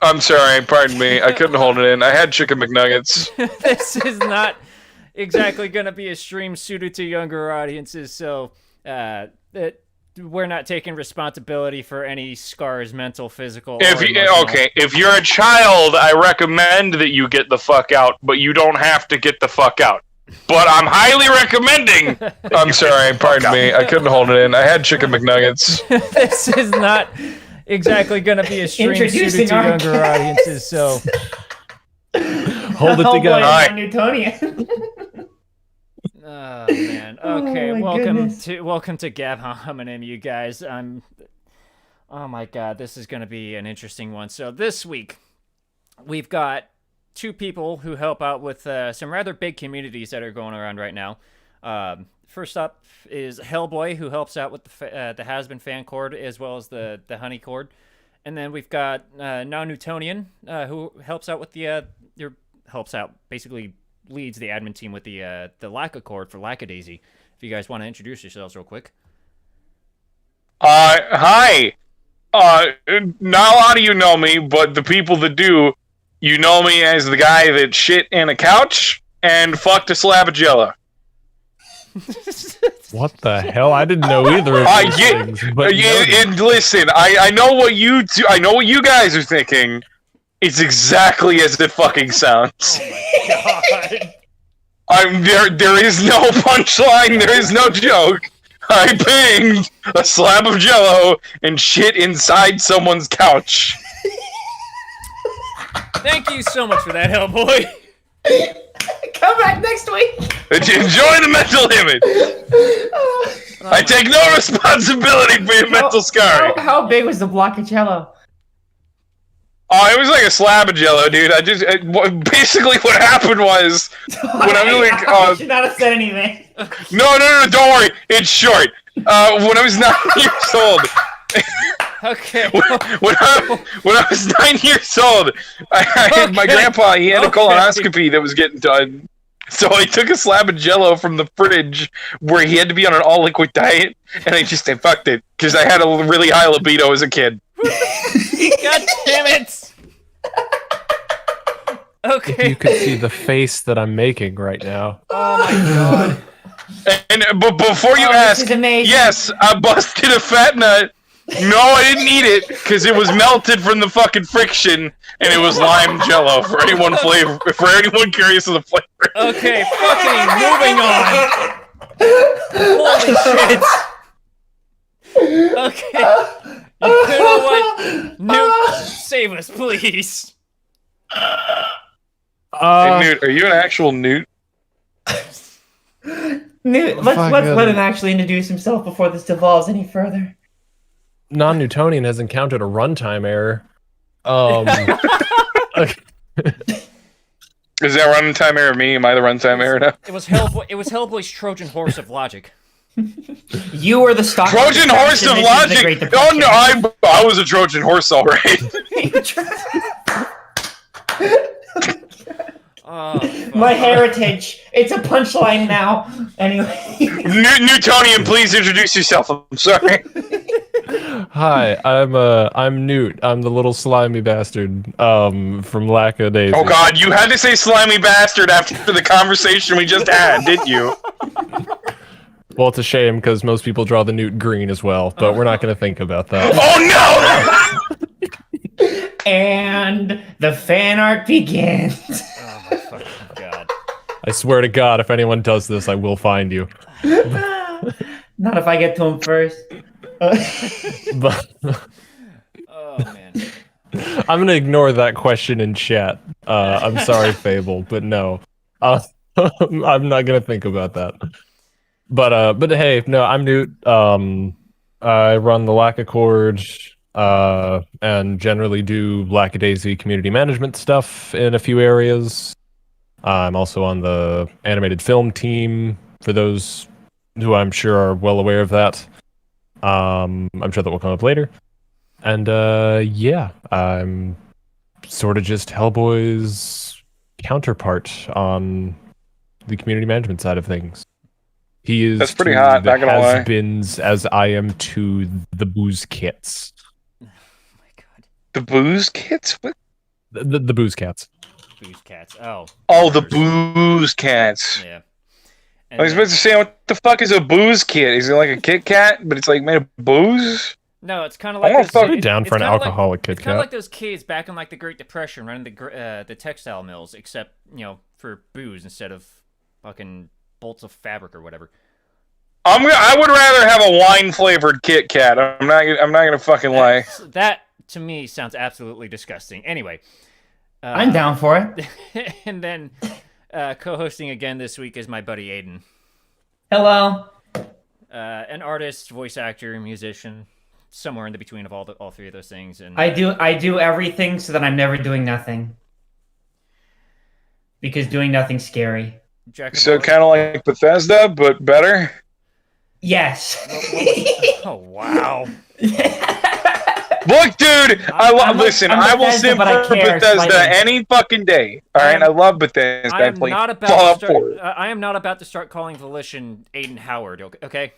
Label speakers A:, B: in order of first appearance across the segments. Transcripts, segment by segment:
A: I'm sorry, pardon me. I couldn't hold it in. I had chicken McNuggets.
B: This is not exactly going to be a stream suited to younger audiences, so we're not taking responsibility for any scars, mental, physical, or emotional.
A: Okay, if you're a child, I recommend that you get the fuck out, but you don't have to get the fuck out. But I'm highly recommending. I'm sorry, pardon me. I couldn't hold it in. I had chicken McNuggets.
B: This is not exactly going to be a stream suited to younger audiences, so
C: hold it together.
D: Right. Newtonian.
B: Oh man. Okay, welcome to Gab Hominem, you guys. Oh my god, this is going to be an interesting one. So this week we've got two people who help out with some rather big communities that are going around right now. First up is Hellboy, who helps out with the Has-Been fan cord as well as the honey cord. And then we've got Now Newtonian, who helps out with basically leads the admin team with the Lacka cord for Lackadaisy. If you guys want to introduce yourselves real quick.
A: Hi. Not a lot of you know me, but the people that do, you know me as the guy that shit in a couch and fucked a slab of jello.
C: What the hell? I didn't know either of those things. But
A: and listen, I know what you do. I know what you guys are thinking. It's exactly as it fucking sounds.
B: Oh my god.
A: There is no punchline. There is no joke. I banged a slab of jello and shit inside someone's couch.
B: Thank you so much for that, Hellboy.
D: Come back next week.
A: Enjoy the mental image. I take no responsibility for your mental scarring.
D: How big was the block of jello?
A: Oh, it was like a slab of jello, dude. Basically what happened was when I was like,
D: I should not have said anything.
A: No, don't worry. It's short. When I was 9 years old.
B: Okay.
A: When I was 9 years old, my grandpa, he had a colonoscopy that was getting done. So I took a slab of jello from the fridge where he had to be on an all-liquid diet, and I fucked it, because I had a really high libido as a kid.
B: God damn it! Okay.
C: If you could see the face that I'm making right now.
B: Oh my god.
A: But before you ask, yes, I busted a fat nut. No, I didn't eat it because it was melted from the fucking friction, and it was lime jello for anyone curious of the flavor.
B: Okay, fucking moving on. Holy shit. Okay. You know what? Newt, save us, please.
A: Hey, Newt, are you an actual Newt?
D: Newt, let's let him actually introduce himself before this devolves any further.
C: Non-Newtonian has encountered a runtime error.
A: Is that runtime error me? Am I the runtime error now?
B: It was Hellboy's Trojan horse of logic.
D: You were the stock
A: Trojan horse of logic. Oh no, I was a Trojan horse, all right.
D: My heritage. It's a punchline now. Anyway.
A: Newtonian, please introduce yourself. I'm sorry.
C: Hi, I'm Newt. I'm the little slimy bastard from Lackadaisy.
A: Oh god, you had to say slimy bastard after the conversation we just had, didn't you?
C: Well, it's a shame because most people draw the Newt green as well, but we're not going to think about that.
A: Oh
D: no! And the fan art begins.
B: Oh my fucking god.
C: I swear to God, if anyone does this, I will find you.
D: Not if I get to him first.
C: But
B: oh man.
C: I'm going to ignore that question in chat. I'm sorry, Fable, but no. I'm not going to think about that. But hey, no, I'm Newt. I run the Lacka cord, and generally do Lackadaisy community management stuff in a few areas. I'm also on the animated film team, for those who I'm sure are well aware of that. I'm sure that will come up later. And yeah, I'm sort of just Hellboy's counterpart on the community management side of things. He is
A: That's pretty hot, not gonna lie.
C: has-beens as I am to the booze kits.
B: Oh my god.
A: The booze kits?
C: The booze cats.
B: Booze cats. Oh.
A: Oh, the booze cats.
B: Yeah.
A: I was about to say, what the fuck is a booze kit? Is it like a Kit Kat, but it's like made of booze?
B: No, it's kind of
A: I
B: like
A: wanna
C: I'd be down for an alcoholic Kit
B: It's kind of
C: Kat.
B: like those kids back in like the Great Depression running the textile mills, except for booze instead of fucking bolts of fabric or whatever.
A: I would rather have a wine flavored Kit Kat. I'm not gonna fucking lie.
B: That to me sounds absolutely disgusting. Anyway,
D: I'm down for it.
B: and then co-hosting again this week is my buddy Aidan,
D: Hello.
B: an artist, voice actor, musician, somewhere in the between of all three of those things. And
D: I do everything so that I'm never doing nothing. Because doing nothing's scary.
A: So kind of like Bethesda, but better.
D: Yes.
B: Oh wow.
A: Look, dude, I will simp for Bethesda any fucking day. All right, I love Bethesda. I play Fallout 4.
B: I am not about to start calling Volitionn Aidan Howard. Okay.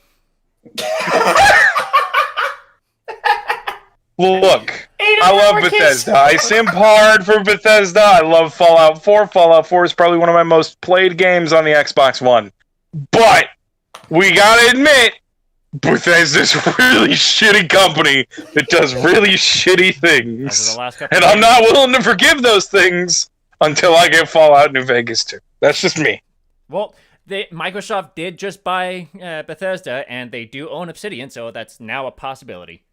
A: Look, I love Bethesda. I simp hard for Bethesda. I love Fallout 4. Fallout 4 is probably one of my most played games on the Xbox One. But we gotta admit, Bethesda's a really shitty company that does really shitty things. And I'm not willing to forgive those things until I get Fallout New Vegas 2. That's just me.
B: Well, Microsoft did just buy Bethesda, and they do own Obsidian, so that's now a possibility.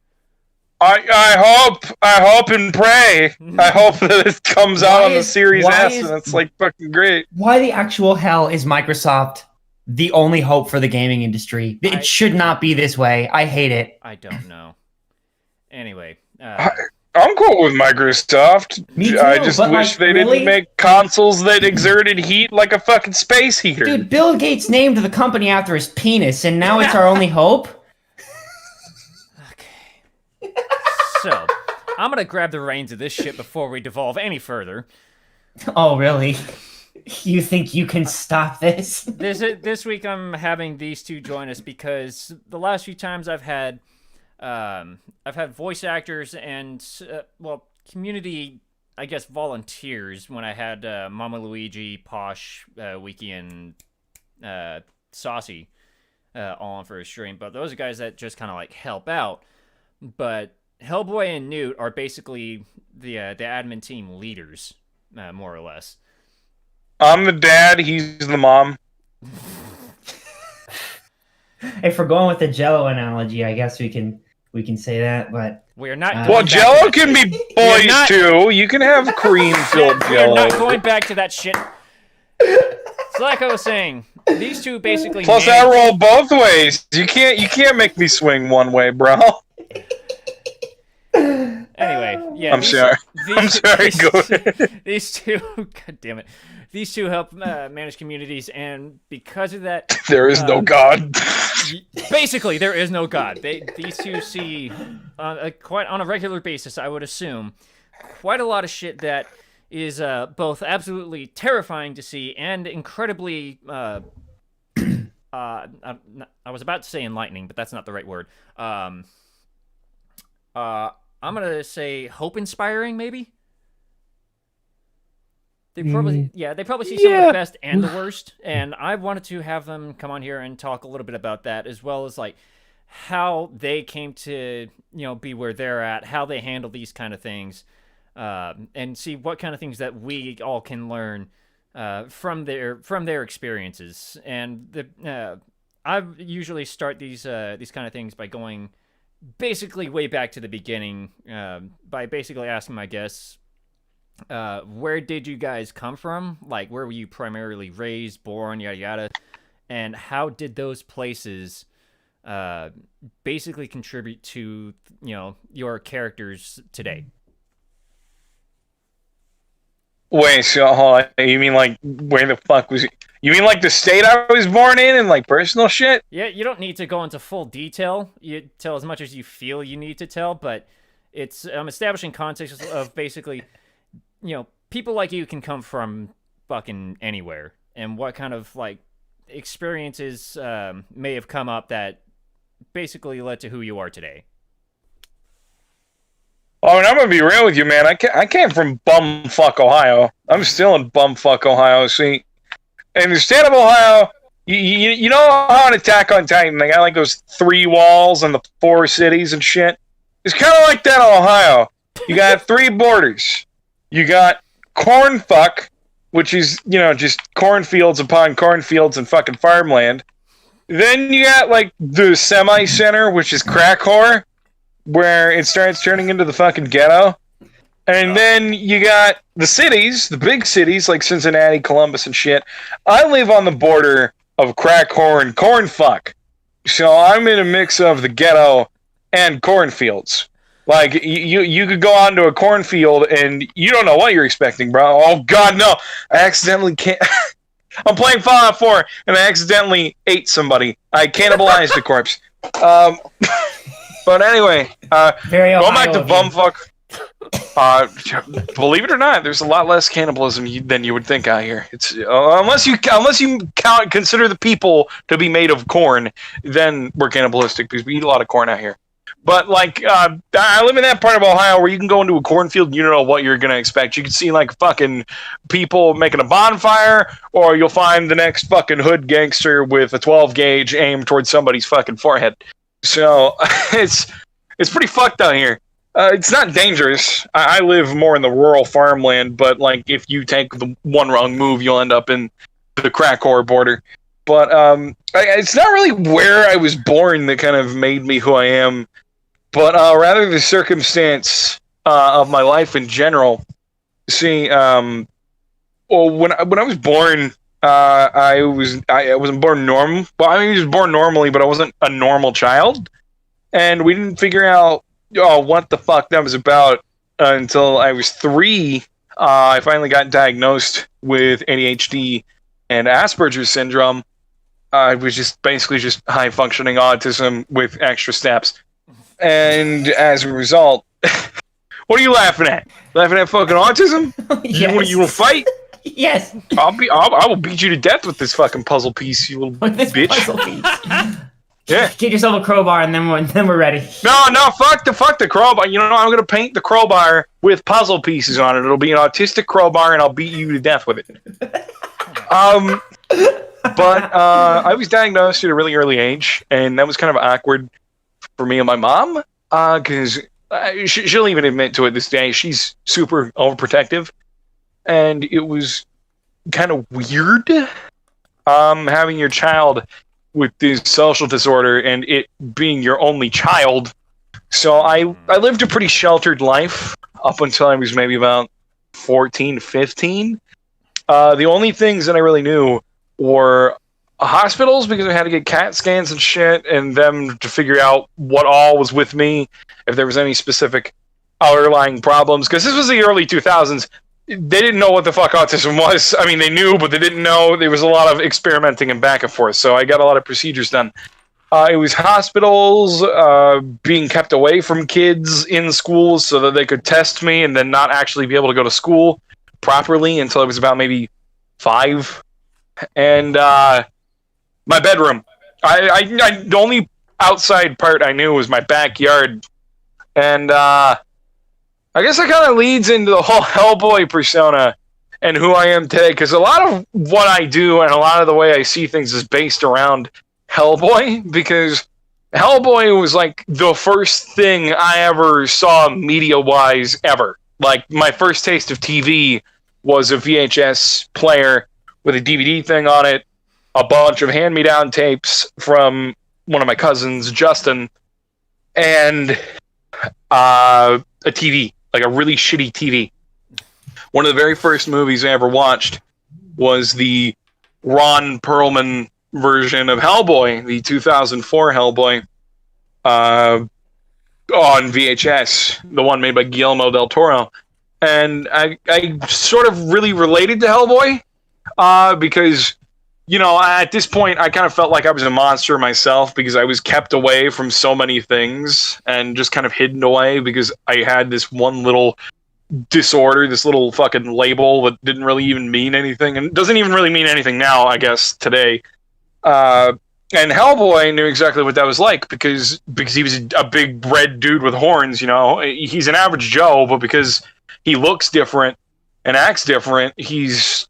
A: I hope and pray. I hope that it comes out on the Series S, and it's like fucking great.
D: Why the actual hell is Microsoft the only hope for the gaming industry? It should not be this way. I hate it.
B: I don't know. Anyway.
A: I'm cool with Microsoft.
D: Me too,
A: I just wish they didn't make consoles that exerted heat like a fucking space heater.
D: Dude, Bill Gates named the company after his penis, and now it's our only hope?
B: So, I'm gonna grab the reins of this shit before we devolve any further.
D: Oh, really? You think you can stop this?
B: This week I'm having these two join us because the last few times I've had voice actors and community, I guess, volunteers when I had Mama Luigi, Posh, Wiki, and Saucy all on for a stream. But those are guys that just kind of like help out. But Hellboy and Newt are basically the admin team leaders, more or less.
A: I'm the dad, he's the mom.
D: If we're going with the Jello analogy, I guess we can say that, but
B: we are not.
A: Well, Jello can be boys too. You can have cream-filled Jello.
B: We're not going back to that shit. So, like I was saying, these two basically.
A: Plus, I roll both ways. You can't make me swing one way, bro.
B: Anyway, yeah.
A: I'm sorry. Go ahead.
B: These two, god damn it, these two help manage communities, and because of that,
A: there is no God.
B: Basically, there is no God. These two see quite on a regular basis, I would assume, quite a lot of shit that is both absolutely terrifying to see and incredibly. I was about to say enlightening, but that's not the right word. I'm gonna say hope-inspiring, maybe. They probably see some of the best and the worst, and I wanted to have them come on here and talk a little bit about that, as well as like how they came to be where they're at, how they handle these kind of things, and see what kind of things that we all can learn from their experiences. And I usually start these kind of things by going basically way back to the beginning, by basically asking my guests, where did you guys come from? Like, where were you primarily raised, born, yada yada, and how did those places basically contribute to your characters today?
A: Wait, so hold on. You mean like where the fuck was you mean like the state I was born in and like personal shit?
B: Yeah, you don't need to go into full detail. You tell as much as you feel you need to tell, but it's establishing context of basically, people like you can come from fucking anywhere, and what kind of like experiences may have come up that basically led to who you are today.
A: Oh, and I'm gonna be real with you, man. I came from bumfuck Ohio. I'm still in bumfuck Ohio. See, in the state of Ohio, you know how an Attack on Titan, they got like those 3 walls and the 4 cities and shit. It's kind of like that in Ohio. You got 3 borders. You got cornfuck, which is just cornfields upon cornfields and fucking farmland. Then you got like the semi-center, which is crack whore, where it starts turning into the fucking ghetto. And then you got the cities, the big cities like Cincinnati, Columbus, and shit. I live on the border of crack whore and cornfuck. So I'm in a mix of the ghetto and cornfields. Like, you could go onto a cornfield and you don't know what you're expecting, bro. Oh, God, no. I accidentally can't... I'm playing Fallout 4 and I accidentally ate somebody. I cannibalized a corpse. But anyway, going back to bumfuck. Believe it or not, there's a lot less cannibalism than you would think out here. It's unless you consider the people to be made of corn, then we're cannibalistic because we eat a lot of corn out here. But like, I live in that part of Ohio where you can go into a cornfield and you don't know what you're gonna expect. You can see like fucking people making a bonfire, or you'll find the next fucking hood gangster with a 12 gauge aimed towards somebody's fucking forehead. So it's pretty fucked out here. It's not dangerous. I live more in the rural farmland, but like if you take the one wrong move, you'll end up in the crack whore border. But it's not really where I was born that kind of made me who I am, but rather the circumstance of my life in general. See, well, when I was born, I wasn't born normal. Well, I mean, I was born normally, but I wasn't a normal child, and we didn't figure out what the fuck that was about until I was 3. I finally got diagnosed with ADHD and Asperger's syndrome. It was just basically just high functioning autism with extra steps, and as a result, what are you laughing at? Laughing at fucking autism?
D: Yes.
A: You will fight?
D: Yes.
A: I will beat you to death with this fucking puzzle piece, you little bitch.
D: Puzzle piece.
A: Yeah.
D: Get yourself a crowbar, and then we're ready.
A: No, fuck the crowbar. You know, I'm gonna paint the crowbar with puzzle pieces on it. It'll be an autistic crowbar, and I'll beat you to death with it. But I was diagnosed at a really early age, and that was kind of awkward for me and my mom, because she'll even admit to it this day. She's super overprotective, and it was kind of weird having your child with this social disorder and it being your only child. So I lived a pretty sheltered life up until I was maybe about 14, 15. The only things that I really knew were hospitals, because I had to get CAT scans and shit, and them to figure out what all was with me, if there was any specific underlying problems. Because this was the early 2000s. They didn't know what the fuck autism was. I mean, they knew, but they didn't know. There was a lot of experimenting and back and forth, so I got a lot of procedures done. It was hospitals, being kept away from kids in schools so that they could test me and then not actually be able to go to school properly until I was about maybe 5. And my bedroom. The only outside part I knew was my backyard. And I guess that kind of leads into the whole Hellboy persona and who I am today, because a lot of what I do and a lot of the way I see things is based around Hellboy, because Hellboy was like the first thing I ever saw media-wise ever. Like, my first taste of TV was a VHS player with a DVD thing on it, a bunch of hand-me-down tapes from one of my cousins, Justin, and a TV. Like a really shitty TV. One of the very first movies I ever watched was the Ron Perlman version of Hellboy, the 2004 Hellboy, on VHS, the one made by Guillermo del Toro. And I sort of really related to Hellboy, because, you know, at this point, I kind of felt like I was a monster myself, because I was kept away from so many things and just kind of hidden away because I had this one little disorder, this little fucking label that didn't really even mean anything, and doesn't even really mean anything now, I guess, today. And Hellboy knew exactly what that was like because he was a big red dude with horns. You know, he's an average Joe, but because he looks different and acts different, he's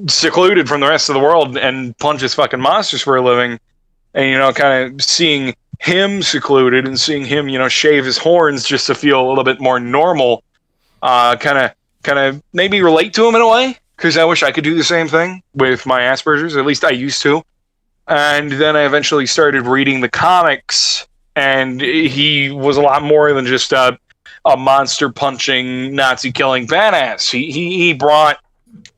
A: secluded from the rest of the world and punches fucking monsters for a living. And you know, kind of seeing him secluded and seeing him, you know, shave his horns just to feel a little bit more normal, kind of maybe relate to him in a way. Because I wish I could do the same thing with my Asperger's. At least I used to. And then I eventually started reading the comics, and he was a lot more than just a monster punching, Nazi killing badass. He brought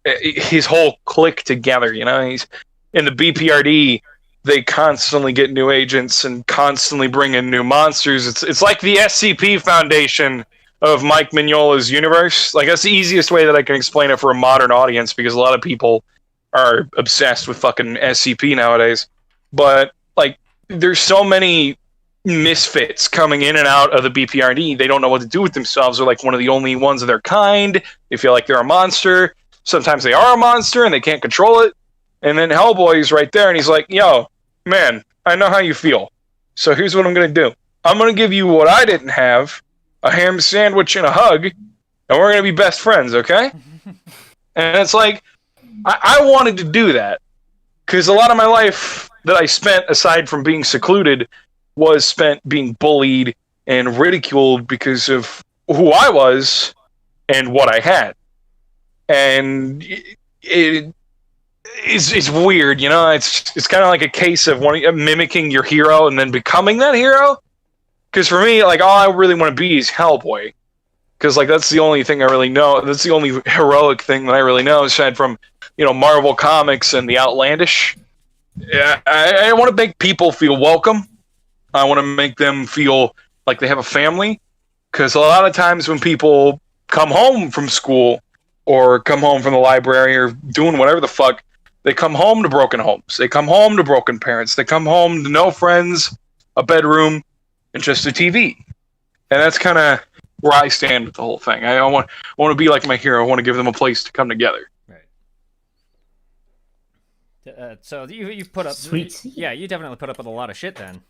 A: his whole clique together. You know, he's in the BPRD. They constantly get new agents and constantly bring in new monsters. It's like the SCP Foundation of Mike Mignola's universe. Like, that's the easiest way that I can explain it for a modern audience, because a lot of people are obsessed with fucking SCP nowadays. But like, there's so many misfits coming in and out of the BPRD. They don't know what to do with themselves. They're like one of the only ones of their kind. They feel like they're a monster. Sometimes they are a monster and they can't control it. And then Hellboy's right there and he's like, yo, man, I know how you feel. So here's what I'm going to do. I'm going to give you what I didn't have, a ham sandwich and a hug, and we're going to be best friends, okay? And it's like, I wanted to do that, because a lot of my life that I spent, aside from being secluded, was spent being bullied and ridiculed because of who I was and what I had. And it's weird, you know? It's kind of like a case of mimicking your hero and then becoming that hero. Because for me, like, all I really want to be is Hellboy. Because, like, that's the only thing I really know. That's the only heroic thing that I really know, aside from, you know, Marvel Comics and the Outlandish. Yeah, I want to make people feel welcome. I want to make them feel like they have a family. Because a lot of times when people come home from school or come home from the library or doing whatever the fuck, they come home to broken homes. They come home to broken parents. They come home to no friends, a bedroom, and just a TV. And that's kind of where I stand with the whole thing. I want to be like my hero. I want to give them a place to come together.
B: Right. So you put up...
D: Sweet.
B: Yeah, you definitely put up with a lot of shit then.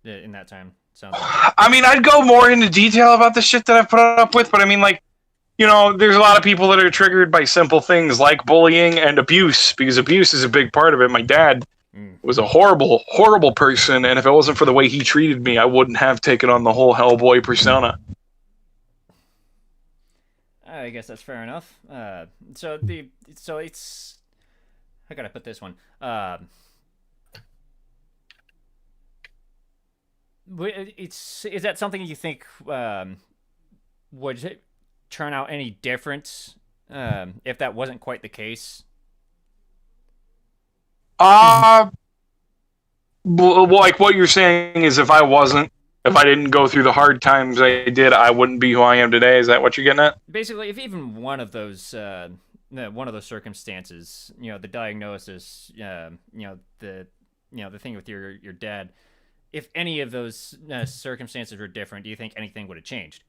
B: In that time. Sounds like.
A: I mean, I'd go more into detail about the shit that I've put up with, but I mean, like, you know, there's a lot of people that are triggered by simple things like bullying and abuse, because abuse is a big part of it. My dad was a horrible, horrible person, and if it wasn't for the way he treated me, I wouldn't have taken on the whole Hellboy persona.
B: I guess that's fair enough. So it's... How can I put this one? Is that something you think would turn out any different if that wasn't quite the case?
A: Like what you're saying is, if I didn't go through the hard times I did, I wouldn't be who I am today. Is that what you're getting at?
B: Basically, if even one of those circumstances, you know, the diagnosis, the thing with your dad, if any of those circumstances were different, do you think anything would have changed?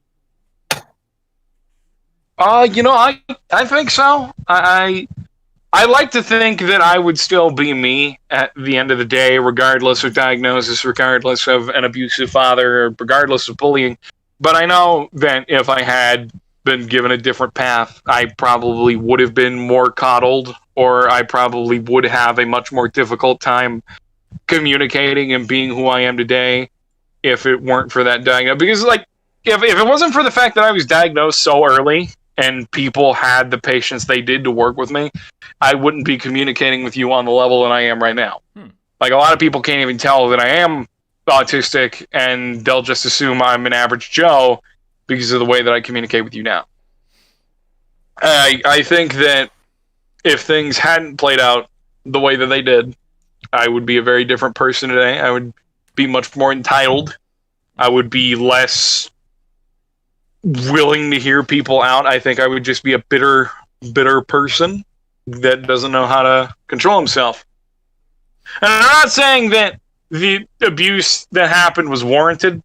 A: You know, I think so. I like to think that I would still be me at the end of the day, regardless of diagnosis, regardless of an abusive father, regardless of bullying. But I know that if I had been given a different path, I probably would have been more coddled, or I probably would have a much more difficult time communicating and being who I am today if it weren't for that diagnosis. Because, like, if it wasn't for the fact that I was diagnosed so early and people had the patience they did to work with me, I wouldn't be communicating with you on the level that I am right now. Like, a lot of people can't even tell that I am autistic, and they'll just assume I'm an average Joe because of the way that I communicate with you now. I think that if things hadn't played out the way that they did, I would be a very different person today. I would be much more entitled. I would be less willing to hear people out. I think I would just be a bitter person that doesn't know how to control himself. And I'm not saying that the abuse that happened was warranted.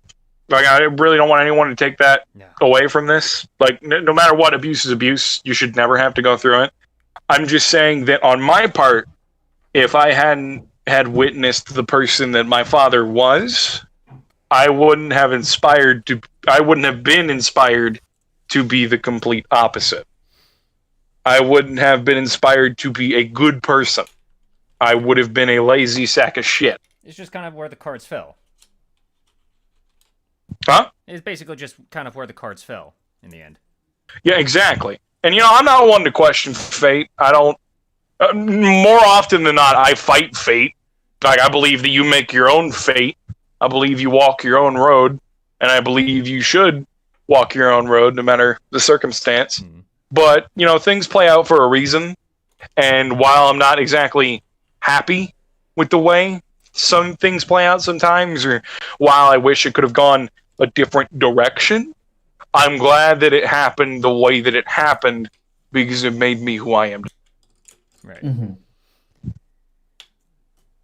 A: Like, I really don't want anyone to take that away from this. Like, no matter what, abuse is abuse. You should never have to go through it. I'm just saying that on my part, if I hadn't had witnessed the person that my father was, I wouldn't have been inspired to be the complete opposite. I wouldn't have been inspired to be a good person. I would have been a lazy sack of shit.
B: It's just kind of where the cards fell.
A: Huh?
B: It's basically just kind of where the cards fell in the end.
A: Yeah, exactly. And, I'm not one to question fate. I don't... more often than not, I fight fate. Like, I believe that you make your own fate. I believe you walk your own road. And I believe you should walk your own road, no matter the circumstance. Mm-hmm. But, things play out for a reason. And while I'm not exactly happy with the way some things play out sometimes, or while I wish it could have gone a different direction, I'm glad that it happened the way that it happened, because it made me who I am.
B: Right.
D: Mm-hmm.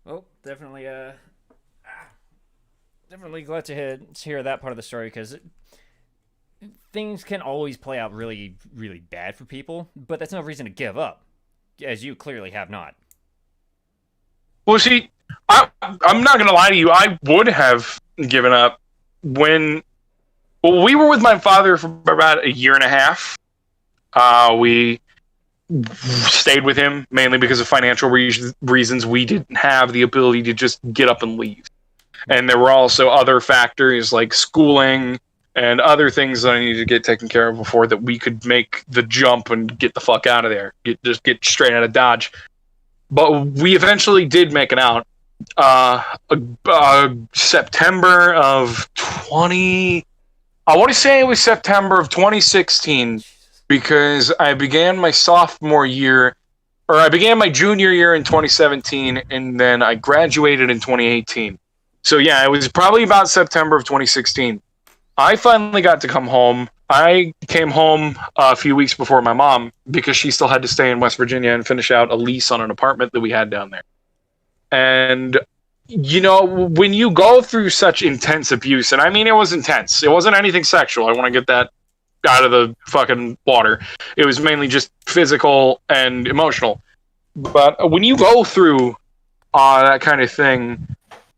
B: Well, definitely glad to hear that part of the story, because things can always play out really, really bad for people, but that's no reason to give up, as you clearly have not.
A: Well, see, I'm not going to lie to you. I would have given up when we were with my father for about a year and a half. We stayed with him mainly because of financial reasons. We didn't have the ability to just get up and leave. And there were also other factors like schooling and other things that I needed to get taken care of before that we could make the jump and get the fuck out of there. Get straight out of Dodge. But we eventually did make it out. September of 20... I want to say it was September of 2016, because I began my sophomore year, or I began my junior year in 2017, and then I graduated in 2018. So yeah, it was probably about September of 2016. I finally got to come home. I came home a few weeks before my mom, because she still had to stay in West Virginia and finish out a lease on an apartment that we had down there. And, when you go through such intense abuse, and I mean it was intense. It wasn't anything sexual. I want to get that out of the fucking water. It was mainly just physical and emotional. But when you go through that kind of thing,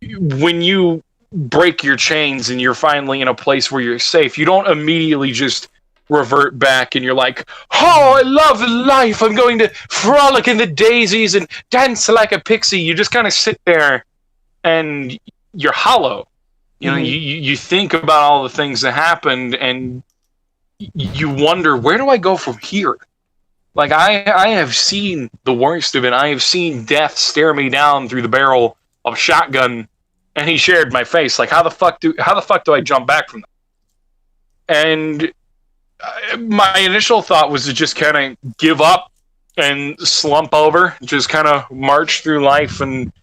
A: when you break your chains and you're finally in a place where you're safe, you don't immediately just revert back and you're like, oh, I love life, I'm going to frolic in the daisies and dance like a pixie. You just kind of sit there and you're hollow. You think about all the things that happened and you wonder, where do I go from here? Like, I have seen the worst of it. I have seen death stare me down through the barrel of a shotgun, and he shared my face. Like, how the fuck do I jump back from that? And my initial thought was to just kind of give up and slump over, just kind of march through life and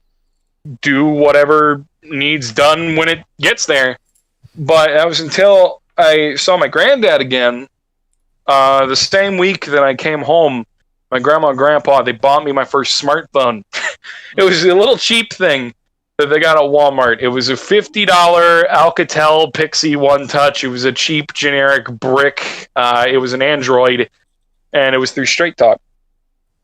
A: do whatever needs done when it gets there. But that was until I saw my granddad again. The same week that I came home, my grandma and grandpa, they bought me my first smartphone. It was a little cheap thing that they got at Walmart. It was a $50 Alcatel Pixie One Touch. It was a cheap generic brick. It was an Android, and it was through Straight Talk.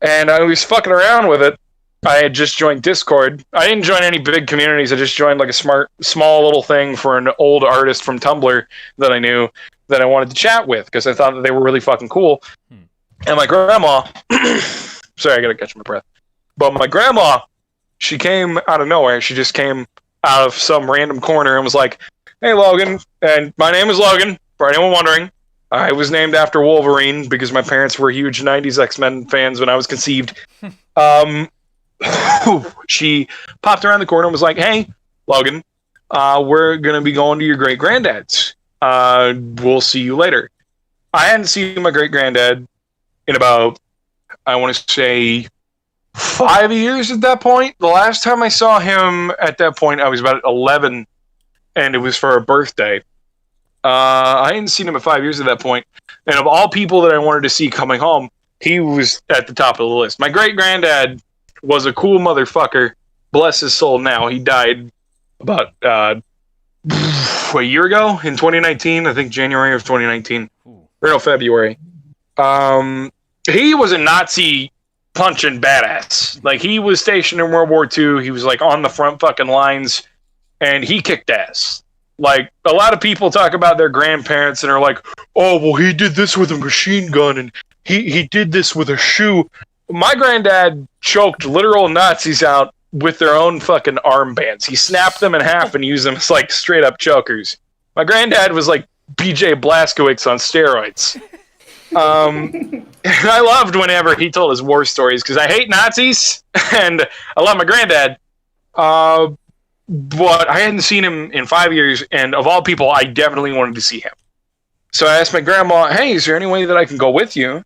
A: And I was fucking around with it. I had just joined Discord. I didn't join any big communities. I just joined like a small little thing for an old artist from Tumblr that I knew that I wanted to chat with because I thought that they were really fucking cool. And my grandma, sorry, I gotta catch my breath. But my grandma, she came out of nowhere. She just came out of some random corner and was like, hey, Logan. And my name is Logan, for anyone wondering. I was named after Wolverine because my parents were huge 90s X-Men fans when I was conceived. She popped around the corner and was like, hey, Logan, we're going to be going to your great-granddad's. We'll see you later. I hadn't seen my great-granddad in about, I want to say, 5 years at that point. The last time I saw him at that point, I was about 11, and it was for a birthday. I hadn't seen him in 5 years at that point. And of all people that I wanted to see coming home, he was at the top of the list. My great-granddad was a cool motherfucker. Bless his soul now. He died about a year ago in 2019. I think January of 2019. Or no, February. He was a Nazi punching badass. Like, he was stationed in World War II. He was, like, on the front fucking lines, and he kicked ass. Like, a lot of people talk about their grandparents and are like, oh, well, he did this with a machine gun, and he did this with a shoe. My granddad choked literal Nazis out with their own fucking armbands. He snapped them in half and used them as, like, straight-up chokers. My granddad was like B.J. Blazkowicz on steroids. And I loved whenever he told his war stories, because I hate Nazis, and I love my granddad. But I hadn't seen him in 5 years, and of all people, I definitely wanted to see him. So I asked my grandma, hey, is there any way that I can go with you?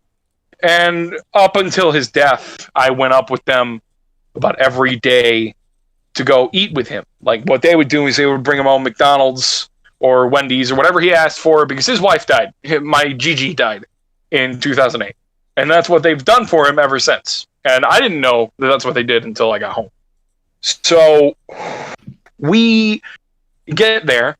A: And up until his death, I went up with them about every day to go eat with him. Like, what they would do is they would bring him home McDonald's or Wendy's or whatever he asked for, because his wife died. My Gigi died in 2008. And that's what they've done for him ever since. And I didn't know that that's what they did until I got home. So we get there.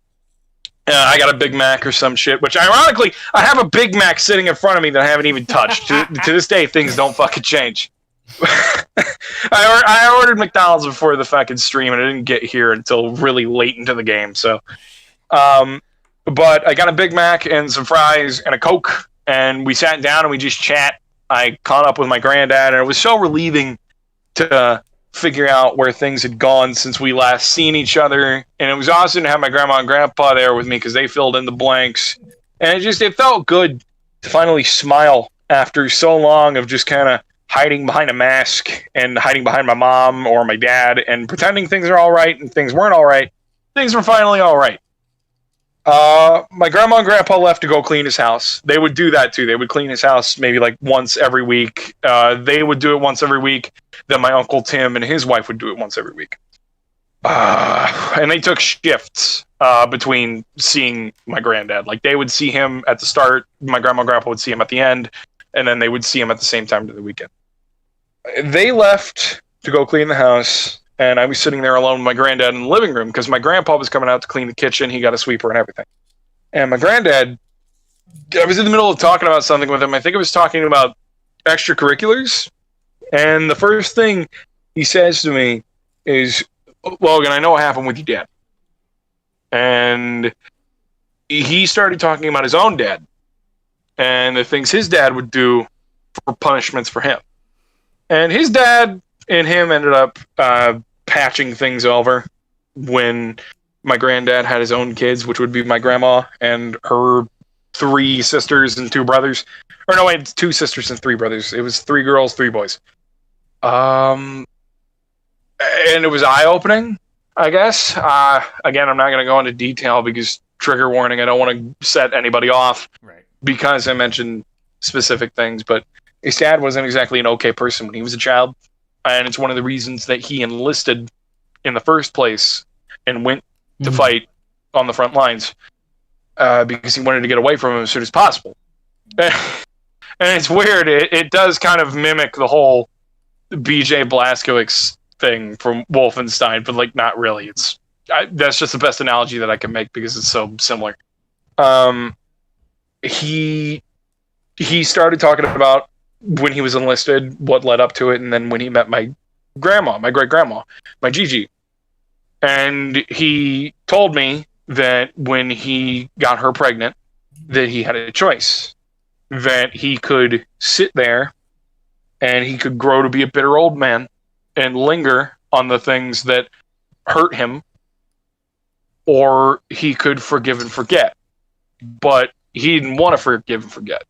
A: I got a Big Mac or some shit, which ironically, I have a Big Mac sitting in front of me that I haven't even touched. To this day, things don't fucking change. I ordered McDonald's before the fucking stream, and it didn't get here until really late into the game. So, but I got a Big Mac and some fries and a Coke, and we sat down and we just chat. I caught up with my granddad, and it was so relieving to figure out where things had gone since we last seen each other. And it was awesome to have my grandma and grandpa there with me because they filled in the blanks. And it felt good to finally smile after so long of just kind of hiding behind a mask and hiding behind my mom or my dad and pretending things are all right and things weren't all right. Things were finally all right. My grandma and grandpa left to go clean his house. They would do that too. They would clean his house maybe like once every week. They would do it once every week. Then my Uncle Tim and his wife would do it once every week. And they took shifts between seeing my granddad. Like, they would see him at the start, my grandma and grandpa would see him at the end, and then they would see him at the same time to the weekend. They left to go clean the house, and I was sitting there alone with my granddad in the living room because my grandpa was coming out to clean the kitchen. He got a sweeper and everything. And my granddad, I was in the middle of talking about something with him. I think I was talking about extracurriculars. And the first thing he says to me is, Logan, I know what happened with your dad. And he started talking about his own dad and the things his dad would do for punishments for him. And his dad and him ended up patching things over when my granddad had his own kids, which would be my grandma and her 3 sisters and 2 brothers. Or no, wait, 2 sisters and 3 brothers. It was 3 girls, 3 boys. And it was eye-opening, I guess. Again, I'm not going to go into detail because trigger warning, I don't want to set anybody off.
B: Right.
A: Because I mentioned specific things, but his dad wasn't exactly an okay person when he was a child. And it's one of the reasons that he enlisted in the first place and went to fight on the front lines, because he wanted to get away from him as soon as possible. And it's weird. It does kind of mimic the whole B.J. Blazkowicz thing from Wolfenstein, but like not really. That's just the best analogy that I can make because it's so similar. He started talking about when he was enlisted, what led up to it, and then when he met my grandma, my great-grandma, my Gigi. And he told me that when he got her pregnant, that he had a choice. That he could sit there and he could grow to be a bitter old man and linger on the things that hurt him, or he could forgive and forget. But he didn't want to forgive and forget.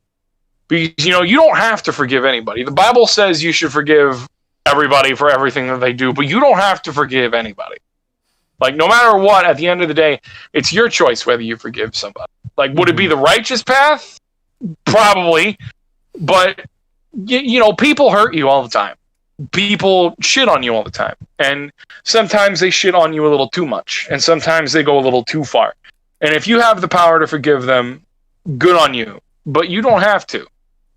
A: Because, you don't have to forgive anybody. The Bible says you should forgive everybody for everything that they do, but you don't have to forgive anybody. Like, no matter what, at the end of the day, it's your choice whether you forgive somebody. Like, would it be the righteous path? Probably. But, people hurt you all the time. People shit on you all the time. And sometimes they shit on you a little too much. And sometimes they go a little too far. And if you have the power to forgive them, good on you. But you don't have to.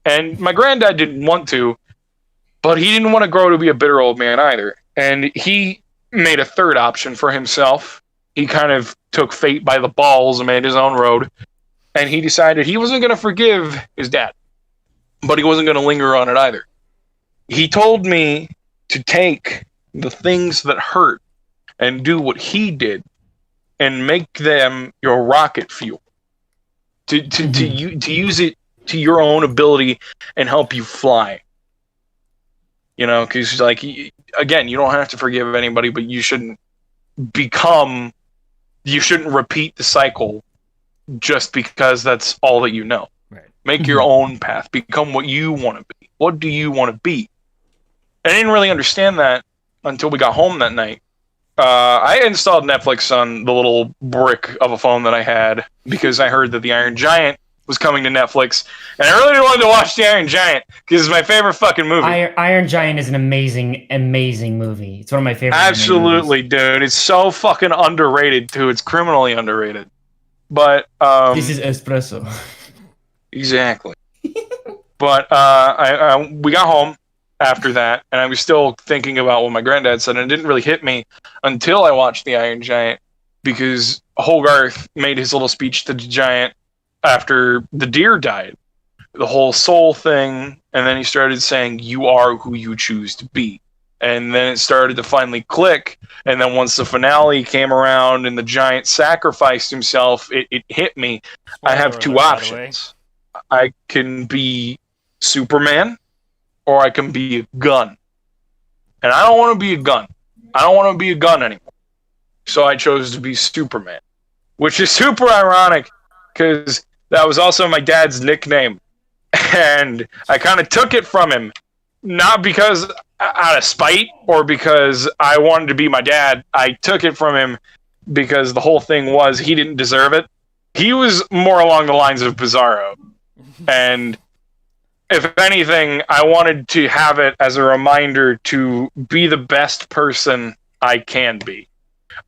A: And my granddad didn't want to, but he didn't want to grow to be a bitter old man either. And he made a third option for himself. He kind of took fate by the balls and made his own road. And he decided he wasn't going to forgive his dad, but he wasn't going to linger on it either. He told me to take the things that hurt and do what he did and make them your rocket fuel. To use it to your own ability and help you fly. You know, because like again, you don't have to forgive anybody, but you shouldn't repeat the cycle just because that's all that you know.
B: Right.
A: Make your own path. Become what you want to be. What do you want to be? I didn't really understand that until we got home that night. I installed Netflix on the little brick of a phone that I had because I heard that the Iron Giant was coming to Netflix, and I really wanted to watch the Iron Giant because it's my favorite fucking movie.
D: Iron Giant is an amazing movie. It's one of my favorite.
A: Absolutely, dude. It's so fucking underrated too. It's criminally underrated. But
D: this is espresso.
A: Exactly. But we got home after that, and I was still thinking about what my granddad said, and it didn't really hit me until I watched the Iron Giant, because Hogarth made his little speech to the giant after the deer died, the whole soul thing, and then he started saying, "You are who you choose to be." And then it started to finally click, and then once the finale came around and the giant sacrificed himself, it hit me. I have two options. I can be Superman, or I can be a gun. And I don't want to be a gun. I don't want to be a gun anymore. So I chose to be Superman, which is super ironic because that was also my dad's nickname. And I kind of took it from him, not because out of spite or because I wanted to be my dad. I took it from him because the whole thing was he didn't deserve it. He was more along the lines of Bizarro. And if anything, I wanted to have it as a reminder to be the best person I can be.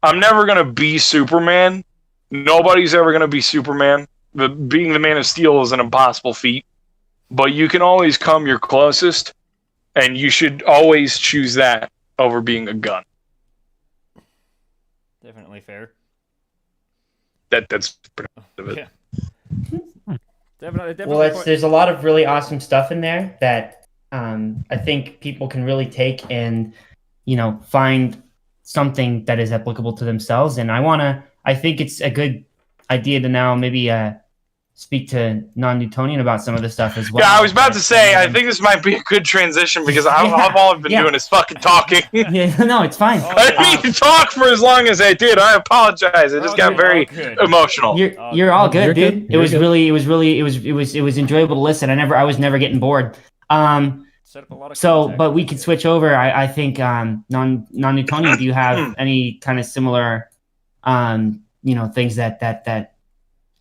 A: I'm never going to be Superman. Nobody's ever going to be Superman. Being the Man of Steel is an impossible feat. But you can always come your closest, and you should always choose that over being a gun.
B: Definitely fair.
A: That's pretty much of it.
B: Yeah. Definitely.
D: Well, there's a lot of really awesome stuff in there that I think people can really take and, find something that is applicable to themselves. And I think it's a good idea to now maybe speak to non-Newtonian about some of the stuff as well.
A: Yeah, I was about to say, I think this might be a good transition because all I've been doing is fucking talking.
D: Yeah, no, it's fine.
A: I didn't mean to talk for as long as I did. I apologize. I just got very emotional.
D: You're all good, dude. It was enjoyable to listen. I was never getting bored. But we could switch over. I think non-Newtonian, do you have any kind of similar things that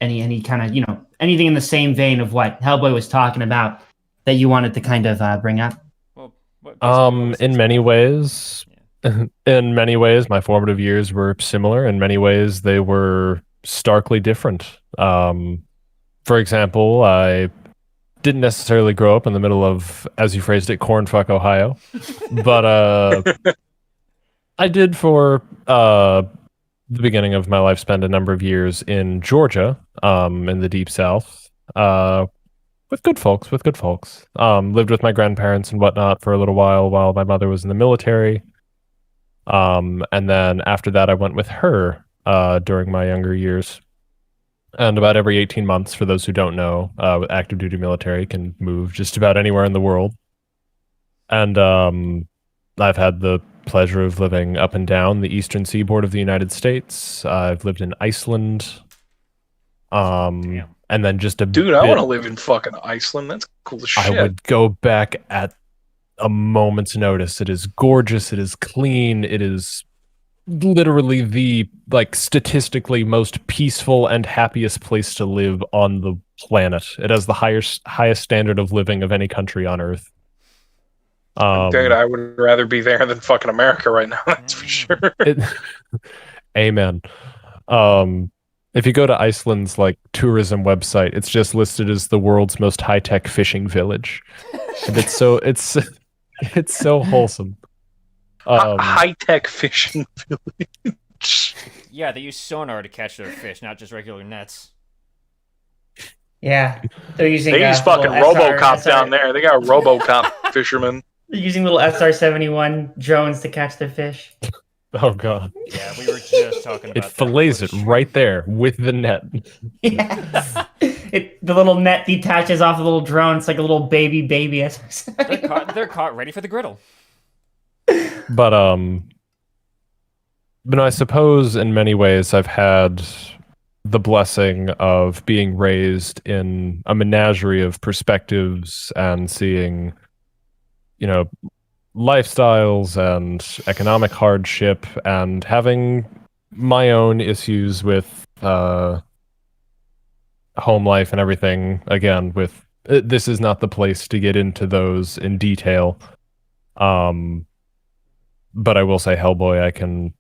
D: any kind of anything in the same vein of what Hellboy was talking about that you wanted to kind of bring up?
C: In many ways, my formative years were similar. In many ways, they were starkly different. For example, I didn't necessarily grow up in the middle of, as you phrased it, cornfuck Ohio, but I did for the beginning of my life spend a number of years in Georgia, in the deep south, with good folks. Lived with my grandparents and whatnot for a little while my mother was in the military. And then after that, I went with her during my younger years. And about every 18 months, for those who don't know, with active duty military can move just about anywhere in the world. And I've had the pleasure of living up and down the eastern seaboard of the United States. I've lived in Iceland. And then just
A: Dude, I want to live in fucking Iceland. That's cool as shit.
C: I would go back at a moment's notice. It is gorgeous. It is clean. It is literally the statistically most peaceful and happiest place to live on the planet. It has the highest standard of living of any country on Earth.
A: Dude, I would rather be there than fucking America right now. That's for sure.
C: Amen. If you go to Iceland's tourism website, it's just listed as the world's most high-tech fishing village, and it's so wholesome.
A: High-tech fishing village.
B: Yeah, they use sonar to catch their fish, not just regular nets.
D: Yeah, they're using.
A: They use fucking RoboCop down there. They got RoboCop fishermen.
D: They're using little SR-71 drones to catch their fish.
C: Oh god.
B: Yeah, we were just talking about
C: It
B: that
C: fillets
B: before
C: it
B: the
C: right there with the net.
D: Yes. The little net detaches off the little drone. It's like a little baby SR-71.
B: They're caught ready for the griddle.
C: But no, I suppose in many ways I've had the blessing of being raised in a menagerie of perspectives and seeing, lifestyles and economic hardship and having my own issues with home life and everything. Again, with this is not the place to get into those in detail. But I will say, Hellboy, I can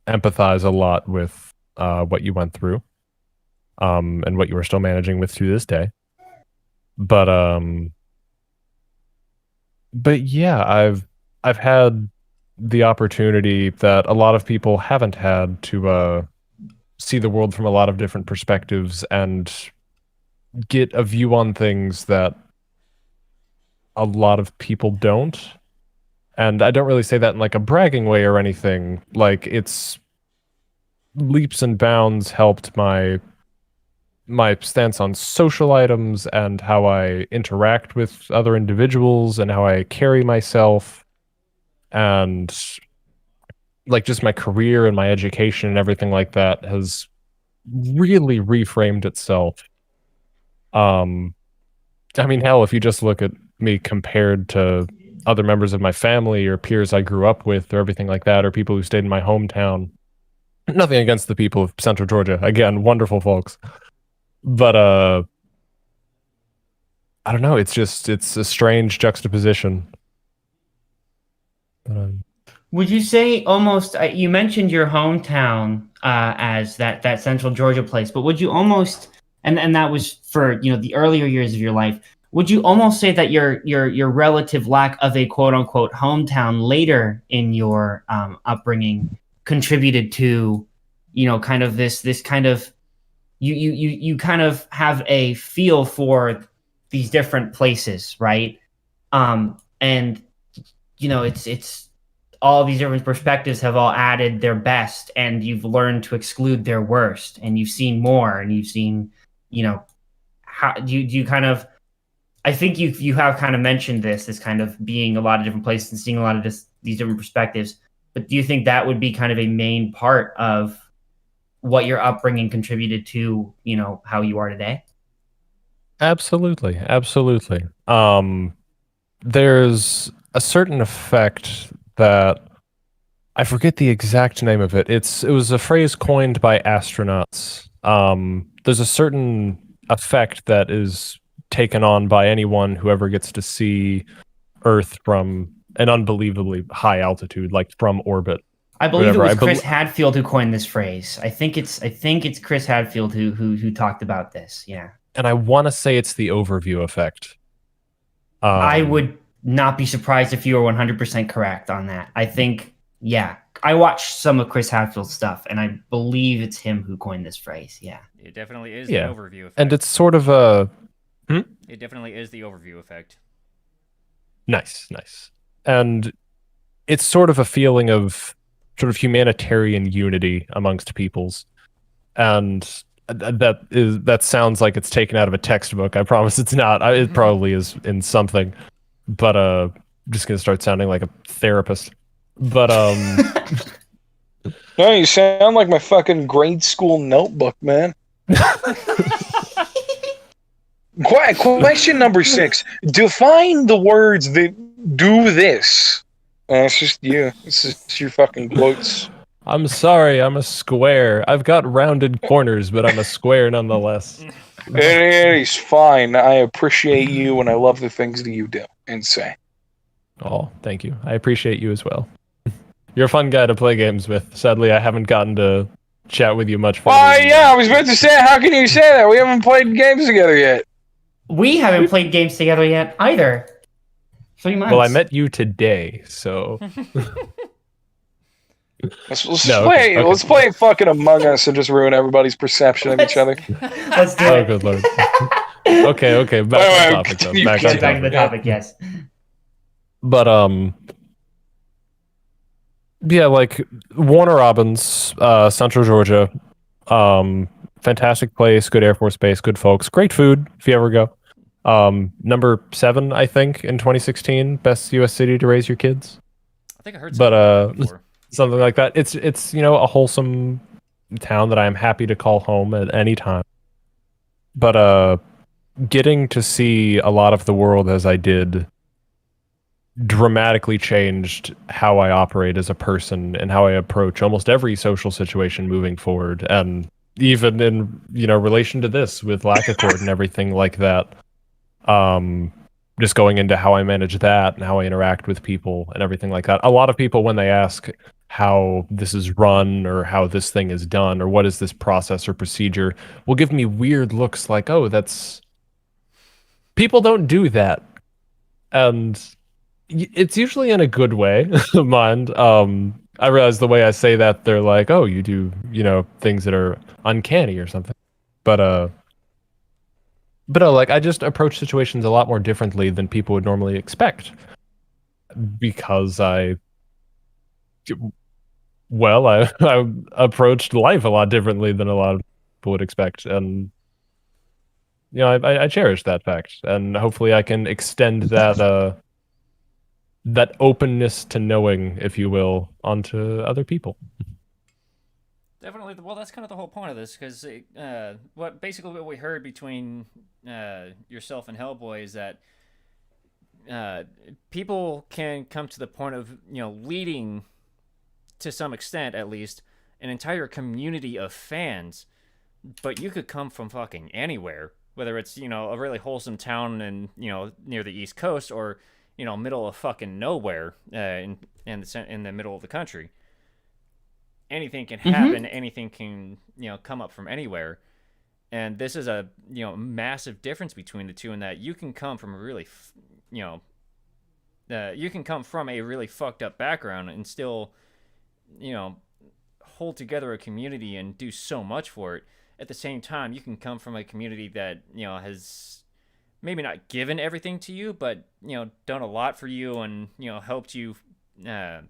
C: empathize a lot with what you went through, and what you are still managing with to this day. But yeah, I've had the opportunity that a lot of people haven't had to see the world from a lot of different perspectives and get a view on things that a lot of people don't. And I don't really say that in like a bragging way or anything. Like, it's leaps and bounds helped my stance on social items and how I interact with other individuals and how I carry myself, and like just my career and my education and everything like that has really reframed itself. I mean, hell, if you just look at me compared to other members of my family or peers I grew up with or everything like that, or people who stayed in my hometown, nothing against the people of Central Georgia. Again, wonderful folks. But I don't know. It's a strange juxtaposition.
D: Would you say almost? You mentioned your hometown as that Central Georgia place, but would you almost and that was for the earlier years of your life? Would you almost say that your relative lack of a quote unquote hometown later in your upbringing contributed to kind of this kind of you kind of have a feel for these different places, right? And it's all these different perspectives have all added their best, and you've learned to exclude their worst, and you've seen more, and you've seen how do you kind of, I think you have kind of mentioned this kind of being a lot of different places and seeing a lot of these different perspectives, but do you think that would be kind of a main part of what your upbringing contributed to, how you are today?
C: Absolutely. There's a certain effect that I forget the exact name of it. It was a phrase coined by astronauts. There's a certain effect that is taken on by anyone who ever gets to see Earth from an unbelievably high altitude, like from orbit.
D: I believe it was Chris Hadfield who coined this phrase. I think it's Chris Hadfield who talked about this. Yeah.
C: And I want to say it's the overview effect.
D: I would not be surprised if you were 100% correct on that. I think, yeah. I watched some of Chris Hadfield's stuff, and I believe it's him who coined this phrase. Yeah.
B: It definitely is the overview effect.
C: And it's sort of a...
B: It definitely is the overview effect.
C: Nice. And it's sort of a feeling of sort of humanitarian unity amongst peoples. And that sounds like it's taken out of a textbook. I promise it's not. It probably is in something. But I'm just going to start sounding like a therapist. But
A: No, you sound like my fucking grade school notebook, man. Question number 6. Define the words that do this. It's just you. It's just your fucking quotes.
C: I'm sorry, I'm a square. I've got rounded corners, but I'm a square nonetheless.
A: It is fine. I appreciate you, and I love the things that you do and say.
C: Oh, thank you. I appreciate you as well. You're a fun guy to play games with. Sadly, I haven't gotten to chat with you much.
A: Yeah, I was about to say, how can you say that? We haven't played games together yet.
D: We haven't played games together yet either. 3 months.
C: Well, I met you today, so...
A: Let's play fucking Among Us and just ruin everybody's perception of each other.
D: Let's do it.
C: Good lord. Okay. Back to the topic, though.
D: Back to the topic, yes.
C: But yeah, like Warner Robins, Central Georgia, fantastic place, good Air Force Base, good folks, great food if you ever go. Number 7, I think, in 2016, best U.S. city to raise your kids.
B: I think I heard something like that before.
C: Something like that. It's a wholesome town that I'm happy to call home at any time. But getting to see a lot of the world as I did dramatically changed how I operate as a person and how I approach almost every social situation moving forward, and even in relation to this with Lacquercourt and everything like that. Just going into how I manage that and how I interact with people and everything like that. A lot of people, when they ask how this is run or how this thing is done or what is this process or procedure, will give me weird looks like, oh, that's... People don't do that. And it's usually in a good way, mind. I realize the way I say that, they're like, oh, you do, things that are uncanny or something. But like, I just approach situations a lot more differently than people would normally expect. Because I approached life a lot differently than a lot of people would expect. And, I cherish that fact. And hopefully I can extend that, that openness to knowing, if you will, onto other people.
B: Definitely. Well, that's kind of the whole point of this, because what we heard between yourself and Hellboy is that people can come to the point of leading, to some extent at least, an entire community of fans, but you could come from fucking anywhere, whether it's a really wholesome town and near the East Coast or middle of fucking nowhere in the middle of the country. Anything can happen. Mm-hmm. Anything can come up from anywhere, and this is a massive difference between the two, in that you can come from a really fucked up background and still hold together a community and do so much for it. At the same time, you can come from a community that has maybe not given everything to you, but done a lot for you and helped you into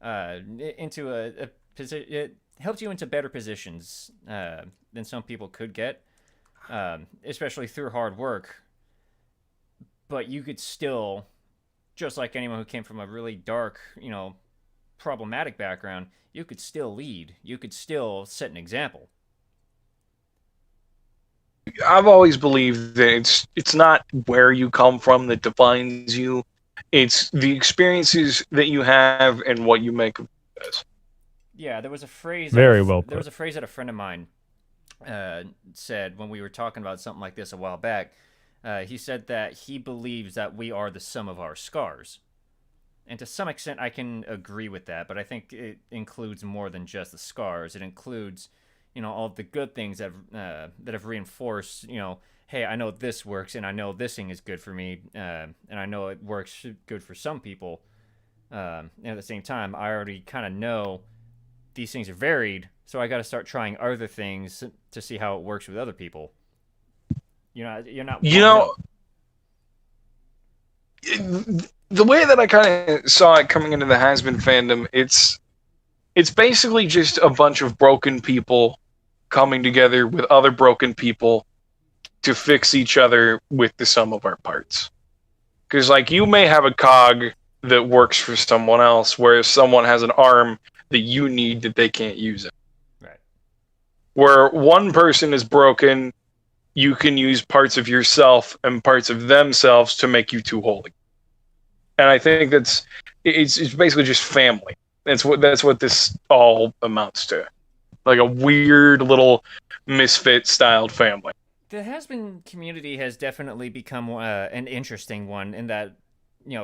B: a position. It helped you into better positions than some people could get, especially through hard work. But you could still, just like anyone who came from a really dark, problematic background, you could still lead. You could still set an example.
A: I've always believed that it's not where you come from that defines you. It's the experiences that you have and what you make of this.
B: Yeah, there was a phrase.
C: Very well put.
B: There was a phrase that a friend of mine said when we were talking about something like this a while back. He said that he believes that we are the sum of our scars. And to some extent, I can agree with that, but I think it includes more than just the scars. It includes, all of the good things that have reinforced, hey, I know this works, and I know this thing is good for me, and I know it works good for some people. And at the same time, I already kind of know these things are varied, so I got to start trying other things to see how it works with other people. You're not.
A: The way that I kind of saw it coming into the Has-Been fandom, it's basically just a bunch of broken people coming together with other broken people to fix each other with the sum of our parts. Because, you may have a cog that works for someone else, whereas someone has an arm that you need that they can't use it.
B: Right. Where
A: one person is broken, you can use parts of yourself and parts of themselves to make you two whole. And I think it's basically just family. That's what this all amounts to. Like a weird little misfit styled family.
B: The Has-Been community has definitely become an interesting one in that,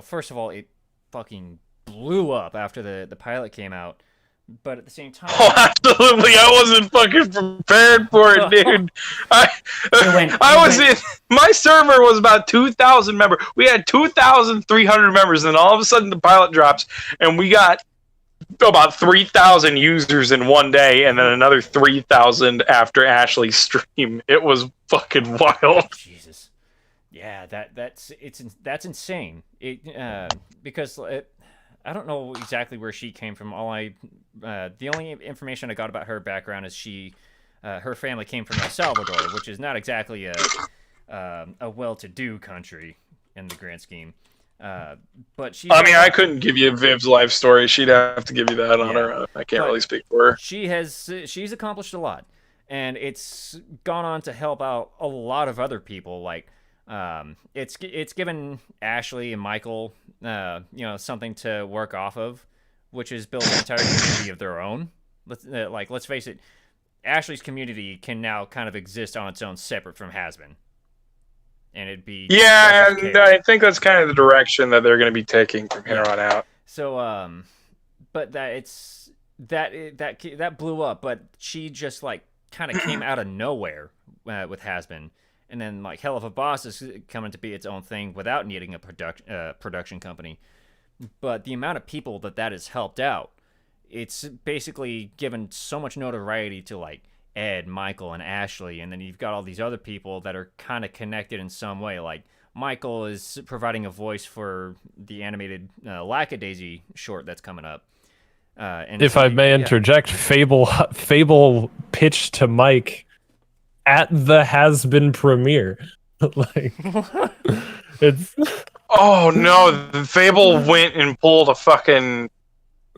B: first of all, it fucking blew up after the pilot came out. But at the same time...
A: Oh, absolutely. I wasn't fucking prepared for it, dude. My server was about 2,000 members. We had 2,300 members, and all of a sudden the pilot drops, and we got about 3,000 users in one day, and then another 3,000 after Ashley's stream. It was fucking wild.
B: Jesus. Yeah, that's insane. Because I don't know exactly where she came from. The only information I got about her background is her family came from El Salvador, which is not exactly a well-to-do country in the grand scheme. But she's.
A: I mean, I couldn't give you Viv's life story. She'd have to give you that on
B: Yeah.
A: her own. I can't really speak for her.
B: She's accomplished a lot, and it's gone on to help out a lot of other people. Like, it's given Ashley and Michael, something to work off of, which is build an entire community of their own. Let's face it, Ashley's community can now kind of exist on its own, separate from Hasbin. And it'd be
A: and I think that's kind of the direction that they're going to be taking from here on out.
B: So, but that blew up. But she just like kind of came out of nowhere with Hasbin, and then like Hell of a Boss is coming to be its own thing without needing a production company. But the amount of people that has helped out, it's basically given so much notoriety to like Ed, Michael, and Ashley, and then you've got all these other people that are kind of connected in some way. Like Michael is providing a voice for the animated Lackadaisy short that's coming up. And
C: if I may interject, Fable pitched to Mike at the Has-Been premiere. Like, it's.
A: Oh no! The Fable went and pulled a fucking.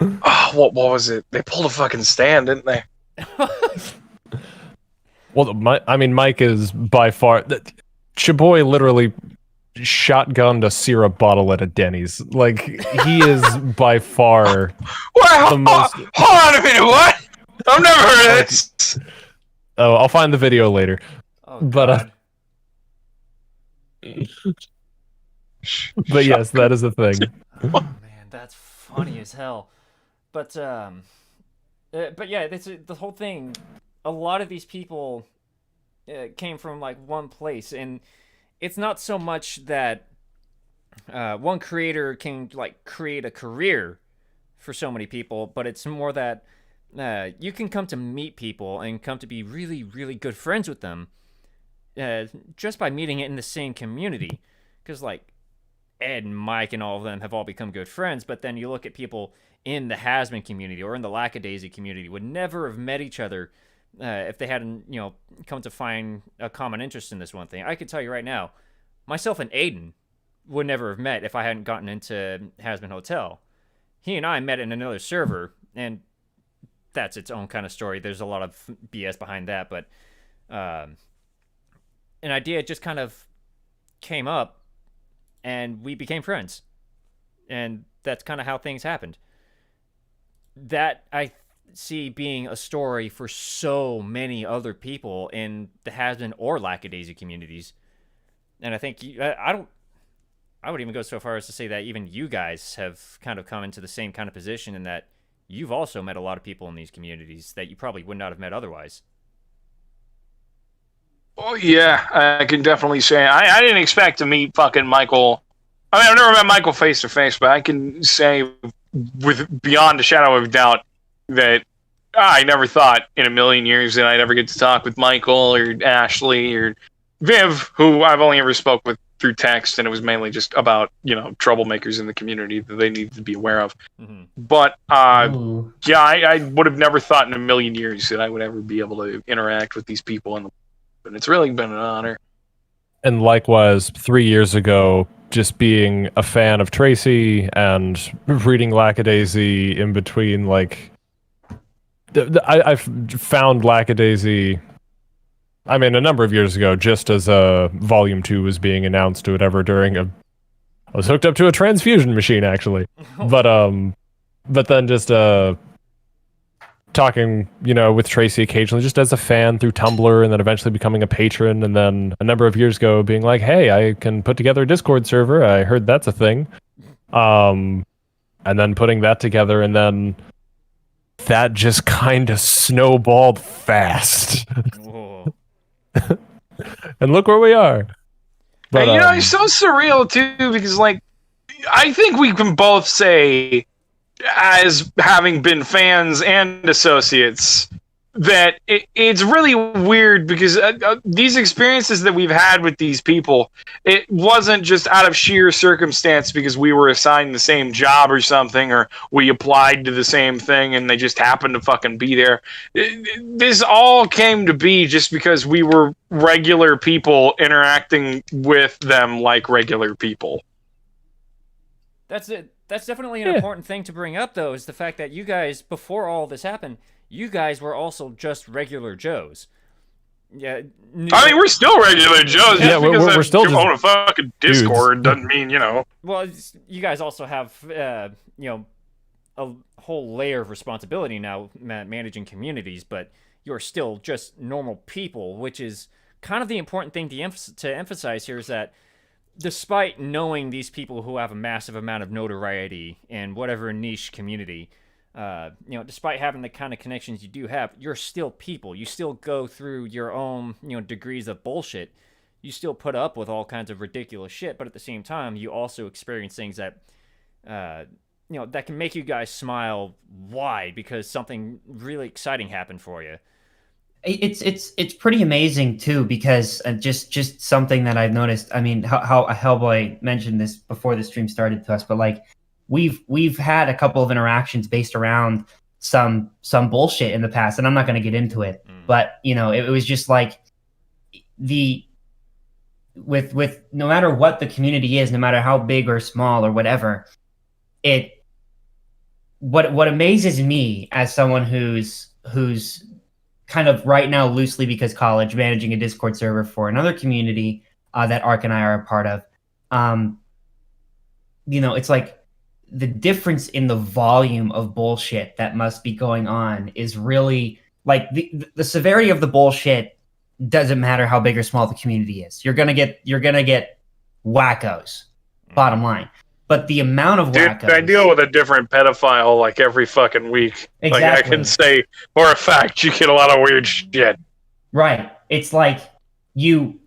A: Oh, what was it? They pulled a fucking stand, didn't they?
C: Well, Mike is by far. Chaboy literally shotgunned a syrup bottle at a Denny's. Like, he is by far the most.
A: Hold on a minute, what? I've never heard of this.
C: Oh, I'll find the video later.
B: Oh,
C: but but yes, that is a thing.
B: Oh man, that's funny as hell. But yeah, the whole thing. A lot of these people came from like one place, and it's not so much that one creator can like create a career for so many people, but it's more that you can come to meet people and come to be really, really good friends with them just by meeting it in the same community. Because like Ed and Mike and all of them have all become good friends, but then you look at people in the Hasbin community or in the Lackadaisy community would never have met each other if they hadn't, come to find a common interest in this one thing. I could tell you right now, myself and Aidan would never have met if I hadn't gotten into Hasbin Hotel. He and I met in another server, and that's its own kind of story. There's a lot of BS behind that, but an idea just kind of came up, and we became friends. And that's kind of how things happened. That I see being a story for so many other people in the Hasbin or Lackadaisy communities. And I think I would even go so far as to say that even you guys have kind of come into the same kind of position in that you've also met a lot of people in these communities that you probably would not have met otherwise.
A: Oh yeah, I can definitely say I didn't expect to meet fucking Michael. I mean, I've never met Michael face to face, but I can say with beyond a shadow of a doubt that I never thought in a million years that I'd ever get to talk with Michael or Ashley or Viv, who I've only ever spoke with through text, and it was mainly just about, troublemakers in the community that they need to be aware of. Mm-hmm. But yeah, I would have never thought in a million years that I would ever be able to interact with these people, and it's really been an honor.
C: And likewise, 3 years ago, just being a fan of Tracy and reading Lackadaisy in between, like, I've found Lackadaisy, a number of years ago, just as Volume 2 was being announced or whatever I was hooked up to a transfusion machine, actually. But then just talking, with Tracy occasionally, just as a fan through Tumblr, and then eventually becoming a patron, and then a number of years ago being like, hey, I can put together a Discord server. I heard that's a thing. And then putting that together, and then that just kind of snowballed fast. And look where we are. But,
A: it's so surreal too, because like I think we can both say, as having been fans and associates that it's really weird because these experiences that we've had with these people, it wasn't just out of sheer circumstance because we were assigned the same job or something, or we applied to the same thing and they just happened to fucking be there. This all came to be just because we were regular people interacting with them like regular people.
B: That's it. That's definitely an important thing to bring up, though, is the fact that you guys, before all this happened, you guys were also just regular Joes. Yeah.
A: I mean, we're still regular Joes.
C: Yeah, we're still just
A: on a fucking Discord doesn't mean,
B: Well, you guys also have, a whole layer of responsibility now managing communities, but you're still just normal people, which is kind of the important thing to emphasize here is that despite knowing these people who have a massive amount of notoriety in whatever niche community, despite having the kind of connections you do have, you're still people. You still go through your own, degrees of bullshit. You still put up with all kinds of ridiculous shit, but at the same time, you also experience things that, that can make you guys smile. Why? Because something really exciting happened for you.
D: It's pretty amazing too, because just something that I've noticed. I mean, how Hellboy mentioned this before the stream started to us, but like we've had a couple of interactions based around some bullshit in the past, and I'm not going to get into it, but it was just like with no matter what the community is, no matter how big or small or whatever, what amazes me as someone who's kind of right now loosely because college managing a Discord server for another community that Ark and I are a part of. It's like the difference in the volume of bullshit that must be going on is really like the severity of the bullshit doesn't matter how big or small the community is. You're gonna get wackos, bottom line. But the amount of wackos...
A: Dude, I deal with a different pedophile like every fucking week.
D: Exactly.
A: Like I can say for a fact you get a lot of weird shit.
D: Right. It's like you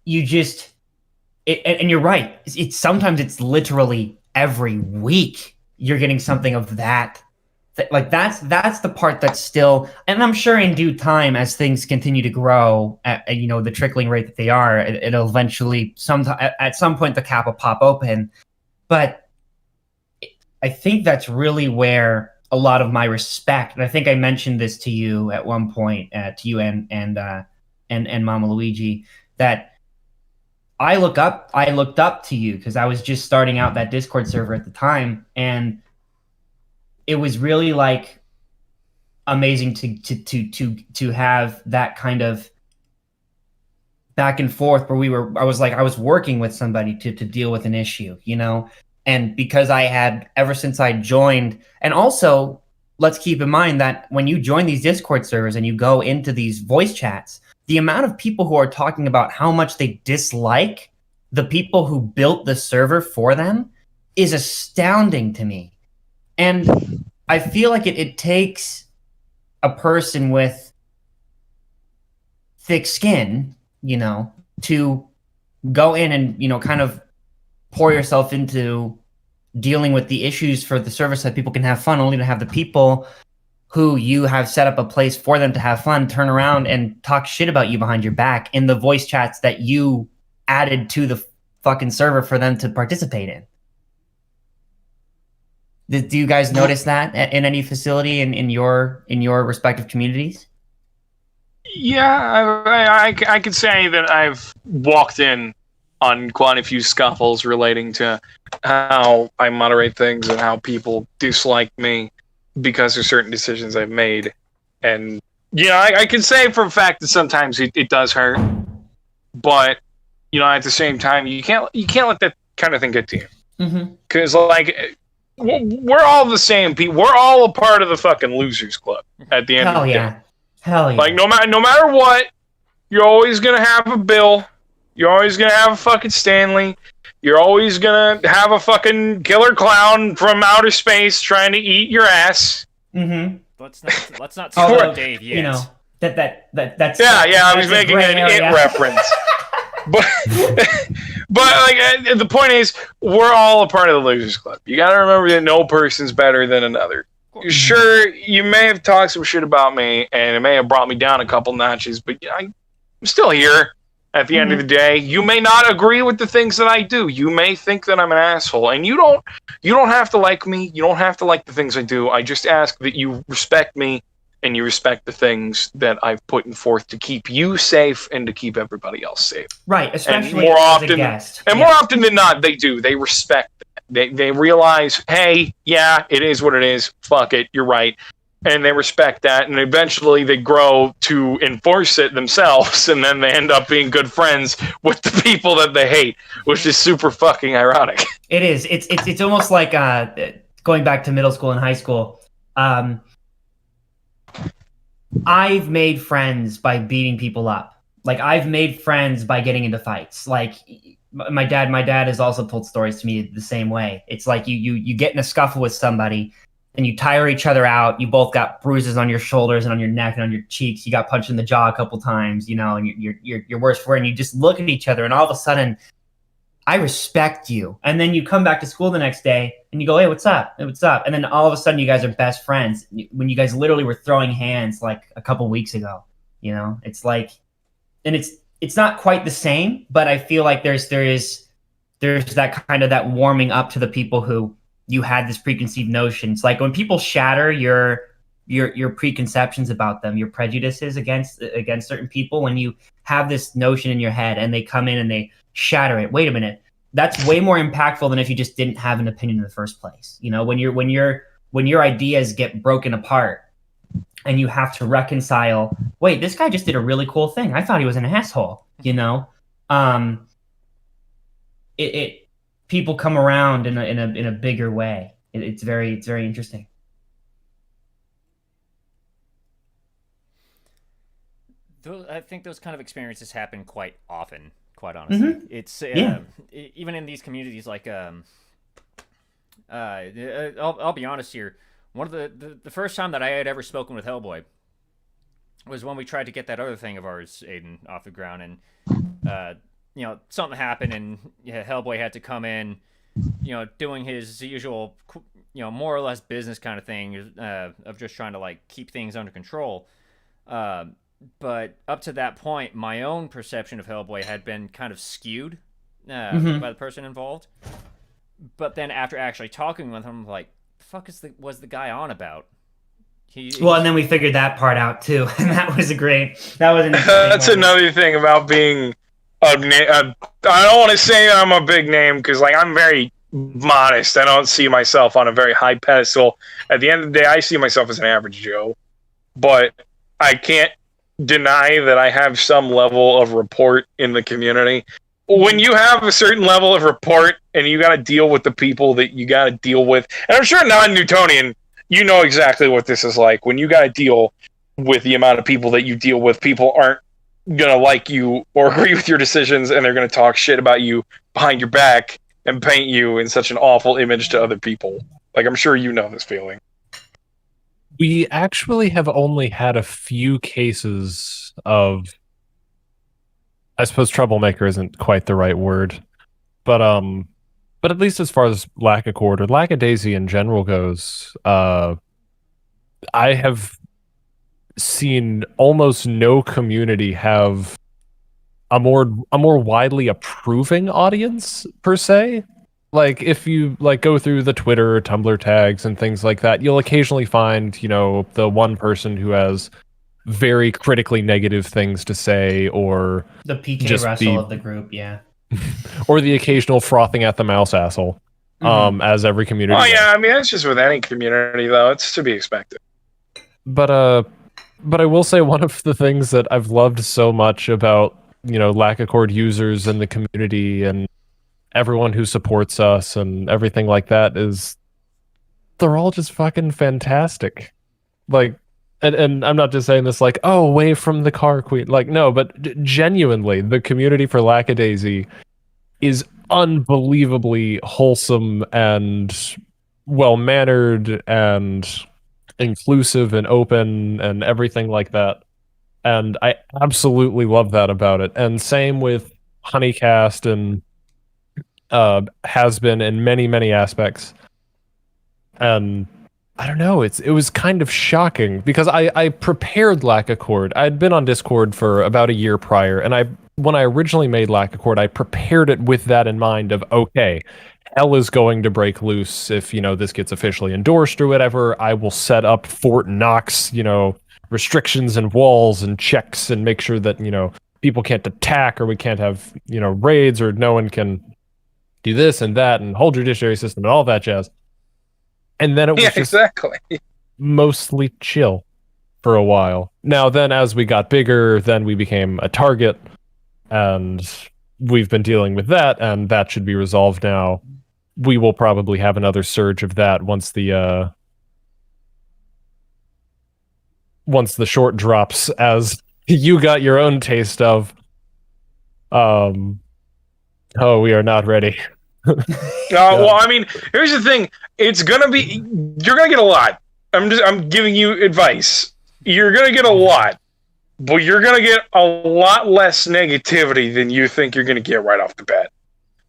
D: just... and you're right. Sometimes it's literally every week you're getting something of that. Like that's the part that's still... And I'm sure in due time, as things continue to grow at the trickling rate that they are, it'll eventually... at some point the cap will pop open. But I think that's really where a lot of my respect, and I think I mentioned this to you at one point, to you and Mama Luigi, that I looked up to you because I was just starting out that Discord server at the time, and it was really like amazing to have that kind of back and forth where I was working with somebody to deal with an issue, and because I had, ever since I joined, and also let's keep in mind that when you join these Discord servers and you go into these voice chats, the amount of people who are talking about how much they dislike the people who built the server for them is astounding to me. And I feel like it takes a person with thick skin, to go in and, kind of pour yourself into dealing with the issues for the service so that people can have fun, only to have the people who you have set up a place for them to have fun turn around and talk shit about you behind your back in the voice chats that you added to the fucking server for them to participate in. Do you guys notice that in any facility in your respective communities?
A: Yeah, I could say that I've walked in on quite a few scuffles relating to how I moderate things and how people dislike me because of certain decisions I've made. And I can say for a fact that sometimes it does hurt, but at the same time you can't let that kind of thing get to you, because we're all the same people. We're all a part of the fucking losers club at the end of the day.
D: Hell yeah.
A: Like no matter what, you're always gonna have a Bill. You're always gonna have a fucking Stanley. You're always gonna have a fucking killer clown from outer space trying to eat your ass.
D: Mm-hmm.
B: Let's not spoil Dave yet.
D: That's
A: I was making an it reference. But the point is, we're all a part of the Losers Club. You got to remember that no person's better than another. sure, you may have talked some shit about me, and it may have brought me down a couple notches, but I'm still here. At the end of the day, you may not agree with the things that I do. You may think that I'm an asshole, and you don't have to like me. You don't have to like the things I do. I just ask that you respect me and you respect the things that I've put forth to keep you safe and to keep everybody else safe.
D: Right, especially
A: and more
D: as
A: often,
D: a guest.
A: And more often than not, they do. They respect it. They realize, hey, yeah, it is what it is. Fuck it, you're right. And they respect that, and eventually they grow to enforce it themselves, and then they end up being good friends with the people that they hate, which is super fucking ironic.
D: It is. It's almost like going back to middle school and high school. I've made friends by beating people up. Like, I've made friends by getting into fights. Like, my dad has also told stories to me the same way. It's like you get in a scuffle with somebody, and you tire each other out. You both got bruises on your shoulders and on your neck and on your cheeks. You got punched in the jaw a couple times, and you're worse for it. And you just look at each other, and all of a sudden, I respect you. And then you come back to school the next day, and you go, "Hey, what's up? Hey, what's up?" And then all of a sudden, you guys are best friends when you guys literally were throwing hands like a couple weeks ago. It's like, and it's not quite the same, but I feel like there's that kind of that warming up to the people who you had this preconceived notion. It's like when people shatter your preconceptions about them, your prejudices against certain people, when you have this notion in your head and they come in and they shatter it. Wait a minute. That's way more impactful than if you just didn't have an opinion in the first place. When your ideas get broken apart and you have to reconcile, wait, this guy just did a really cool thing. I thought he was an asshole, people come around in a bigger way. It's very interesting.
B: I think those kind of experiences happen quite often. Quite honestly, it's even in these communities. Like, I'll be honest here. One of the first time that I had ever spoken with Hellboy was when we tried to get that other thing of ours, Aidan, off the ground, and something happened, and Hellboy had to come in, doing his usual, more or less business kind of thing, of just trying to like keep things under control. But up to that point, my own perception of Hellboy had been kind of skewed by the person involved. But then after actually talking with him, I'm like, the fuck was the guy on about?
D: And then we figured that part out too, and that was
A: That's another thing about being I don't want to say I'm a big name, because like I'm very modest. I don't see myself on a very high pedestal. At the end of the day, I see myself as an average Joe. But I can't deny that I have some level of rapport in the community. When you have a certain level of rapport and you got to deal with the people that you got to deal with, and I'm sure non-Newtonian, you know exactly what this is like. When you got to deal with the amount of people that you deal with, people aren't going to like you or agree with your decisions, and they're going to talk shit about you behind your back and paint you in such an awful image to other people. Like, I'm sure you know this feeling.
C: We actually have only had a few cases of, I suppose troublemaker isn't quite the right word, but at least as far as Lack-A-Chord or Lackadaisy in general goes, I have seen almost no community have a more widely approving audience per se. Like, if you like go through the Twitter or Tumblr tags and things like that, you'll occasionally find, the one person who has very critically negative things to say, or
D: the PK Russell of the group, yeah.
C: Or the occasional frothing at the mouse asshole, as every community does.
A: Yeah, I mean, that's just with any community, though. It's to be expected.
C: But I will say one of the things that I've loved so much about, Lack-A-Chord users and the community and everyone who supports us and everything like that is they're all just fucking fantastic. Like, and I'm not just saying this like, oh, away from the car queen. Like, no, but genuinely, the community for Lackadaisy is unbelievably wholesome and well-mannered and inclusive and open and everything like that. And I absolutely love that about it. And same with Honeycast and has been in many, many aspects. And I don't know. It was kind of shocking because I prepared Lack Accord. I'd been on Discord for about a year prior, and when I originally made Lack Accord, I prepared it with that in mind of, okay, hell is going to break loose if, this gets officially endorsed or whatever. I will set up Fort Knox, restrictions and walls and checks and make sure that, people can't attack or we can't have, raids or no one can do this and that and whole judiciary system and all that jazz. And then it was just
A: exactly
C: mostly chill for a while. Now, then as we got bigger, then we became a target, and we've been dealing with that, and that should be resolved now. We will probably have another surge of that once the short drops, as you got your own taste of. We are not ready.
A: Well, I mean, here's the thing. You're gonna get a lot. I'm giving you advice. You're gonna get a lot, but you're gonna get a lot less negativity than you think you're gonna get right off the bat.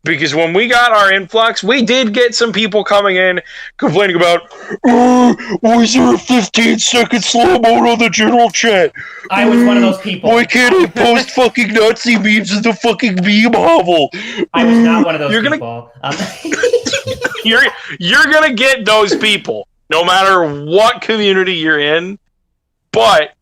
A: Because when we got our influx, we did get some people coming in complaining about, why is there a 15-second slow mode on the general chat?
D: I was one of those people.
A: Why can't I post fucking Nazi memes in the fucking meme hovel?
D: I was not one of those people.
A: You're gonna get those people, no matter what community you're in, but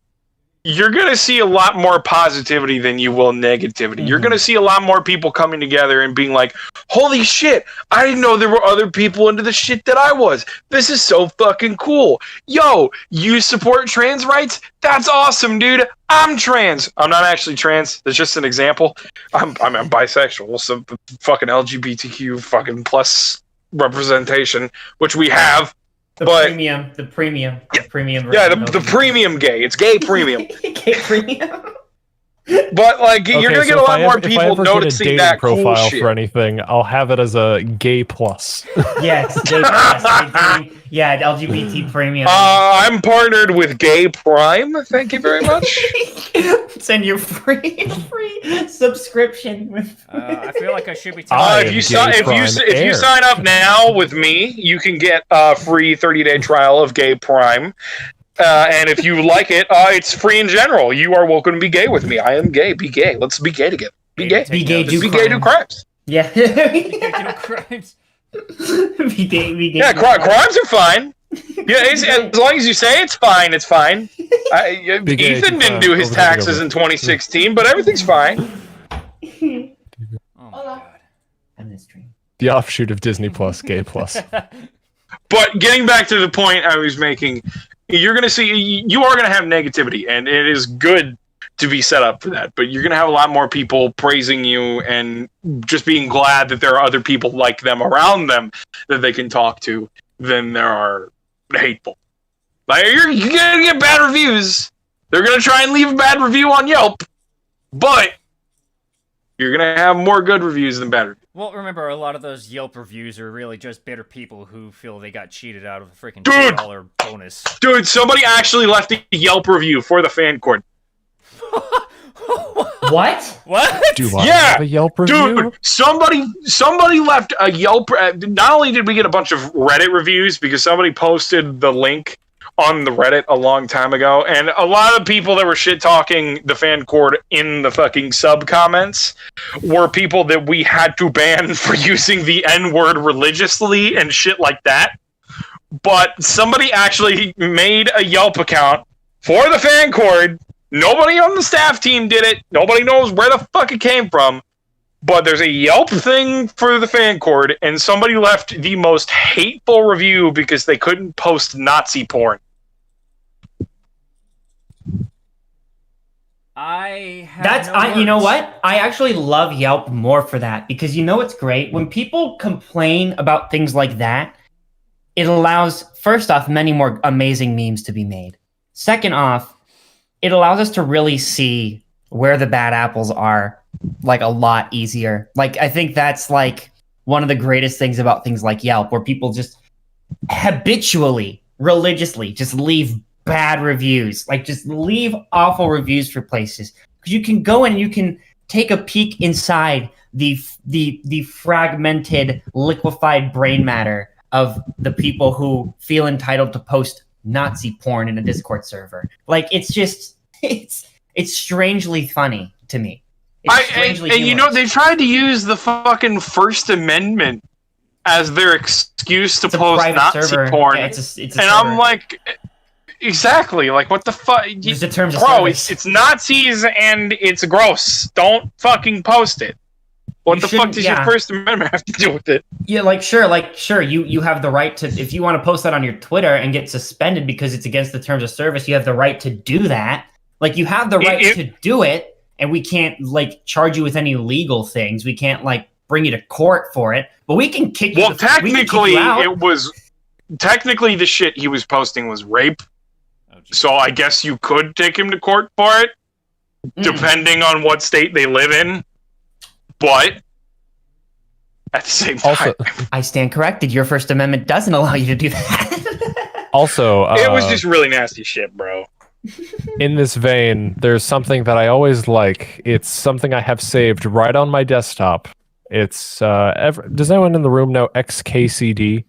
A: you're going to see a lot more positivity than you will negativity. Mm-hmm. You're going to see a lot more people coming together and being like, holy shit, I didn't know there were other people into the shit that I was. This is so fucking cool. Yo, you support trans rights? That's awesome, dude. I'm trans. I'm not actually trans. That's just an example. I'm bisexual, so fucking LGBTQ fucking plus representation, which we have.
D: The premium version.
A: Yeah, the premium gay. It's gay premium.
D: Gay premium.
A: But like, you're gonna get a lot more people noticing that cool
C: profile
A: shit.
C: For anything, I'll have it as a gay plus.
D: Yes, gay plus. Yeah, LGBT premium.
A: I'm partnered with Gay Prime. Thank you very much.
D: Send your free subscription with.
B: I feel like I should be.
A: If you sign up now with me, you can get a free 30-day trial of Gay Prime. And if you like it, it's free in general. You are welcome to be gay with me. I am gay. Be gay. Let's be gay together. Be gay.
D: Be gay.
A: Do crimes.
D: Yeah.
B: Be gay, do crimes.
D: Be gay.
A: Yeah, crimes are fine. Yeah, as long as you say it's fine, it's fine. Ethan didn't do his taxes in 2016, but everything's fine.
B: Oh my god.
D: I'm this dream.
C: The offshoot of Disney Plus, Gay Plus.
A: But getting back to the point I was making, you are going to have negativity, and it is good to be set up for that. But you're going to have a lot more people praising you and just being glad that there are other people like them around them that they can talk to than there are hateful. Like, you're going to get bad reviews. They're going to try and leave a bad review on Yelp, but you're going to have more good reviews than bad reviews.
B: Well, remember, a lot of those Yelp reviews are really just bitter people who feel they got cheated out of a freaking $2 bonus.
A: Dude, somebody actually left a Yelp review for the fan court.
D: What?
B: What?
C: Do I have a Yelp review?
A: Dude, somebody left a Yelp. Not only did we get a bunch of Reddit reviews, because somebody posted the link on the Reddit a long time ago, and a lot of people that were shit talking the fan court in the fucking sub comments were people that we had to ban for using the N-word religiously and shit like that. But somebody actually made a Yelp account for the fan court. Nobody on the staff team did it. Nobody knows where the fuck it came from. But there's a Yelp thing for the fan court, and somebody left the most hateful review because they couldn't post Nazi porn.
D: You know what? I actually love Yelp more for that, because you know what's great? When people complain about things like that, it allows, first off, many more amazing memes to be made. Second off, it allows us to really see where the bad apples are, like, a lot easier. Like, I think that's like one of the greatest things about things like Yelp, where people just habitually, religiously just leave bad reviews, like just leave awful reviews for places, because you can go in and you can take a peek inside the fragmented, liquefied brain matter of the people who feel entitled to post Nazi porn in a Discord server. Like, it's just it's strangely funny to me.
A: And you know, they tried to use the fucking First Amendment as their excuse to post Nazi porn.
D: Yeah, it's a
A: and I'm like, exactly, like, what the fuck? Bro, it's Nazis and it's gross. Don't fucking post it. What the fuck does your First Amendment have to do with it?
D: Yeah, sure, you have the right to, if you want to post that on your Twitter and get suspended because it's against the terms of service, you have the right to do that. Like, you have the right to do it, and we can't, like, charge you with any legal things. We can't, like, bring you to court for it, but we can kick you.
A: Well, technically, technically the shit he was posting was rape. So I guess you could take him to court for it, depending on what state they live in. But at the same time,
D: I stand corrected. Your First Amendment doesn't allow you to do that.
C: Also,
A: it was just really nasty shit, bro.
C: In this vein, there's something that I always like. It's something I have saved right on my desktop. It's does anyone in the room know XKCD?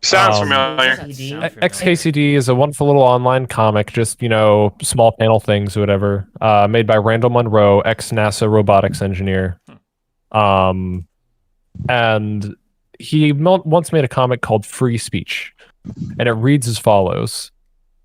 A: Sounds familiar.
C: XKCD is a wonderful little online comic, just, you know, small panel things or whatever, made by Randall Munroe, ex-NASA robotics engineer. And he once made a comic called Free Speech, and it reads as follows.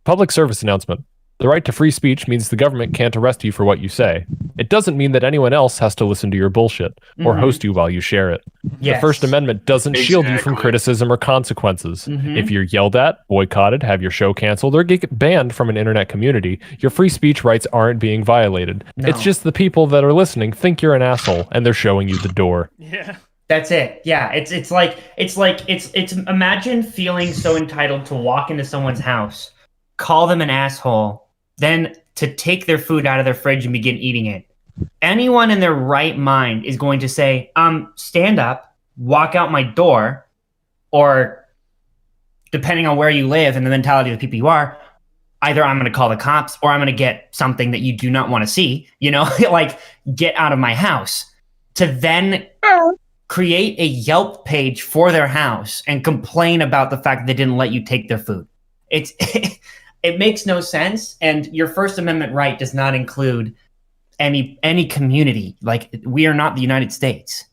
C: Public service announcement. The right to free speech means the government can't arrest you for what you say. It doesn't mean that anyone else has to listen to your bullshit or host you while you share it. Yes. The First Amendment doesn't shield you from criticism or consequences. If you're yelled at, boycotted, have your show canceled, or get banned from an internet community, your free speech rights aren't being violated. No. It's just the people that are listening think you're an asshole, and they're showing you the door.
B: Yeah.
D: That's it. Yeah, it's like imagine feeling so entitled to walk into someone's house, call them an asshole, then to take their food out of their fridge and begin eating it. Anyone in their right mind is going to say, stand up, walk out my door, or depending on where you live and the mentality of the people you are, either I'm going to call the cops or I'm going to get something that you do not want to see, you know, like, get out of my house. To then create a Yelp page for their house and complain about the fact that they didn't let you take their food. It makes no sense, and your First Amendment right does not include any community. Like, we are not the United States.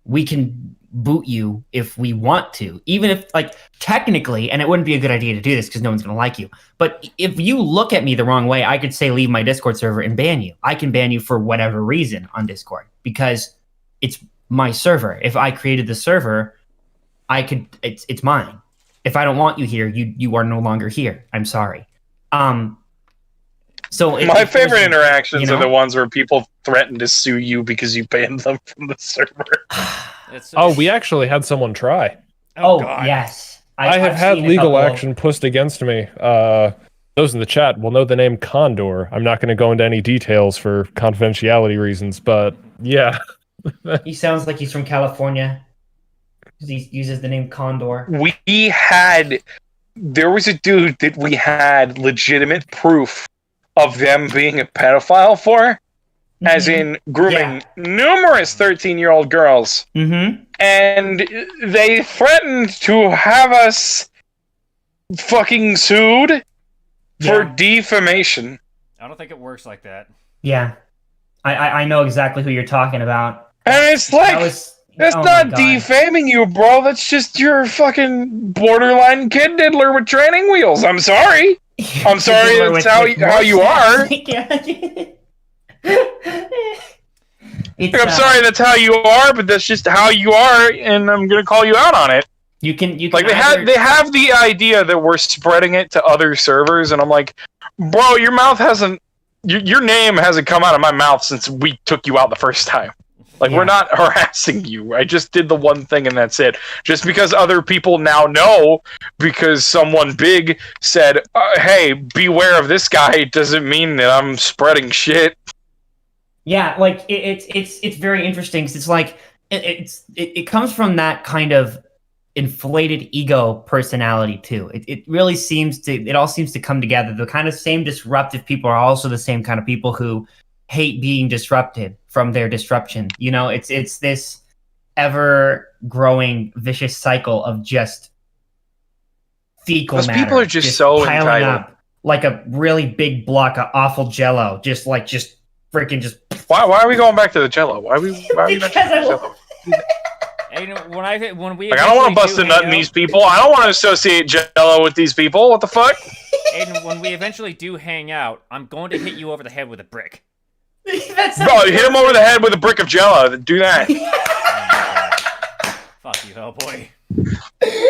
D: We can boot you if we want to, even if, like, technically, and it wouldn't be a good idea to do this because no one's going to like you, but if you look at me the wrong way, I could say leave my Discord server and ban you. I can ban you for whatever reason on Discord because it's my server. If I created the server, it's mine. If I don't want you here, you are no longer here. I'm sorry. So
A: my favorite interactions are the ones where people threaten to sue you because you banned them from the server.
C: We actually had someone try.
D: Oh God. Yes.
C: I have had legal action pushed against me. Those in the chat will know the name Condor. I'm not going to go into any details for confidentiality reasons, but yeah.
D: He sounds like he's from California. He uses the name Condor.
A: There was a dude that we had legitimate proof of them being a pedophile for, as in grooming numerous 13-year-old girls. And they threatened to have us fucking sued for defamation.
B: I don't think it works like that.
D: Yeah. I know exactly who you're talking about.
A: And it's like... That's not defaming you, bro. That's just your fucking borderline kid diddler with training wheels. I'm sorry. I'm sorry that's how you are. I'm sorry that's how you are, but that's just how you are, and I'm gonna call you out on it.
D: You can
A: like they have the idea that we're spreading it to other servers, and I'm like, bro, your name hasn't come out of my mouth since we took you out the first time. Like, we're not harassing you. I just did the one thing and that's it. Just because other people now know, because someone big said, hey, beware of this guy, doesn't mean that I'm spreading shit.
D: Yeah, like, it's very interesting, because it's like, it comes from that kind of inflated ego personality, too. It really all seems to come together. The kind of same disruptive people are also the same kind of people who hate being disrupted from their disruption. You know, it's this ever growing vicious cycle of just fecal
A: Those
D: matter.
A: people are just so
D: piling
A: entitled.
D: up like a really big block of awful jello. Just freaking just.
A: Why are we going back to the Jello? Why are we
D: Because
A: mentioning
D: I
A: Jello?
B: When we
A: Like, I don't want to bust a
B: eventually do
A: nut
B: hang
A: in
B: out-
A: these people. I don't want to associate Jello with these people. What the fuck?
B: Aiden, when we eventually do hang out, I'm going to hit you over the head with a brick.
D: That's
A: Bro, hit him over the head with a brick of Jello. Do that.
B: Oh my God. Fuck you, Hellboy.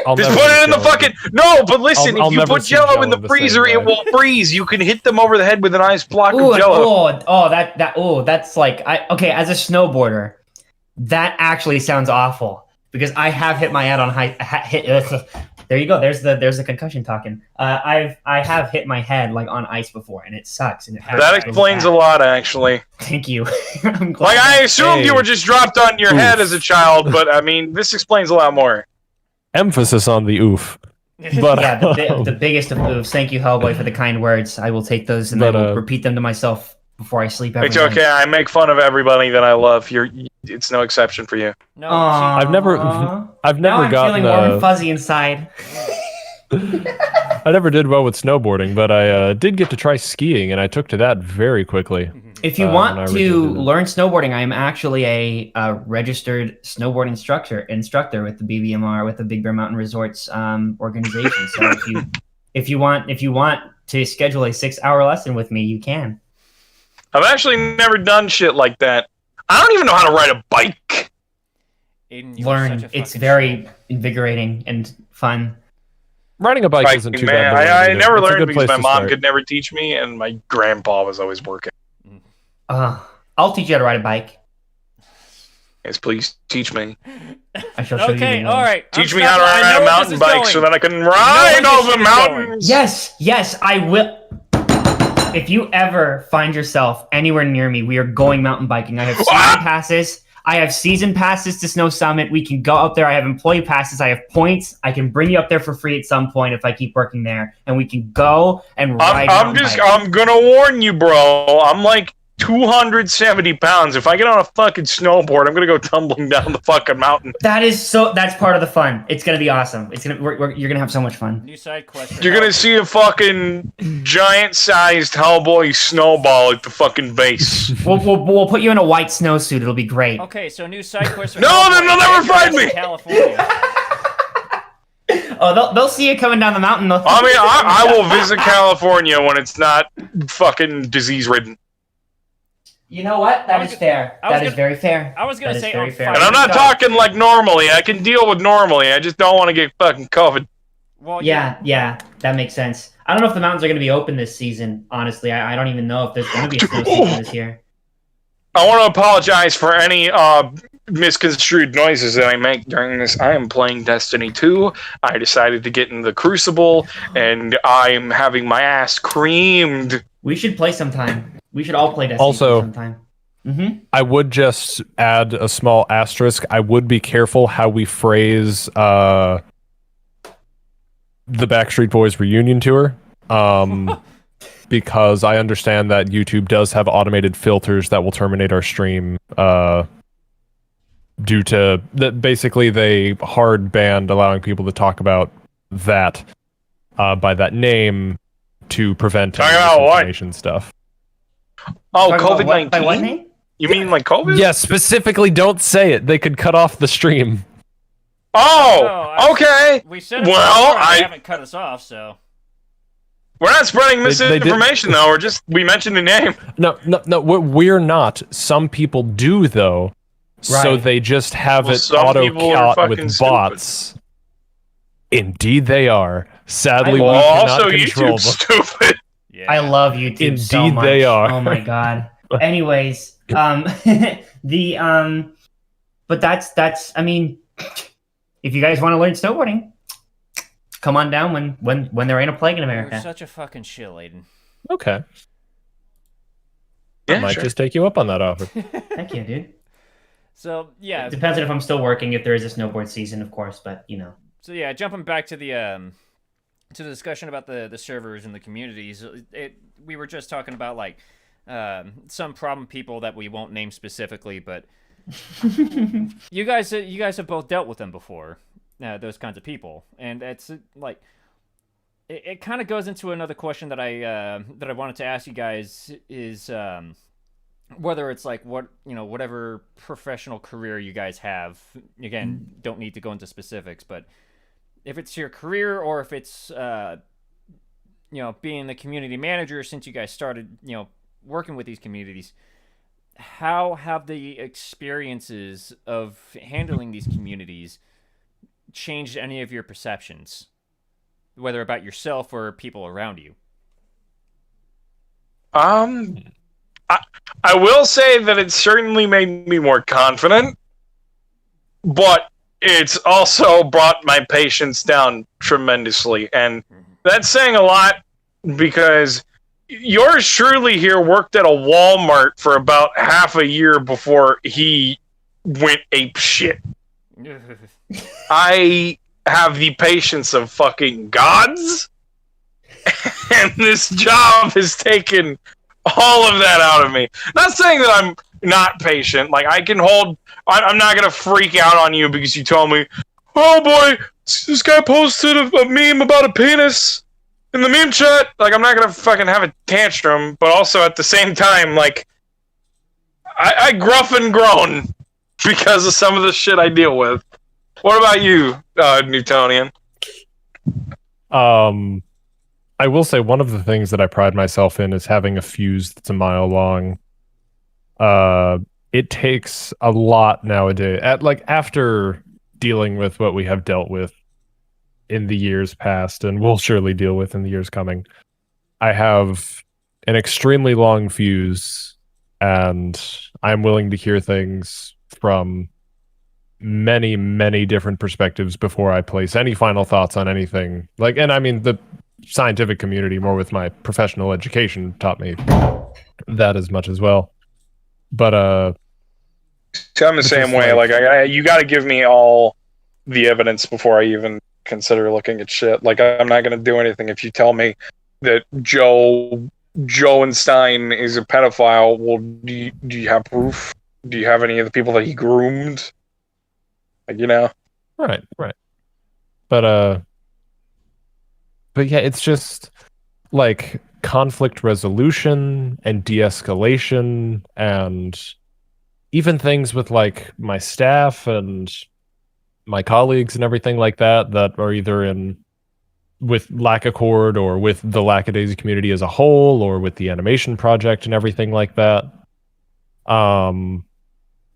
C: I'll
A: Just
C: never
A: put
C: eat
A: it in the
C: Jell-O.
A: fucking. No, but listen,
C: I'll
A: if you
C: never
A: put
C: see
A: Jello in
C: Jell-O
A: the
C: the
A: freezer,
C: same
A: it
C: way.
A: will freeze. You can hit them over the head with a nice block
D: Ooh,
A: of Jello.
D: that's like okay. As a snowboarder, that actually sounds awful because I have hit my head on there you go. There's the concussion talking. I have hit my head like on ice before, and it sucks. And it hurts
A: That
D: really
A: explains a
D: bad.
A: lot, actually.
D: Thank you. I'm glad
A: Like, I assumed you
C: Hey.
A: were just dropped on your
C: Oof.
A: head as a child, but I mean, this explains a lot more.
C: Emphasis on the oof. But
D: yeah, the biggest of moves. Thank you, Hellboy, for the kind words. I will take those and I
C: But,
D: will repeat them to myself before I sleep every
A: It's
D: night.
A: okay. I make fun of everybody that I love. It's no exception for you.
B: No,
D: Aww.
C: I've never
D: Now I'm
C: gotten
D: feeling warm and fuzzy inside.
C: I never did well with snowboarding, but I did get to try skiing, and I took to that very quickly.
D: If you
C: when I
D: want
C: originally
D: to
C: did it.
D: learn snowboarding, I am actually a registered snowboard instructor with the BBMR, with the Big Bear Mountain Resorts organization. So if you want to schedule a 6-hour lesson with me, you can.
A: I've actually never done shit like that. I don't even know how to ride a bike.
B: Aiden, you are
D: Learn.
B: such a
D: It's
B: fucking
D: very
B: shit.
D: invigorating and fun.
C: Riding a bike
A: Like,
C: isn't too
A: man,
C: bad. to learn
A: I
C: either.
A: never
C: It's a
A: learned
C: good
A: because
C: place
A: my
C: to
A: mom
C: start.
A: could never teach me, and my grandpa was always working.
D: I'll teach you how to ride a bike.
A: Yes, please teach me.
D: I shall show you.
B: Okay,
D: the
B: all
D: way.
B: right. I'm
A: Teach me how to
B: stopping. I
A: ride
B: know
A: a
B: where
A: mountain
B: this is
A: bike
B: going.
A: so that I can
B: where
A: ride
B: this
A: over
B: shit is
A: mountains.
D: Yes, I will. If you ever find yourself anywhere near me, we are going mountain biking. I have season passes. I have season passes to Snow Summit. We can go up there. I have employee passes. I have points. I can bring you up there for free at some point if I keep working there, and we can go and ride.
A: I'm gonna warn you, bro. I'm like 270 pounds. If I get on a fucking snowboard, I'm gonna go tumbling down the fucking mountain.
D: That's part of the fun. It's gonna be awesome. You're gonna have so much fun.
B: New side question.
A: You're gonna see a fucking giant-sized Hellboy snowball at the fucking base.
D: We'll put you in a white snowsuit. It'll be great.
B: Okay, so new side quest. for
A: No,
B: Hellboy.
A: then they'll never find me!
B: California.
D: Oh, they'll see you coming down the mountain.
A: I mean, I will visit California when it's not fucking disease-ridden.
D: You know what? That is fair. That is very fair.
B: I was gonna
D: That is
B: say
D: very
B: on
D: fair.
B: fire.
A: And I'm not talking like normally. I can deal with normally. I just don't want to get fucking COVID.
B: Well,
D: Yeah, that makes sense. I don't know if the mountains are going to be open this season. Honestly, I don't even know if there's going to be a snow season this year.
A: I want to apologize for any misconstrued noises that I make during this. I am playing Destiny 2. I decided to get in the Crucible, and I'm having my ass creamed.
D: We should play sometime. We should all play Destiny
C: Also-
D: sometime. Mm-hmm.
C: I would just add a small asterisk. I would be careful how we phrase the Backstreet Boys reunion tour. Because I understand that YouTube does have automated filters that will terminate our stream due to that. Basically, they hard banned allowing people to talk about that by that name to prevent
A: Talking about what?
C: misinformation stuff.
A: Oh,
D: Talking about by what
A: COVID-19?
D: name?
A: You mean like COVID?
C: Yeah, specifically, don't say it. They could cut off the stream.
A: Oh, okay.
B: We said it
A: Well,
B: before, they haven't cut us off, so.
A: We're not spreading
C: They did-
A: misinformation, though. We mentioned the name.
C: No, we're not. Some people do, though. So
D: Right.
C: they just have
A: Well,
C: it
A: some people are
C: auto-caught with
A: fucking stupid.
C: bots. Indeed, they are. Sadly,
A: Well,
C: we cannot
A: also,
C: control
A: YouTube's
C: them.
A: stupid.
B: Yeah.
D: I love YouTube so
C: Indeed
D: much.
C: they are.
D: Oh my god. Anyways, but that's I mean, if you guys want to learn snowboarding, come on down when there ain't a plague in
B: You're
D: America.
B: such a fucking shill, Aiden.
C: Okay.
A: Yeah,
C: I might
A: sure.
C: just take you up on that offer.
D: Heck yeah, dude.
B: So, yeah.
D: It depends on if I'm still working, if there is a snowboard season, of course, but you know.
B: So, yeah, jumping back to the discussion about the servers and the communities, we were just talking about, like, some problem people that we won't name specifically, but You guys have both dealt with them before, those kinds of people, and it's like it kind of goes into another question that I wanted to ask you guys is whether it's like whatever professional career you guys have. Again, don't need to go into specifics, but if it's your career or if it's being the community manager since you guys started working with these communities, how have the experiences of handling these communities changed any of your perceptions, whether about yourself or people around you?
A: I will say that it certainly made me more confident, but it's also brought my patience down tremendously. And that's saying a lot because yours truly here worked at a Walmart for about half a year before he went ape shit. I have the patience of fucking gods, and this job has taken all of that out of me. Not saying that I'm not patient. Like, I can hold... I'm not going to freak out on you because you told me, oh boy, this guy posted a meme about a penis in the meme chat. Like, I'm not going to fucking have a tantrum, but also at the same time, like, I gruff and groan because of some of the shit I deal with. What about you, Newtonian?
C: I will say one of the things that I pride myself in is having a fuse that's a mile long. It takes a lot nowadays. After dealing with what we have dealt with in the years past, and will surely deal with in the years coming, I have an extremely long fuse, and I'm willing to hear things from many, many different perspectives before I place any final thoughts on anything. And I mean, the scientific community, more with my professional education, taught me that as much as well. But
A: so I'm the same way. Like, you got to give me all the evidence before I even consider looking at shit. Like, I'm not going to do anything if you tell me that Joe Stein is a pedophile. Well, do you have proof? Do you have any of the people that he groomed? Like,
C: Right. But yeah, it's just like conflict resolution and de-escalation, and even things with like my staff and my colleagues and everything like that are either with Lack Accord or with the Lackadaisy community as a whole, or with the animation project and everything like that.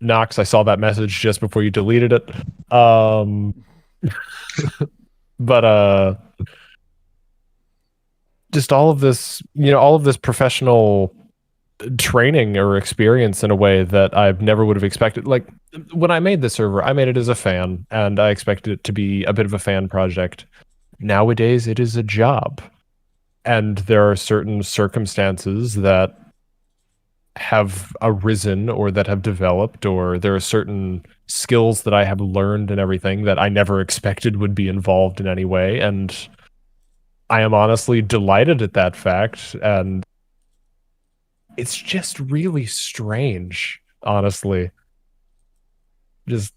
C: Knox, I saw that message just before you deleted it. But just all of this professional training or experience in a way that I never would have expected. Like, when I made the server, I made it as a fan, and I expected it to be a bit of a fan project. Nowadays, it is a job. And there are certain circumstances that have arisen or that have developed, or there are certain skills that I have learned and everything that I never expected would be involved in any way. And I am honestly delighted at that fact. And it's just really strange, honestly. Just,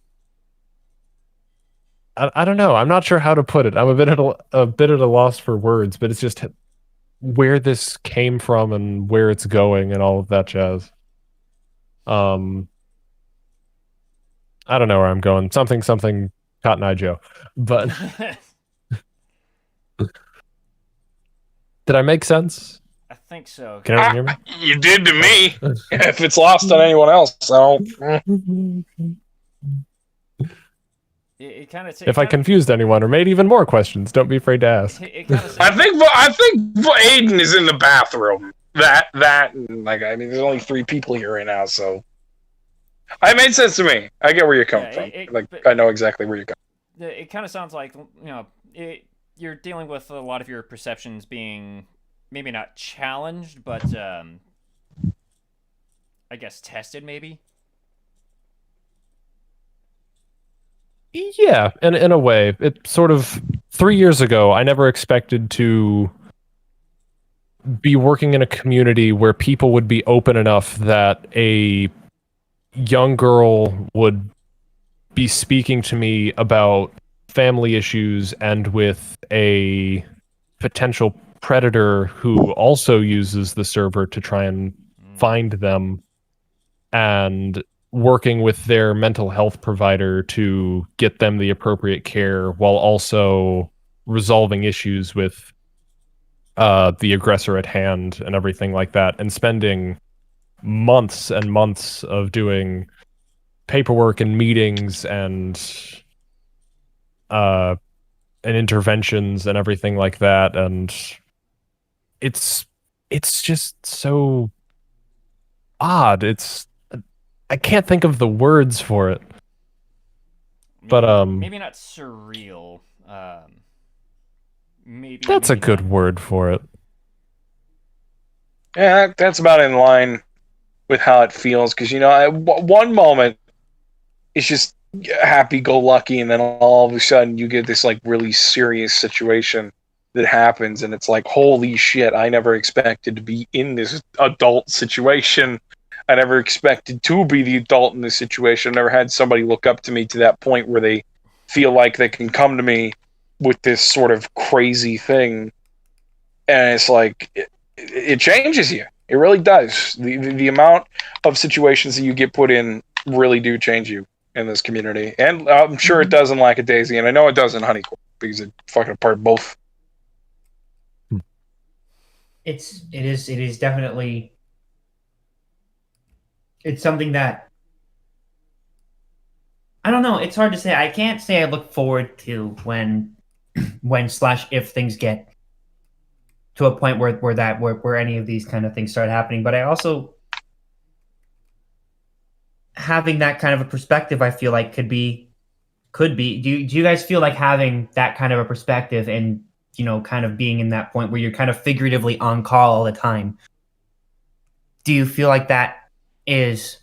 C: I don't know. I'm not sure how to put it. I'm a bit at a loss for words, but it's just where this came from and where it's going and all of that jazz. I don't know where I'm going. Something Cotton Eye Joe. But did I make sense?
B: I think so.
C: Can everyone hear me?
A: You did to me. If it's lost on anyone else, I don't.
C: If I confused anyone or made even more questions, don't be afraid to ask.
A: I think Aidan is in the bathroom. That like, I mean, there's only 3 people here right now, so it made sense to me. I get where you're coming from. I know exactly where you're coming.
B: It kind of sounds like you're dealing with a lot of your perceptions being maybe not challenged, but I guess tested, maybe.
C: Yeah, in a way. It sort of 3 years ago, I never expected to be working in a community where people would be open enough that a young girl would be speaking to me about family issues and with a potential predator who also uses the server to try and find them, and working with their mental health provider to get them the appropriate care while also resolving issues with the aggressor at hand and everything like that, and spending months and months of doing paperwork and meetings and interventions and everything like that. And it's just so odd. I can't think of the words for it. But
B: maybe not surreal. Maybe
C: that's
B: maybe
C: a good
B: not.
C: word for it.
A: Yeah, that's about in line with how it feels. Because, one moment it's just happy-go-lucky, and then all of a sudden you get this like really serious situation that happens, and it's like, holy shit, I never expected to be in this adult situation. I never expected to be the adult in this situation. I never had somebody look up to me to that point where they feel like they can come to me with this sort of crazy thing. And it's like, it changes you. It really does. The amount of situations that you get put in really do change you in this community. And I'm sure it does in A.K.A, and I know it does in Honeycore, because it fucking apart both.
D: It is definitely, it's something that, I don't know, it's hard to say. I can't say I look forward to when / if things get to a point where any of these kind of things start happening. But I also, having that kind of a perspective, I feel like could be. Do you guys feel like having that kind of a perspective and, kind of being in that point where you're kind of figuratively on call all the time, do you feel like that has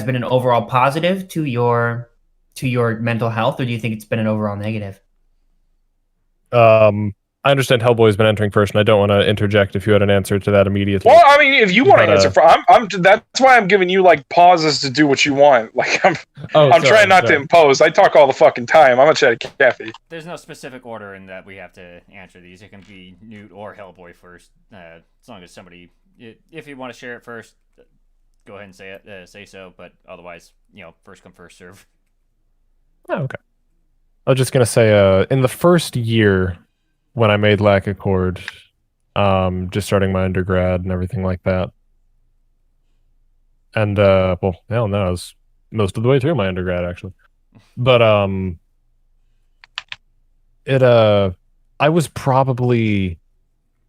D: been an overall positive to your mental health, or do you think it's been an overall negative?
C: I understand Hellboy's been entering first, and I don't want to interject if you had an answer to that immediately.
A: Well, I mean, if you want to answer, that's why I'm giving you like pauses to do what you want. Like I'm trying not to impose. I talk all the fucking time. I'm a chatty Cathy.
B: There's no specific order in that we have to answer these. It can be Newt or Hellboy first, as long as somebody, if you want to share it first, go ahead and say so. But otherwise, first come first serve.
C: Oh, okay. I was just gonna say, in the first year when I made A.K.A, just starting my undergrad and everything like that, and well, hell no, I was most of the way through my undergrad actually, but I was probably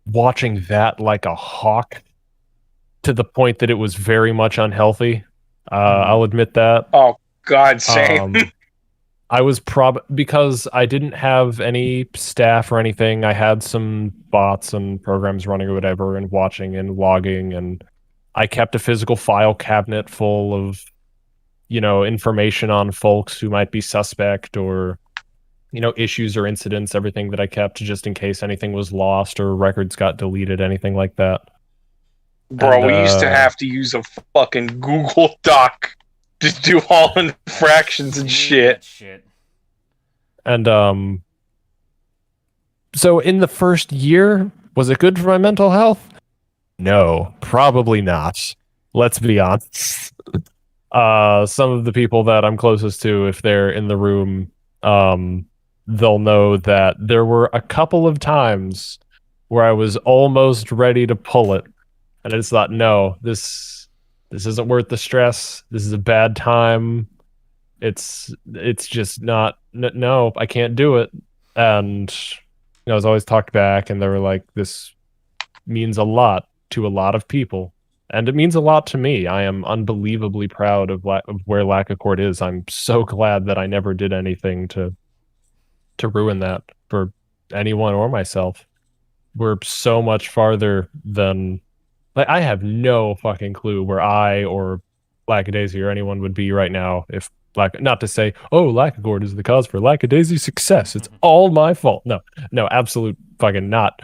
C: watching that like a hawk, to the point that it was very much unhealthy. I'll admit that.
A: Oh God, same.
C: I was because I didn't have any staff or anything. I had some bots and programs running or whatever, and watching and logging, and I kept a physical file cabinet full of, information on folks who might be suspect, or, issues or incidents, everything that I kept just in case anything was lost or records got deleted, anything like that.
A: Bro, we used to have to use a fucking Google Doc to do all infractions and shit.
C: And so in the first year, was it good for my mental health? No, probably not. Let's be honest. Some of the people that I'm closest to, if they're in the room, they'll know that there were a couple of times where I was almost ready to pull it, and I just thought, no, this isn't worth the stress. This is a bad time. It's just not. No, I can't do it. And I was always talked back, and they were like, "This means a lot to a lot of people, and it means a lot to me. I am unbelievably proud of where A.K.A is. I'm so glad that I never did anything to ruin that for anyone or myself. We're so much farther than." Like, I have no fucking clue where I or A.K.A or anyone would be right now if, not to say, oh, A.K.A is the cause for A.K.A.'s success. It's all my fault. No, absolute fucking not.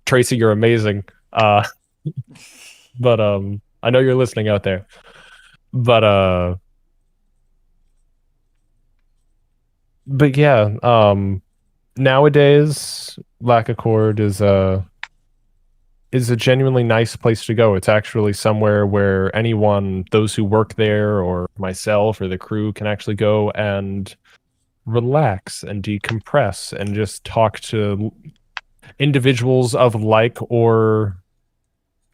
C: Tracy, you're amazing. But I know you're listening out there. but yeah, nowadays Lack Accord is a genuinely nice place to go. It's actually somewhere where anyone, those who work there or myself or the crew, can actually go and relax and decompress and just talk to individuals of like or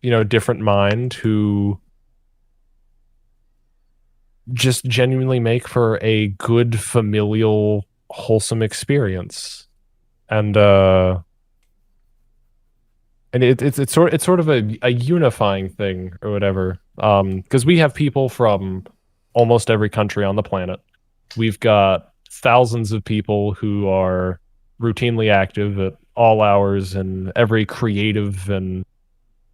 C: different mind who just genuinely make for a good familial wholesome experience. And it's sort of a unifying thing or whatever, because we have people from almost every country on the planet. We've got thousands of people who are routinely active at all hours in every creative and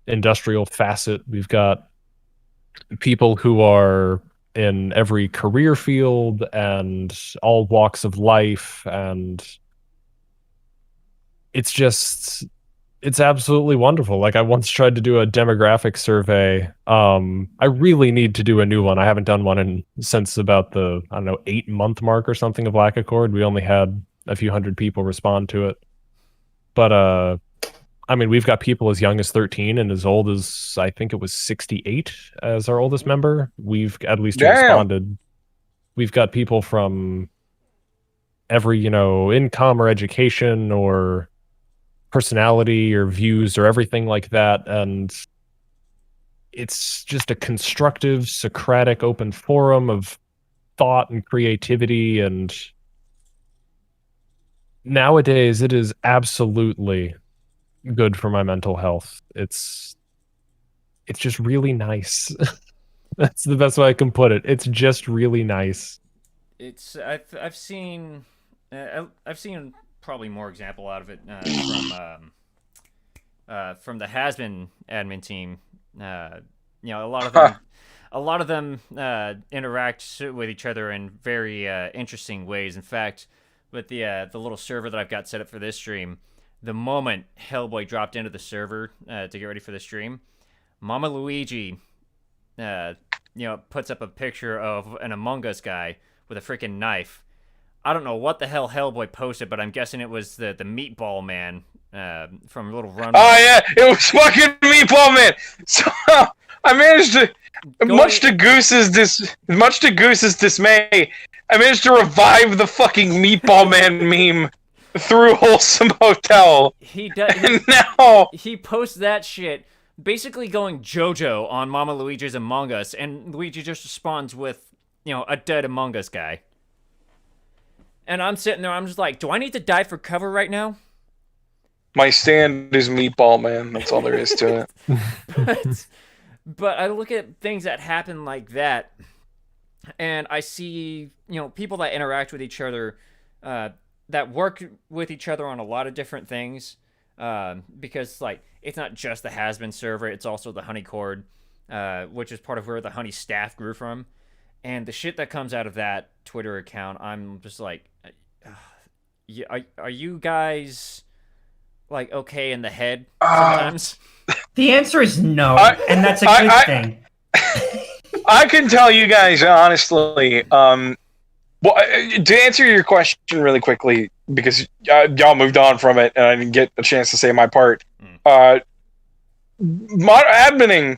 C: industrial facet. We've got people who are in every career field and all walks of life, and it's absolutely wonderful. Like, I once tried to do a demographic survey. I really need to do a new one. I haven't done one since about the 8-month mark or something of Lack Accord. We only had a few hundred people respond to it. But we've got people as young as 13 and as old as, I think it was 68 as our oldest member. We've at least responded. We've got people from every, income or education or personality or views or everything like that. And it's just a constructive, Socratic, open forum of thought and creativity. And nowadays it is absolutely good for my mental health. It's just really nice. That's the best way I can put it. It's just really nice.
B: I've seen probably more example out of it from the Has-Been admin team. A lot of them interact with each other in very interesting ways. In fact, with the little server that I've got set up for this stream, the moment Hellboy dropped into the server to get ready for the stream, Mama Luigi, puts up a picture of an Among Us guy with a freaking knife. I don't know what the hell Hellboy posted, but I'm guessing it was the Meatball Man from Little Run.
A: Oh yeah, it was fucking Meatball Man. So I managed to, much to Goose's dismay, I managed to revive the fucking Meatball Man meme through Wholesome Hotel.
B: He does.
A: And now
B: he posts that shit, basically going JoJo on Mama Luigi's Among Us, and Luigi just responds with, a dead Among Us guy. And I'm sitting there, I'm just like, do I need to dive for cover right now?
A: My stand is Meatball Man. That's all there is to
B: it. But I look at things that happen like that, and I see, people that interact with each other, that work with each other on a lot of different things, because, it's not just the Has-Been server, it's also the Honey Cord, which is part of where the Honey staff grew from. And the shit that comes out of that Twitter account, I'm just like, are you guys, okay in the head sometimes?
D: The answer is no, and that's a good thing.
A: I can tell you guys, honestly, to answer your question really quickly, because y'all moved on from it, and I didn't get a chance to say my part. Adminning,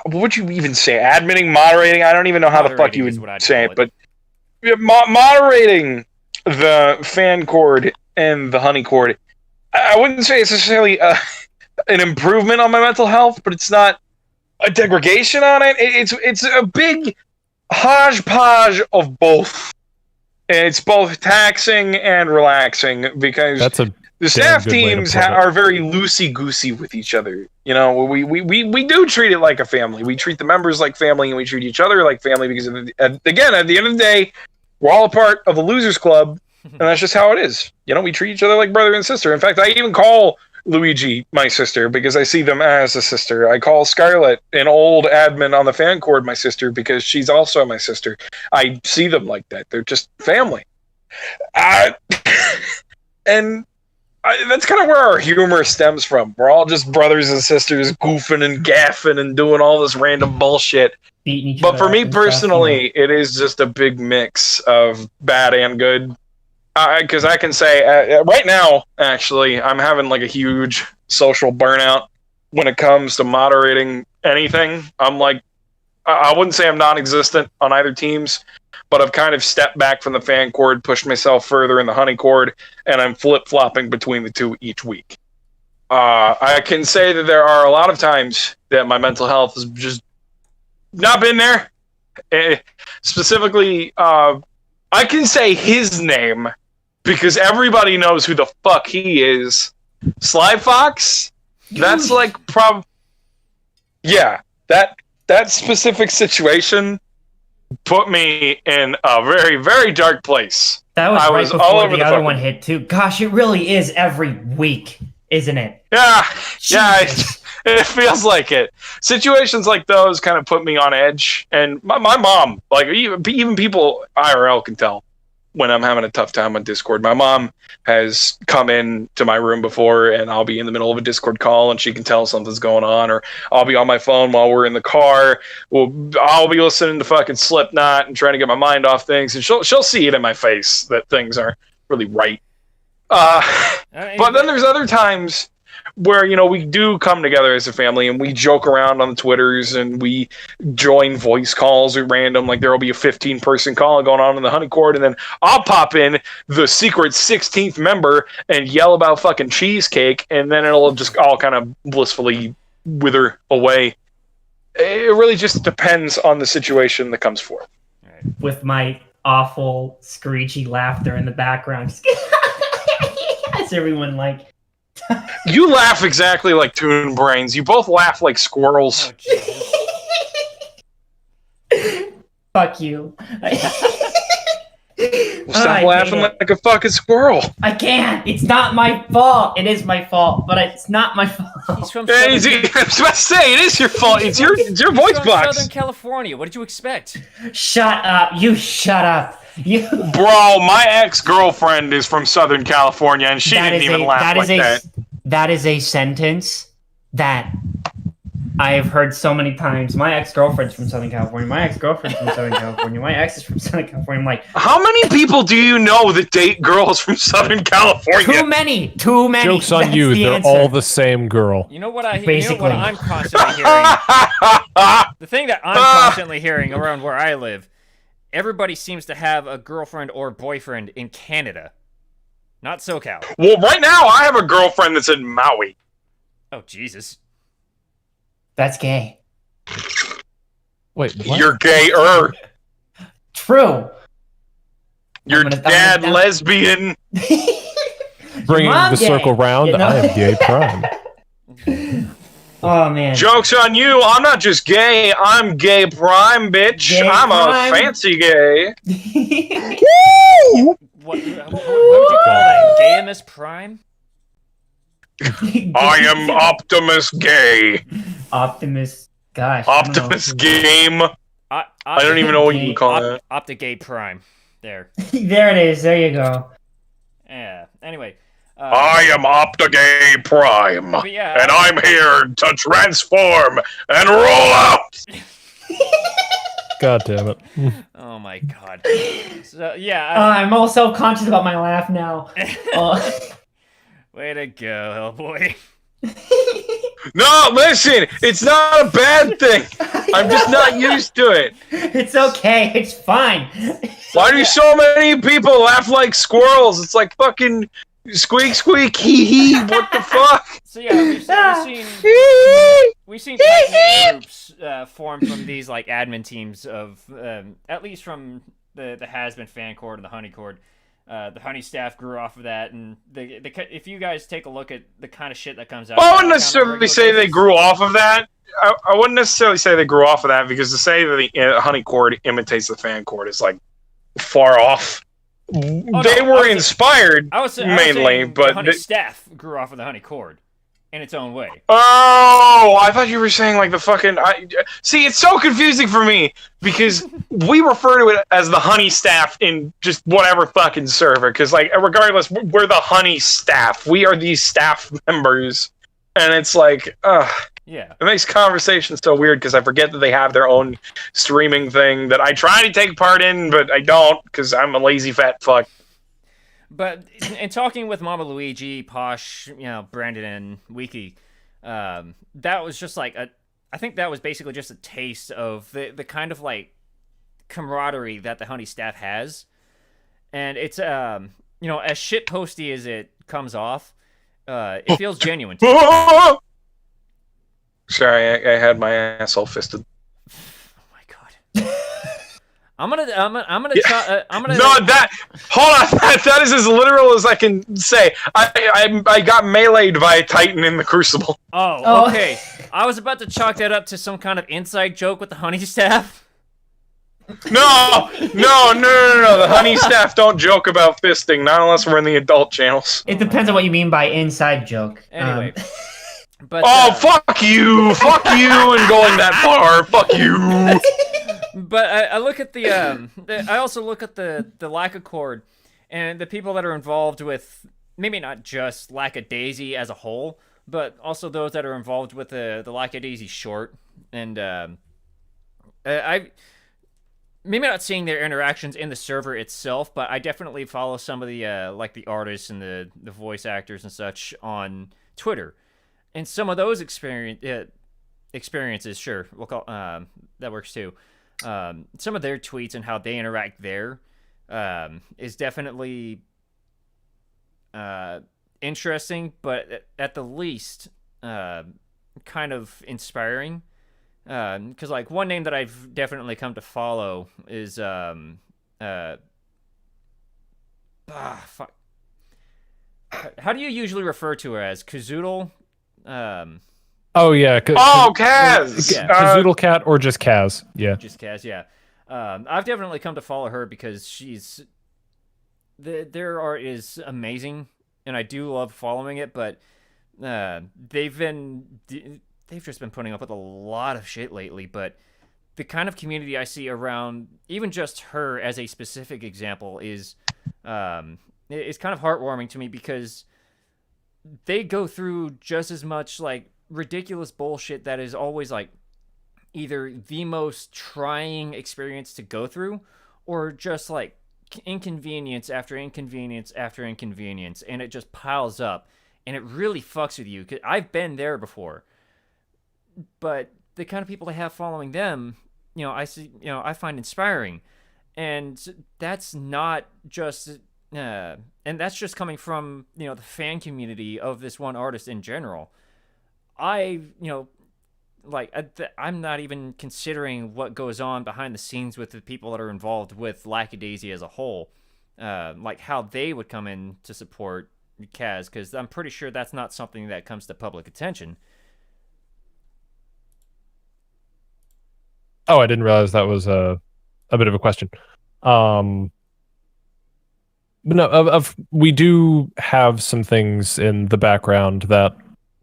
A: what would you even say? Adminning, moderating? I don't even know how the fuck you would say it, but moderating the fan cord and the honey cord, I wouldn't say it's necessarily an improvement on my mental health, but it's not a degradation on it. It's a big hodgepodge of both. It's both taxing and relaxing because the staff teams are very loosey-goosey with each other. We do treat it like a family. We treat the members like family, and we treat each other like family because, again, at the end of the day, we're all a part of the Losers Club, and that's just how it is. We treat each other like brother and sister. In fact, I even call Luigi my sister because I see them as a sister. I call Scarlett, an old admin on the fan cord, my sister because she's also my sister. I see them like that. They're just family. And that's kind of where our humor stems from. We're all just brothers and sisters goofing and gaffing and doing all this random bullshit.
D: Beating each
A: But
D: other
A: for me
D: up and stuff,
A: personally, it is just a big mix of bad and good. Because I can say right now, actually, I'm having like a huge social burnout when it comes to moderating anything. I'm like, I wouldn't say I'm non-existent on either teams, but I've kind of stepped back from the fan cord, pushed myself further in the honey cord, and I'm flip-flopping between the two each week. I can say that there are a lot of times that my mental health has just not been there. Specifically, I can say his name because everybody knows who the fuck he is. Sly Fox? That's like yeah, that specific situation put me in a very, very dark place.
D: That was
A: I
D: right
A: was
D: before
A: all over
D: the
A: the
D: other
A: fucking-
D: one hit too. Gosh, it really is every week, isn't it?
A: Yeah,
D: Jesus.
A: it feels like it. Situations like those kind of put me on edge, and my mom, like even people IRL can tell when I'm having a tough time on Discord. My mom has come in to my room before, and I'll be in the middle of a Discord call, and she can tell something's going on, or I'll be on my phone while we're in the car. I'll be listening to fucking Slipknot and trying to get my mind off things, and she'll see it in my face that things aren't really right. But then there's other times where, you know, we do come together as a family and we joke around on the Twitters and we join voice calls at random. Like there'll be a 15-person call going on in the honey cord, and then I'll pop in the secret 16th member and yell about fucking cheesecake, and then it'll just all kind of blissfully wither away. It really just depends on the situation that comes forth.
D: With my awful screechy laughter in the background. As everyone like
A: You laugh exactly like Toon Brains. You both laugh like squirrels.
D: fuck you.
A: Stop laughing like a fucking squirrel.
D: I can't. It's not my fault. It is my fault, but it's not my fault.
B: He's from
A: I was about to say, it is your fault. It's your voice box.
B: Southern California. What did you expect?
D: Shut up. You shut up. You.
A: Bro, my ex-girlfriend is from Southern California, and she didn't even laugh like that.
D: That is a sentence that I have heard so many times. My ex-girlfriend's from Southern California. My ex-girlfriend's from Southern California. My ex is from Southern California. I'm like,
A: how many people do you know that date girls from Southern California?
D: too many. Too many.
C: Joke's on
D: That's
C: you.
D: the
C: They're
D: answer.
C: all the same girl.
B: You know what
D: Basically.
B: I'm constantly hearing? The thing that I'm constantly hearing around where I live, everybody seems to have a girlfriend or boyfriend in Canada. Not SoCal.
A: Well, right now, I have a girlfriend that's in Maui.
B: Oh, Jesus.
D: That's gay.
C: Wait, what?
A: You're gayer.
D: True.
A: Your
D: I'm gonna-
A: dad lesbian.
C: Bringing
D: Mom
C: the
D: gay,
C: circle round,
D: you know?
C: I am gay prime.
D: Oh man.
A: Joke's on you. I'm not just gay. I'm gay prime, bitch.
D: Gay
A: I'm
D: prime.
A: a fancy gay.
B: What would you call that? Gaymus Prime?
A: I am Optimus Gay.
D: Optimus. Gosh.
A: Optimus Game. I don't even know what you would call that.
B: Optigay Prime. There.
D: There it is. There you go.
B: Yeah. Anyway.
A: I am Optigay Prime.
B: But yeah,
A: And I'm here to transform and roll out.
C: God damn it.
B: Oh my god. So yeah.
D: I'm all self-conscious about my laugh now.
B: Way to go, Hellboy.
A: No, listen, it's not a bad thing. I'm just not used to it.
D: It's okay. It's fine.
A: Why do so many people laugh like squirrels? It's like fucking squeak, squeak, hee hee. What the fuck?
B: So yeah, we've seen tight-knit groups form from these like admin teams of at least from the Has-Been fan cord and the Honey cord. The Honey staff grew off of that, and if you guys take a look at the kind of shit that comes out,
A: Well, I wouldn't necessarily say they grew off of that. I wouldn't necessarily say they grew off of that, because to say that the Honey cord imitates the fan cord is like far off. They were inspired mainly,
B: but the
A: but
B: Honey staff grew off of the Honey cord. in its own way.
A: Oh, I thought you were saying like the fucking. See, it's so confusing for me because we refer to it as the honey staff in just whatever fucking server. Because like, regardless, we're the honey staff. We are these staff members, and it's like,
B: yeah,
A: it makes conversation so weird because I forget that they have their own streaming thing that I try to take part in, but I don't because I'm a lazy fat fuck.
B: But in talking with Mama Luigi, Posh, Brandon, and Wiki, that was just like I think that was basically just a taste of the kind of like camaraderie that the Honey staff has, and it's as shitposty as it comes off, it feels genuine.
A: Sorry, I had my asshole fisted.
B: Oh my god. I'm gonna.
A: No, that. Hold on. That is as literal as I can say. I got meleeed by a Titan in the Crucible.
B: Oh, okay. I was about to chalk that up to some kind of inside joke with the Honey staff.
A: No. The Honey staff don't joke about fisting, not unless we're in the adult channels.
D: It depends on what you mean by inside joke.
B: Anyway. But,
A: fuck you, and going that far, fuck you.
B: But I look at I also look at the Lack-A-Chord and the people that are involved with maybe not just Lack-A-Daisy as a whole, but also those that are involved with the Lack-A-Daisy short. And I maybe not seeing their interactions in the server itself, but I definitely follow some of the like the artists and the voice actors and such on Twitter. And some of those experiences, sure, we'll call that works too. Some of their tweets and how they interact there is definitely interesting, but at the least kind of inspiring. Because like one name that I've definitely come to follow is fuck. How do you usually refer to her as Kazoodle?
C: Oh yeah.
A: Kaz.
B: Yeah.
C: Kazoodle Cat or just Kaz. Yeah.
B: Just Kaz. Yeah. I've definitely come to follow her because their art is amazing, and I do love following it. But they've just been putting up with a lot of shit lately. But the kind of community I see around even just her as a specific example is kind of heartwarming to me because they go through just as much like ridiculous bullshit that is always like either the most trying experience to go through or just like inconvenience after inconvenience after inconvenience, and it just piles up and it really fucks with you. 'Cause I've been there before, but the kind of people they have following them, I find inspiring, and that's not just and that's just coming from the fan community of this one artist in general. I'm not even considering what goes on behind the scenes with the people that are involved with Lack-A-Daisy as a whole, like how they would come in to support Kaz, because I'm pretty sure that's not something that comes to public attention.
C: Oh, I didn't realize that was a bit of a question. But no, we do have some things in the background that,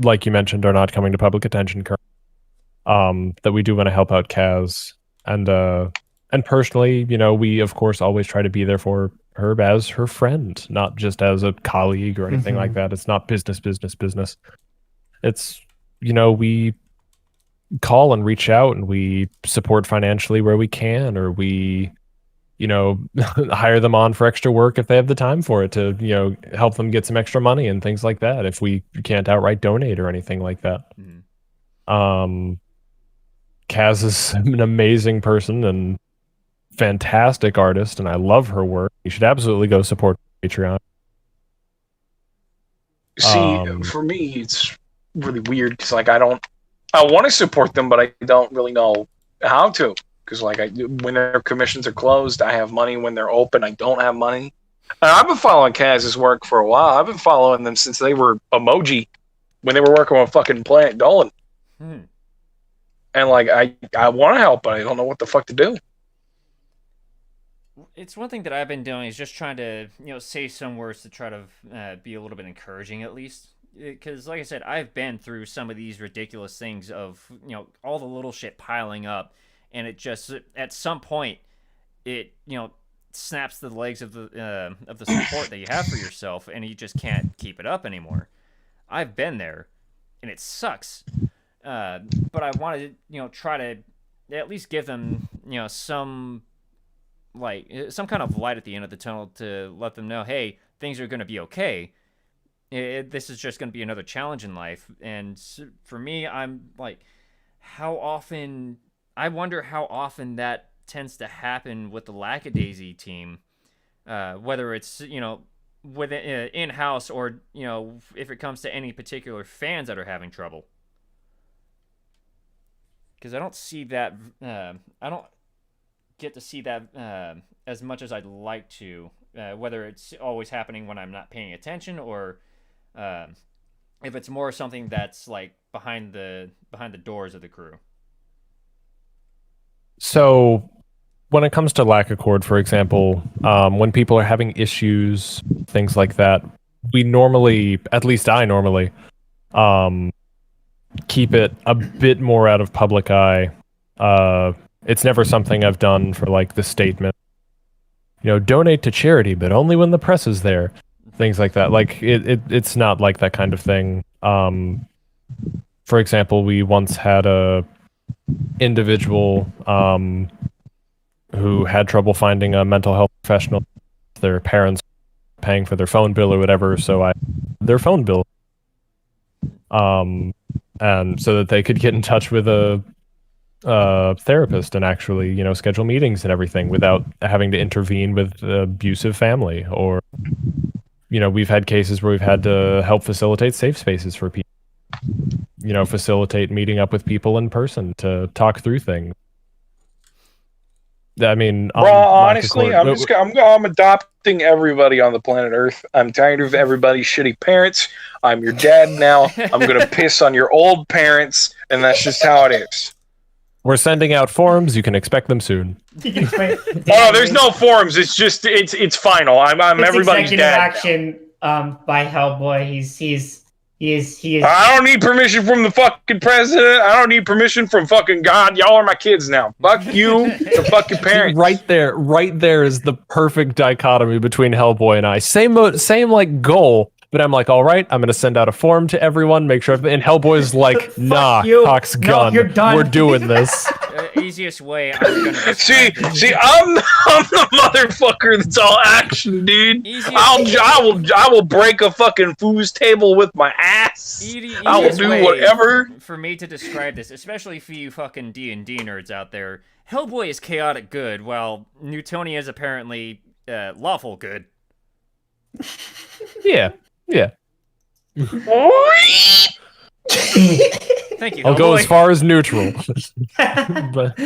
C: like you mentioned, are not coming to public attention currently. That we do want to help out Kaz, and personally, we of course always try to be there for her as her friend, not just as a colleague or anything like that. It's not business. It's we call and reach out and we support financially where we can, or we hire them on for extra work if they have the time for it to help them get some extra money and things like that if we can't outright donate or anything like that. Kaz is an amazing person and fantastic artist, and I love her work. You should absolutely go support Patreon.
A: See, for me, it's really weird because like I want to support them, but I don't really know how to. Because like when their commissions are closed, I have money. When they're open, I don't have money. And I've been following Kaz's work for a while. I've been following them since they were Emoji, when they were working on fucking Planet Dolan. And like I want to help, but I don't know what the fuck to do.
B: It's one thing that I've been doing is just trying to say some words to try to be a little bit encouraging at least. because like I said, I've been through some of these ridiculous things of all the little shit piling up, and it just at some point it snaps the legs of the support that you have for yourself, and you just can't keep it up anymore. I've been there, and it sucks. But I wanted to try to at least give them some kind of light at the end of the tunnel to let them know, hey, things are going to be okay. This is just going to be another challenge in life. And for me, I'm like, I wonder how often that tends to happen with the Lackadaisy team, whether it's within in-house or if it comes to any particular fans that are having trouble. Because I don't see that, I don't get to see that as much as I'd like to, whether it's always happening when I'm not paying attention, or if it's more something that's like behind the doors of the crew.
C: So when it comes to lack accord, for example, when people are having issues, things like that, we normally, at least I normally, keep it a bit more out of public eye. It's never something I've done for like the statement, donate to charity, but only when the press is there. Things like that. Like it's not like that kind of thing. For example, we once had a individual who had trouble finding a mental health professional. Their parents paying for their phone bill or whatever, so their phone bill. And so that they could get in touch with a therapist and actually, schedule meetings and everything without having to intervene with the abusive family. Or, we've had cases where we've had to help facilitate safe spaces for people. Facilitate meeting up with people in person to talk through things. I mean,
A: honestly, I'm adopting everybody on the planet Earth. I'm tired of everybody's shitty parents. I'm your dad now. I'm gonna piss on your old parents, and that's just how it is.
C: We're sending out forms. You can expect them soon.
A: Oh no, there's no forms. It's just it's final. I'm everybody's dad.
D: Action by Hellboy. He is.
A: I don't need permission from the fucking president. I don't need permission from fucking God. Y'all are my kids now. Fuck you, the fucking parents.
C: Right there is the perfect dichotomy between Hellboy and I. Same like goal, but I'm like, all right, I'm gonna send out a form to everyone, make sure. And Hellboy's like, nah, cock's gun.
D: You're done.
C: We're doing this.
B: Easiest way. I'm gonna
A: see, I'm the motherfucker that's all action, dude. I will break a fucking foos table with my ass. I will do whatever.
B: For me to describe this, especially for you fucking D&D nerds out there, Hellboy is chaotic good, while Newtonia is apparently lawful good.
C: Yeah.
B: Thank you.
C: I'll go as far as neutral.
D: But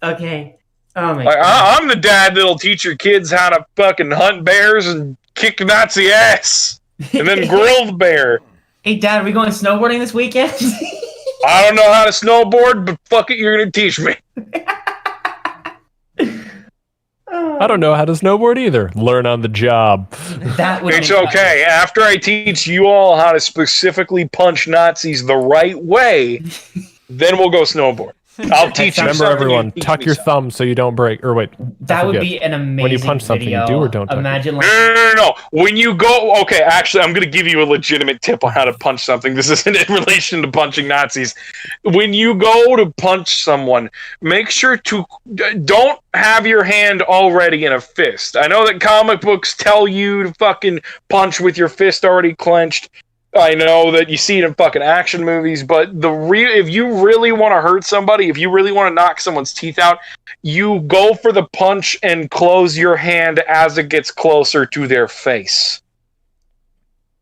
D: okay. Oh my God.
A: I'm the dad that'll teach your kids how to fucking hunt bears and kick Nazi ass, and then grill the bear.
D: Hey, Dad, are we going snowboarding this weekend?
A: I don't know how to snowboard, but fuck it, you're gonna teach me.
C: I don't know how to snowboard either. Learn on the job.
A: It's okay. After I teach you all how to specifically punch Nazis the right way, then we'll go snowboard. I'll teach you.
C: Remember, everyone, tuck your thumb so you don't break. Or wait,
D: that would be an amazing.
C: When you punch something, you do or don't.
D: Imagine.
A: No. When you go, okay. Actually, I'm going to give you a legitimate tip on how to punch something. This isn't in relation to punching Nazis. When you go to punch someone, make sure to don't have your hand already in a fist. I know that comic books tell you to fucking punch with your fist already clenched. I know that you see it in fucking action movies, but if you really want to hurt somebody, if you really want to knock someone's teeth out, you go for the punch and close your hand as it gets closer to their face.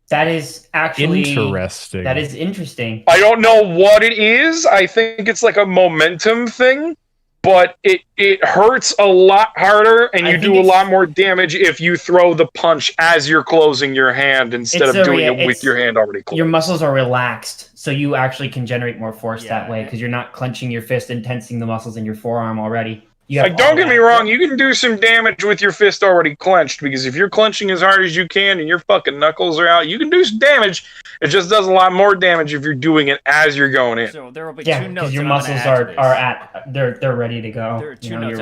D: That is actually
C: interesting.
D: That is interesting.
A: I don't know what it is. I think it's like a momentum thing, but it hurts a lot harder, and you do a lot more damage if you throw the punch as you're closing your hand instead of doing it with your hand already closed.
D: Your muscles are relaxed, so you actually can generate more force that way because you're not clenching your fist and tensing the muscles in your forearm already.
A: Like, don't get me wrong, you can do some damage with your fist already clenched, because if you're clenching as hard as you can and your fucking knuckles are out, you can do some damage. It just does a lot more damage if you're doing it as you're going in.
B: So there will be two notes.
D: Your muscles they're ready to go.
B: There are two notes.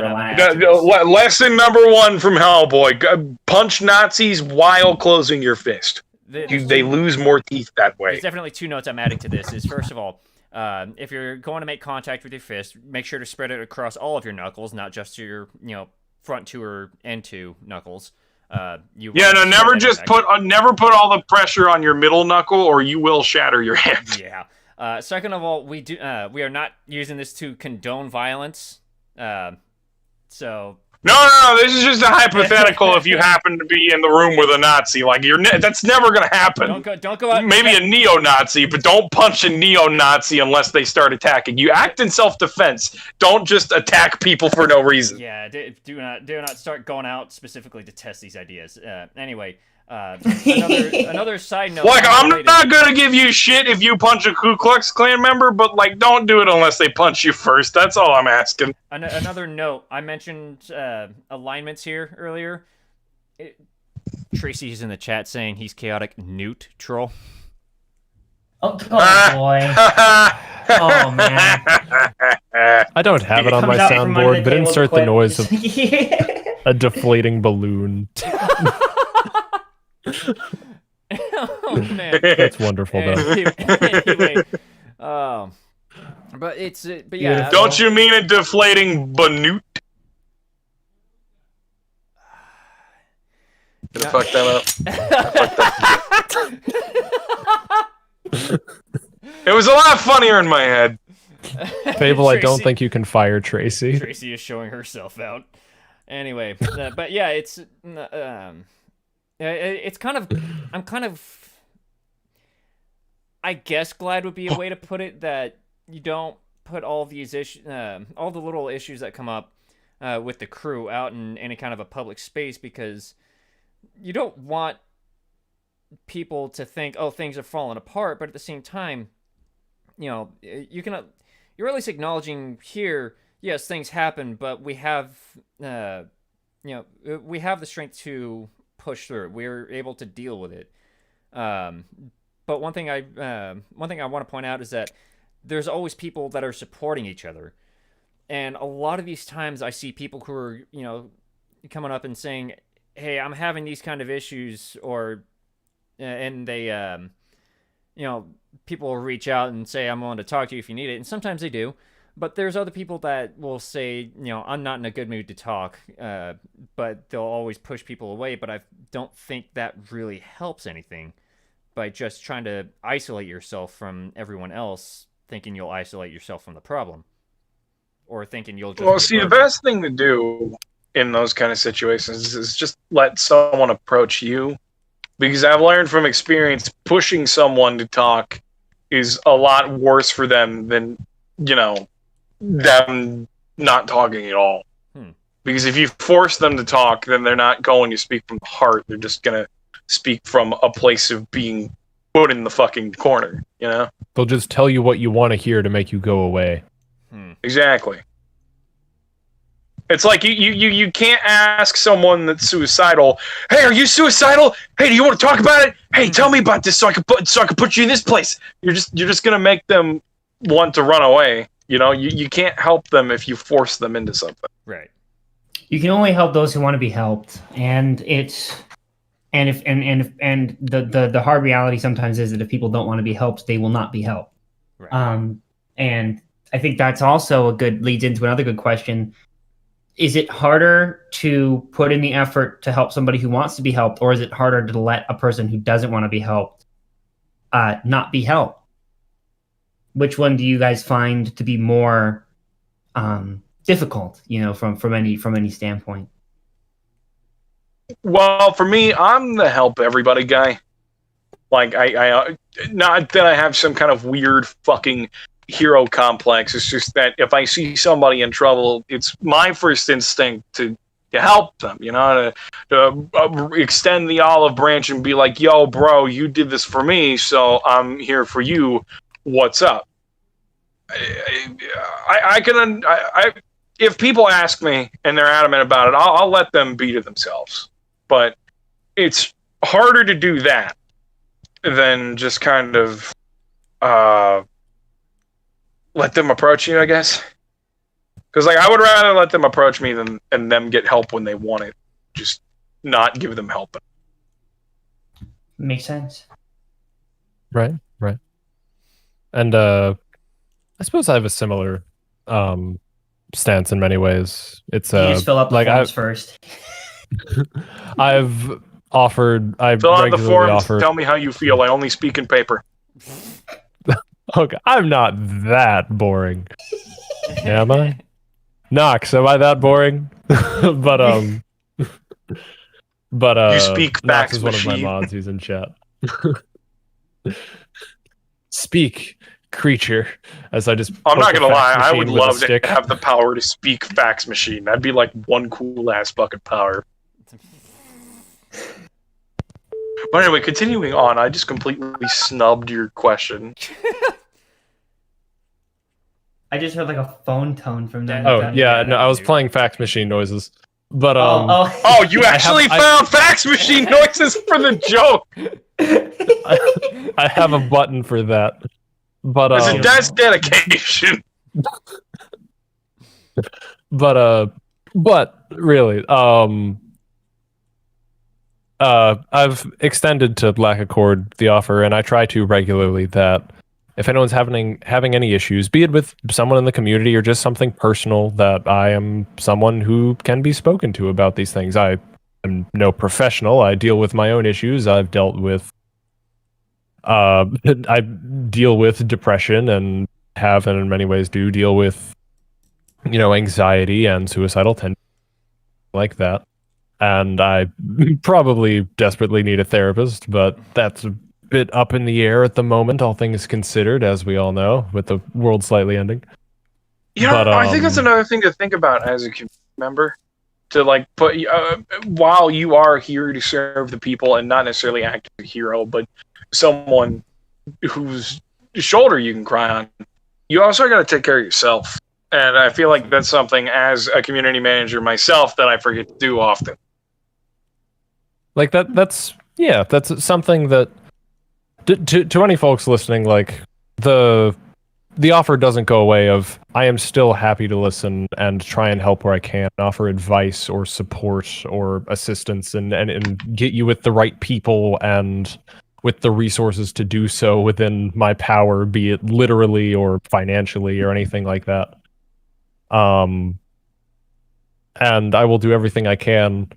A: Lesson number 1 from Hellboy: punch Nazis while closing your fist. They lose more teeth that way.
B: There's definitely 2 notes I'm adding to this. Is first of all, if you're going to make contact with your fist, make sure to spread it across all of your knuckles, not just your front 2 or end 2 knuckles.
A: Never put all the pressure on your middle knuckle, or you will shatter your hand.
B: Yeah. Second of all, we are not using this to condone violence. So.
A: No. This is just a hypothetical. If you happen to be in the room with a Nazi, like that's never gonna happen.
B: Don't go out.
A: Maybe a neo-Nazi, but don't punch a neo-Nazi unless they start attacking. You act in self-defense. Don't just attack people for no reason.
B: Yeah. Do not start going out specifically to test these ideas. Anyway. Another side note.
A: Like, I'm not gonna give you shit if you punch a Ku Klux Klan member, but like, don't do it unless they punch you first. That's all I'm asking.
B: Another note. I mentioned alignments here earlier. Tracy's in the chat saying he's chaotic newt troll.
D: Oh boy. Oh man.
C: I don't have it on my soundboard, but insert the noise of a deflating balloon.
B: Oh man,
C: that's wonderful though.
B: Anyway, but yeah.
A: Don't you mean a deflating banoot? Gonna fuck that up. It was a lot funnier in my head.
C: Fable, I don't think you can fire Tracy.
B: Tracy is showing herself out. Anyway, but yeah, it's kind of. I'm kind of. I guess glad would be a way to put it, that you don't put all these issues, all the little issues that come up with the crew out in any kind of a public space, because you don't want people to think, oh, things are falling apart, but at the same time, you're at least acknowledging here, yes, things happen, but we have, we have the strength to push through it. We're able to deal with it. But one thing I want to point out is that there's always people that are supporting each other, and a lot of these times I see people who are coming up and saying, "Hey, I'm having these kind of issues," and they people will reach out and say, "I'm willing to talk to you if you need it," and sometimes they do. But there's other people that will say, I'm not in a good mood to talk, but they'll always push people away. But I don't think that really helps anything by just trying to isolate yourself from everyone else, thinking you'll isolate yourself from the problem, or thinking you'll just...
A: Well, see, the best thing to do in those kind of situations is just let someone approach you, because I've learned from experience, pushing someone to talk is a lot worse for them than, them not talking at all. Because if you force them to talk, then they're not going to speak from the heart. They're just going to speak from a place of being put in the fucking corner, They'll
C: just tell you what you want to hear to make you go away.
A: Exactly. It's like you can't ask someone that's suicidal, "Hey, are you suicidal? Hey, do you want to talk about it? Hey, tell me about this so I can put you in this place." You're just going to make them want to run away. You can't help them if you force them into something.
B: Right.
D: You can only help those who want to be helped, and the hard reality sometimes is that if people don't want to be helped, they will not be helped. Right. And I think that's also leads into another good question. Is it harder to put in the effort to help somebody who wants to be helped, or is it harder to let a person who doesn't want to be helped not be helped? Which one do you guys find to be more difficult, from any standpoint?
A: Well, for me, I'm the help everybody guy. Like, I not that I have some kind of weird fucking hero complex. It's just that if I see somebody in trouble, it's my first instinct to help them, to extend the olive branch and be like, "Yo, bro, you did this for me, so I'm here for if if people ask me and they're adamant about it, I'll let them be to themselves. But it's harder to do that than just kind of let them approach you, I guess. Because like I would rather let them approach me than and them get help when they want it. Just not give them help.
D: Makes sense.
C: Right. And I suppose I have a similar stance in many ways. It's
D: You just fill out the
C: like
D: forms first.
C: I've offered. I
A: Fill out the
C: regularly
A: forms.
C: offer.
A: Tell me how you feel. I only speak in paper.
C: Okay, I'm not that boring. Am I? Knox, am I that boring? but
A: You speak
C: Knox
A: fax
C: is one of my
A: machine.
C: mods. He's in chat. Speak, creature. As I just.
A: I'm not
C: poke
A: gonna
C: a fax
A: lie. I
C: machine
A: would
C: with a
A: love to
C: stick.
A: have the power to speak fax machine. That'd be like one cool ass fucking power. But anyway, continuing on, I just completely snubbed your question.
D: I just heard like a phone tone from them.
C: Oh
B: That-
C: yeah,
B: yeah,
C: no,
B: that
C: I was
B: too.
C: playing fax machine noises. But
A: Oh, you actually
C: I-
A: found fax machine noises for the joke.
C: I have a button for that. But
A: That's dedication.
C: but really, I've extended to Black Accord the offer, and I try to regularly that if anyone's having any issues, be it with someone in the community or just something personal, that I am someone who can be spoken to about these things. I am no professional. I deal with my own issues. I've dealt with I deal with depression and have, and in many ways do deal with, anxiety and suicidal tendencies like that. And I probably desperately need a therapist, but that's a bit up in the air at the moment, all things considered, as we all know, with the world slightly ending.
A: Yeah,
C: But,
A: I think that's another thing to think about as a community member. To like put while you are here to serve the people and not necessarily act as a hero, but someone whose shoulder you can cry on, you also got to take care of yourself. And I feel like that's something as a community manager myself that I forget to do often.
C: Like that's something that to any folks listening, like the offer doesn't go away of I am still happy to listen and try and help where I can, offer advice or support or assistance and get you with the right people and with the resources to do so within my power, be it literally or financially or anything like that. And I will do everything I can.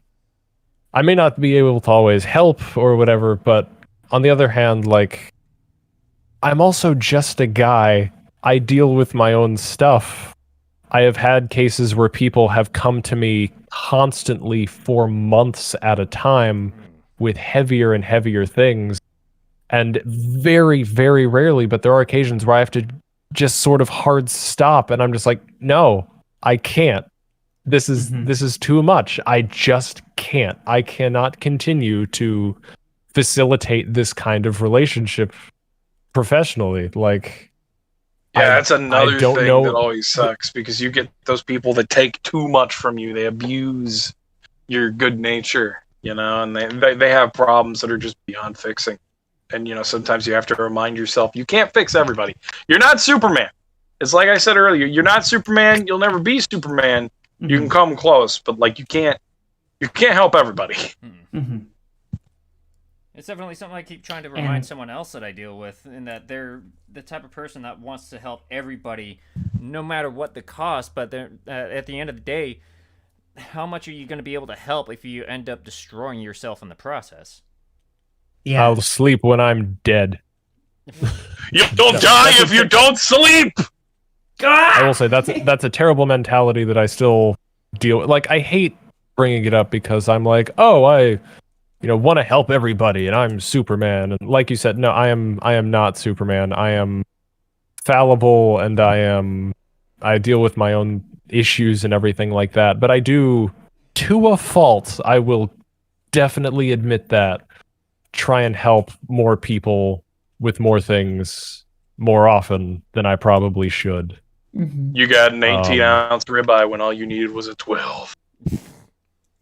C: I may not be able to always help or whatever, but on the other hand, like, I'm also just a guy. I deal with my own stuff. I have had cases where people have come to me constantly for months at a time with heavier and heavier things. And very, very rarely, but there are occasions where I have to just sort of hard stop, and I'm just like, no, I can't. This is too much. I just can't. I cannot continue to facilitate this kind of relationship professionally. Like,
A: Yeah, that's another
C: don't
A: thing
C: know-
A: that always sucks because you get those people that take too much from you. They abuse your good nature, and they have problems that are just beyond fixing. And, sometimes you have to remind yourself, you can't fix everybody. You're not Superman. It's like I said earlier, you're not Superman. You'll never be Superman. You can come close, but like you can't help everybody.
D: Mm-hmm.
B: It's definitely something I keep trying to remind someone else that I deal with, in that they're the type of person that wants to help everybody, no matter what the cost. But they're, at the end of the day, how much are you going to be able to help if you end up destroying yourself in the process?
D: Yeah.
C: I'll sleep when I'm dead.
A: You'll die if you don't sleep.
C: I will say that's a terrible mentality that I still deal with. Like, I hate bringing it up because I'm like, oh, I want to help everybody and I'm Superman. And like you said, no, I am not Superman. I am fallible and I deal with my own issues and everything like that. But I do, to a fault, I will definitely admit that, try and help more people with more things more often than I probably should.
A: You got an 18-ounce ribeye when all you needed was a 12.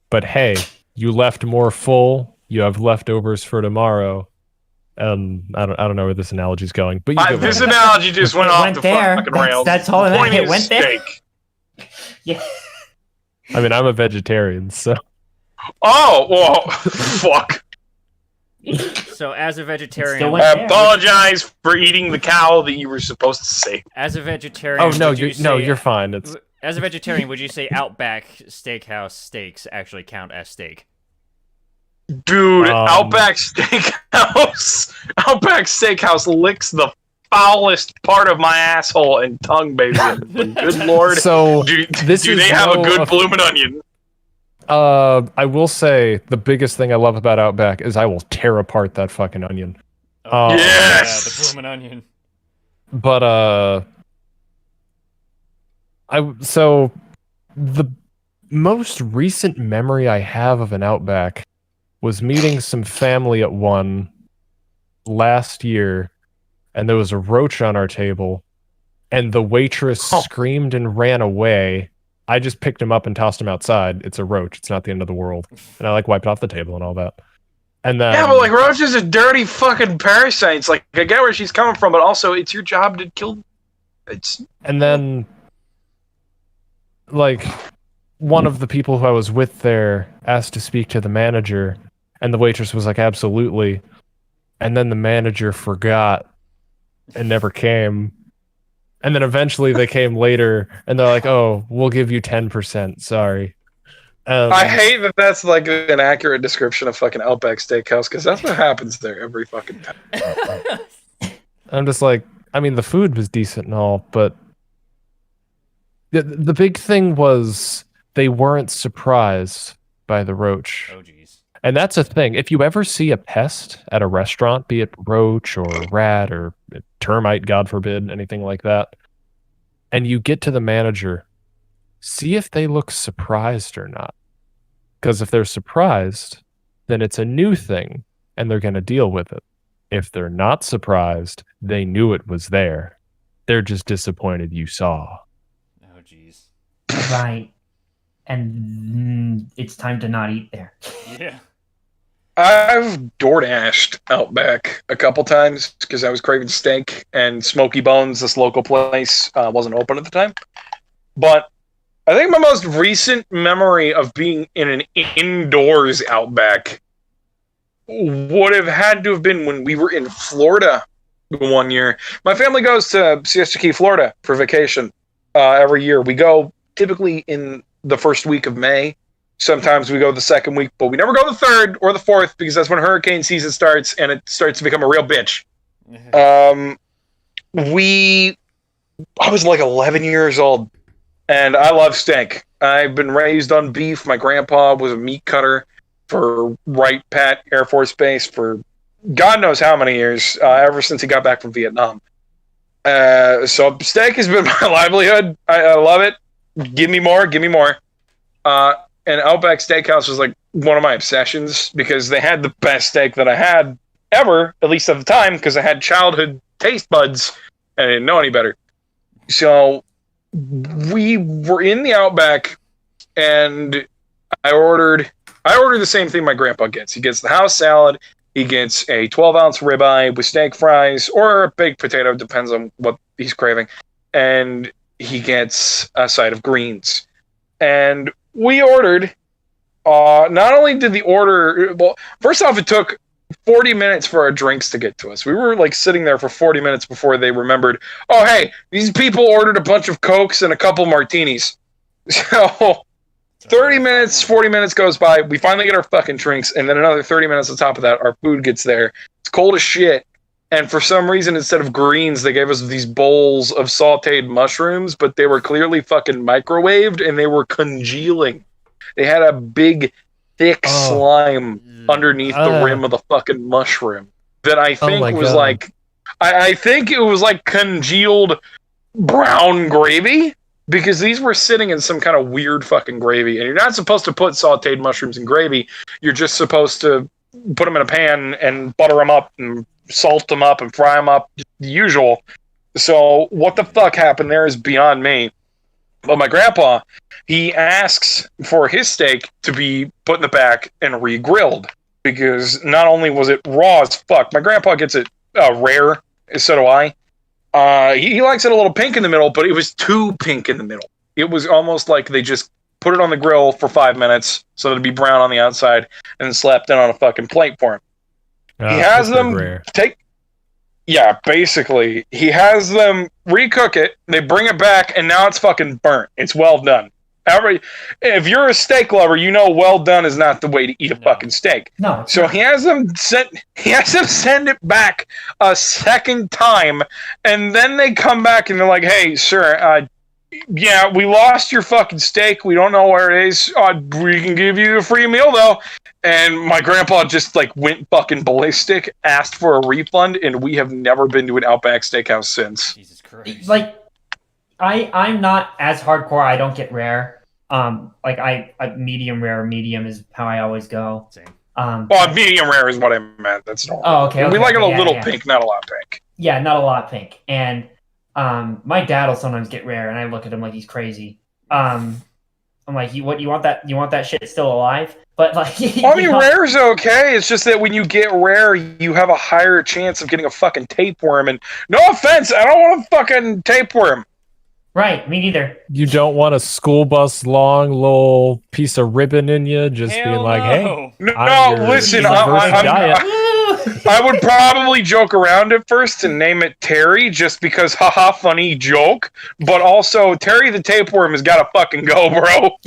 C: But hey, you left more full. You have leftovers for tomorrow. I don't know where this analogy's going, but
A: this analogy just went off the fucking rails.
D: That's all
A: Point
D: it
A: is
D: went there.
A: steak.
D: Yeah.
C: I mean, I'm a vegetarian, so.
A: Oh, well, fuck.
B: So as a vegetarian,
D: Still
A: I
D: went there.
A: apologize for eating the cow that you were supposed to say.
B: as a vegetarian,
C: Oh no,
B: would you
C: you're fine. It's
B: As a vegetarian, would you say Outback Steakhouse steaks actually count as steak?
A: Dude, Outback Steakhouse licks the foulest part of my asshole and tongue, baby. Good lord.
C: So
A: do they have a good bloomin' onion?
C: I will say the biggest thing I love about Outback is I will tear apart that fucking onion.
A: Yes!
B: Yeah, the bloomin' onion.
C: But so the most recent memory I have of an Outback was meeting some family at one last year, and there was a roach on our table, and the waitress screamed and ran away. I just picked him up and tossed him outside. It's a roach. It's not the end of the world. And I wiped off the table and all that. And then
A: yeah, but roaches are dirty fucking parasites. I get where she's coming from, but also it's your job to kill.
C: And then one of the people who I was with there asked to speak to the manager, and the waitress was like, absolutely. And then the manager forgot and never came. And then eventually they came later, and they're like, oh, we'll give you 10%. Sorry.
A: I hate that that's an accurate description of fucking Outback Steakhouse, because that's what happens there every fucking time.
C: I'm just like, I mean, the food was decent and all, but the big thing was they weren't surprised by the roach.
B: Oh, jeez.
C: And that's a thing. If you ever see a pest at a restaurant, be it roach or rat or termite, God forbid, anything like that, and you get to the manager, see if they look surprised or not. Because if they're surprised, then it's a new thing, and they're going to deal with it. If they're not surprised, they knew it was there. They're just disappointed you saw.
B: Oh, jeez.
D: Right. And it's time to not eat there.
B: Yeah.
A: I've DoorDashed Outback a couple times because I was craving steak, and Smoky Bones, this local place, wasn't open at the time. But I think my most recent memory of being in an indoors Outback would have had to have been when we were in Florida one year. My family goes to Siesta Key, Florida for vacation every year. We go typically in the first week of May. Sometimes we go the second week, but we never go the third or the fourth because that's when hurricane season starts and it starts to become a real bitch. I was 11 years old, and I love steak. I've been raised on beef. My grandpa was a meat cutter for Wright Pat Air Force Base for God knows how many years, ever since he got back from Vietnam. So steak has been my livelihood. I love it. Give me more. Give me more. And Outback Steakhouse was one of my obsessions because they had the best steak that I had ever, at least at the time, because I had childhood taste buds and I didn't know any better. So we were in the Outback, and I ordered the same thing my grandpa gets. He gets the house salad. He gets a 12-ounce ribeye with steak fries or a baked potato, depends on what he's craving. And he gets a side of greens. And we ordered, not only did the order, well, first off, it took 40 minutes for our drinks to get to us. We were sitting there for 40 minutes before they remembered, oh, hey, these people ordered a bunch of Cokes and a couple martinis. So 30 minutes, 40 minutes goes by. We finally get our fucking drinks, and then another 30 minutes on top of that, our food gets there. It's cold as shit. And for some reason, instead of greens, they gave us these bowls of sauteed mushrooms, but they were clearly fucking microwaved, and they were congealing. They had a big, thick slime underneath the rim of the fucking mushroom that I think was I think it was congealed brown gravy, because these were sitting in some kind of weird fucking gravy, and you're not supposed to put sauteed mushrooms in gravy. You're just supposed to put them in a pan and butter them up and salt them up and fry them up, the usual. So what the fuck happened there is beyond me. But my grandpa, he asks for his steak to be put in the back and re-grilled. Because not only was it raw as fuck, my grandpa gets it rare, so do I. He likes it a little pink in the middle, but it was too pink in the middle. It was almost like they just put it on the grill for 5 minutes so that it'd be brown on the outside and then slapped it on a fucking plate for him. He has them basically. He has them recook it, they bring it back, and now it's fucking burnt. It's well done. If you're a steak lover, you know well done is not the way to eat a fucking steak.
D: No.
A: So he has them send it back a second time, and then they come back and they're like, "Hey, sir, yeah, we lost your fucking steak. We don't know where it is. We can give you a free meal though." And my grandpa just like went fucking ballistic, asked for a refund, and we have never been to an Outback Steakhouse since.
B: Jesus Christ.
D: Like, I'm not as hardcore. I don't get rare. Like I medium rare. Medium is how I always go.
B: Same.
A: Medium rare is what I meant. That's normal.
D: Oh, okay.
A: We like it a little
D: yeah.
A: pink, not a lot pink.
D: Yeah, not a lot pink. And my dad will sometimes get rare, and I look at him like he's crazy. I'm like, you want that shit still alive? But like,
A: I mean, rare's okay. It's just that when you get rare, you have a higher chance of getting a fucking tapeworm. And no offense, I don't want a fucking tapeworm.
D: Right, me neither.
C: You don't want a school bus long little piece of ribbon in you, just
B: Hell
C: being like,
B: no.
C: "Hey,
A: No, listen, I would probably joke around at first and name it Terry, just because, haha, funny joke. But also, Terry the tapeworm has got to fucking go, bro.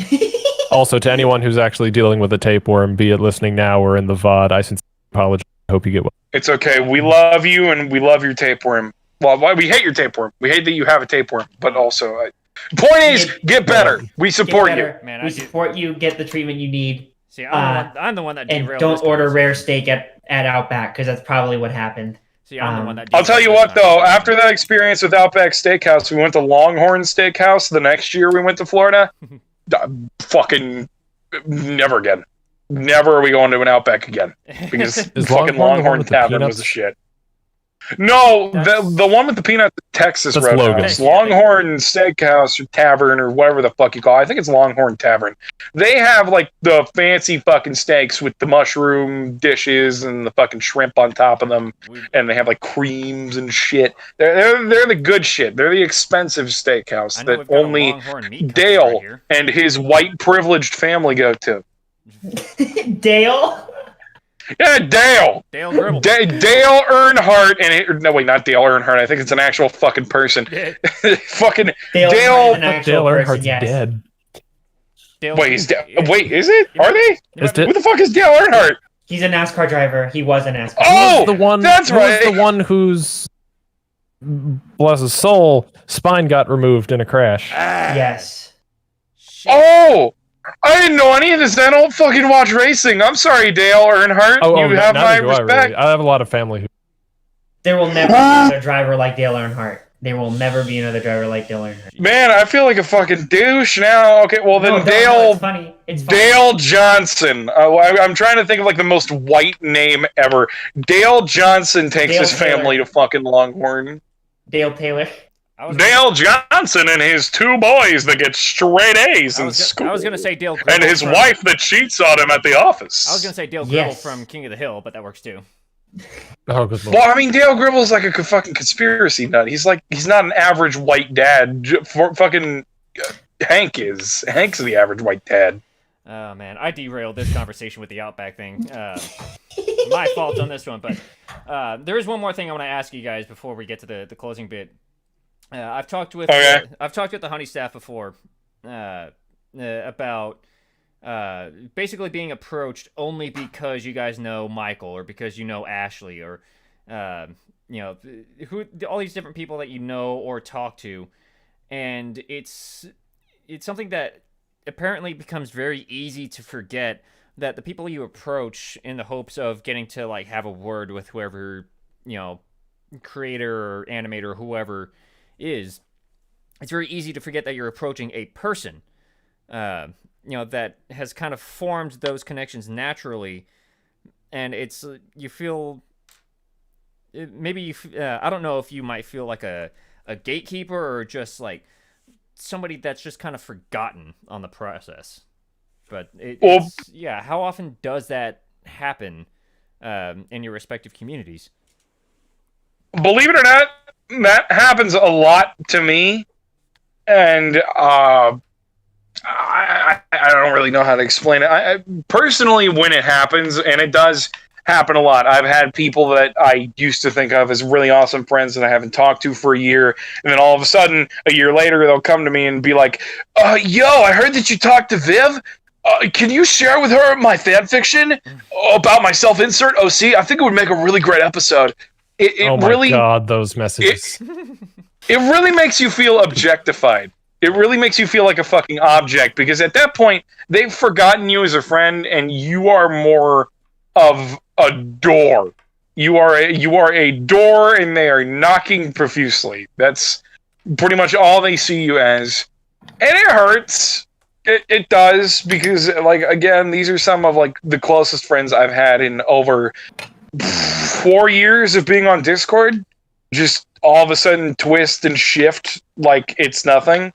C: Also, to anyone who's actually dealing with a tapeworm, be it listening now or in the VOD, I sincerely apologize. I hope you get well.
A: It's okay. We love you, and we love your tapeworm. Well, we hate your tapeworm. We hate that you have a tapeworm, but also, point is, get better. We support you.
B: Man,
D: we support you. Get the treatment you need.
B: See, I'm the one that
D: and
B: derailed.
D: don't order rare steak at Outback, because that's probably what happened.
B: See, I'm the one that.
A: I'll tell you what, though. After that experience with Outback Steakhouse, we went to Longhorn Steakhouse. The next year, we went to Florida. Fucking never again. Never are we going to an Outback again, because fucking Longhorn Tavern was the shit. No, the one with the peanuts, Texas Roadhouse. Longhorn Steakhouse or Tavern or whatever the fuck you call it. I think it's Longhorn Tavern. They have like the fancy fucking steaks with the mushroom dishes and the fucking shrimp on top of them, and they have like creams and shit. They're the good shit. They're the expensive steakhouse that only Dale and his white privileged family go to.
D: Dale?
A: Yeah, Dale.
B: Dale Gribble.
A: Dale Earnhardt and no, wait, not Dale Earnhardt. I think it's an actual fucking person. Fucking Dale.
C: Dale Earnhardt's dead.
A: Wait, is it? Are they? Who the fuck is Dale Earnhardt?
D: He's a NASCAR driver. He was a NASCAR.
A: Oh,
C: the one.
A: That's right.
C: The one whose, bless his soul, spine got removed in a crash.
D: Yes.
B: Shit.
A: Oh. I didn't know any of this. I don't fucking watch racing. I'm sorry, Dale Earnhardt. You have my respect.
C: I have a lot of family who.
D: There will never be another driver like Dale Earnhardt. There will never be another driver like Dale Earnhardt.
A: Man, I feel like a fucking douche now. Okay, well then Dale.
D: It's funny.
A: Dale Johnson. I'm trying to think of like the most white name ever. Dale Johnson takes his family to fucking Longhorn.
D: Dale Taylor.
A: Dale Johnson and his two boys that get straight A's in school.
B: I was going to say Dale Gribble.
A: And his wife that cheats on him at the office.
B: I was going to say Dale Gribble from King of the Hill, but that works too.
C: Oh, good lord.
A: Well, I mean, Dale Gribble's like a fucking conspiracy nut. He's not an average white dad. Fucking Hank is. Hank's the average white dad.
B: Oh, man. I derailed this conversation with the Outback thing. My fault on this one, but there is one more thing I want to ask you guys before we get to the closing bit. I've talked with the honey staff before about basically being approached only because you guys know Michael or because you know Ashley or all these different people that you know or talk to, and it's something that apparently becomes very easy to forget that the people you approach in the hopes of getting to like have a word with whoever creator or animator or whoever is, it's very easy to forget that you're approaching a person, that has kind of formed those connections naturally, and it's you feel maybe I don't know if you might feel like a a gatekeeper or just like somebody that's just kind of forgotten on the process? But how often does that happen in your respective communities?
A: Believe it or not, that happens a lot to me, and I don't really know how to explain it. I personally, when it happens, and it does happen a lot, I've had people that I used to think of as really awesome friends that I haven't talked to for a year, and then all of a sudden, a year later, they'll come to me and be like, yo, I heard that you talked to Viv. Can you share with her my fan fiction about my self-insert OC? I think it would make a really great episode. Oh my
C: God, those messages.
A: It really makes you feel objectified. It really makes you feel like a fucking object, because at that point, they've forgotten you as a friend, and you are more of a door. You are a door, and they are knocking profusely. That's pretty much all they see you as. And it hurts. It does, because, like, again, these are some of, like, the closest friends I've had in over 4 years of being on Discord. Just all of a sudden twist and shift like it's nothing.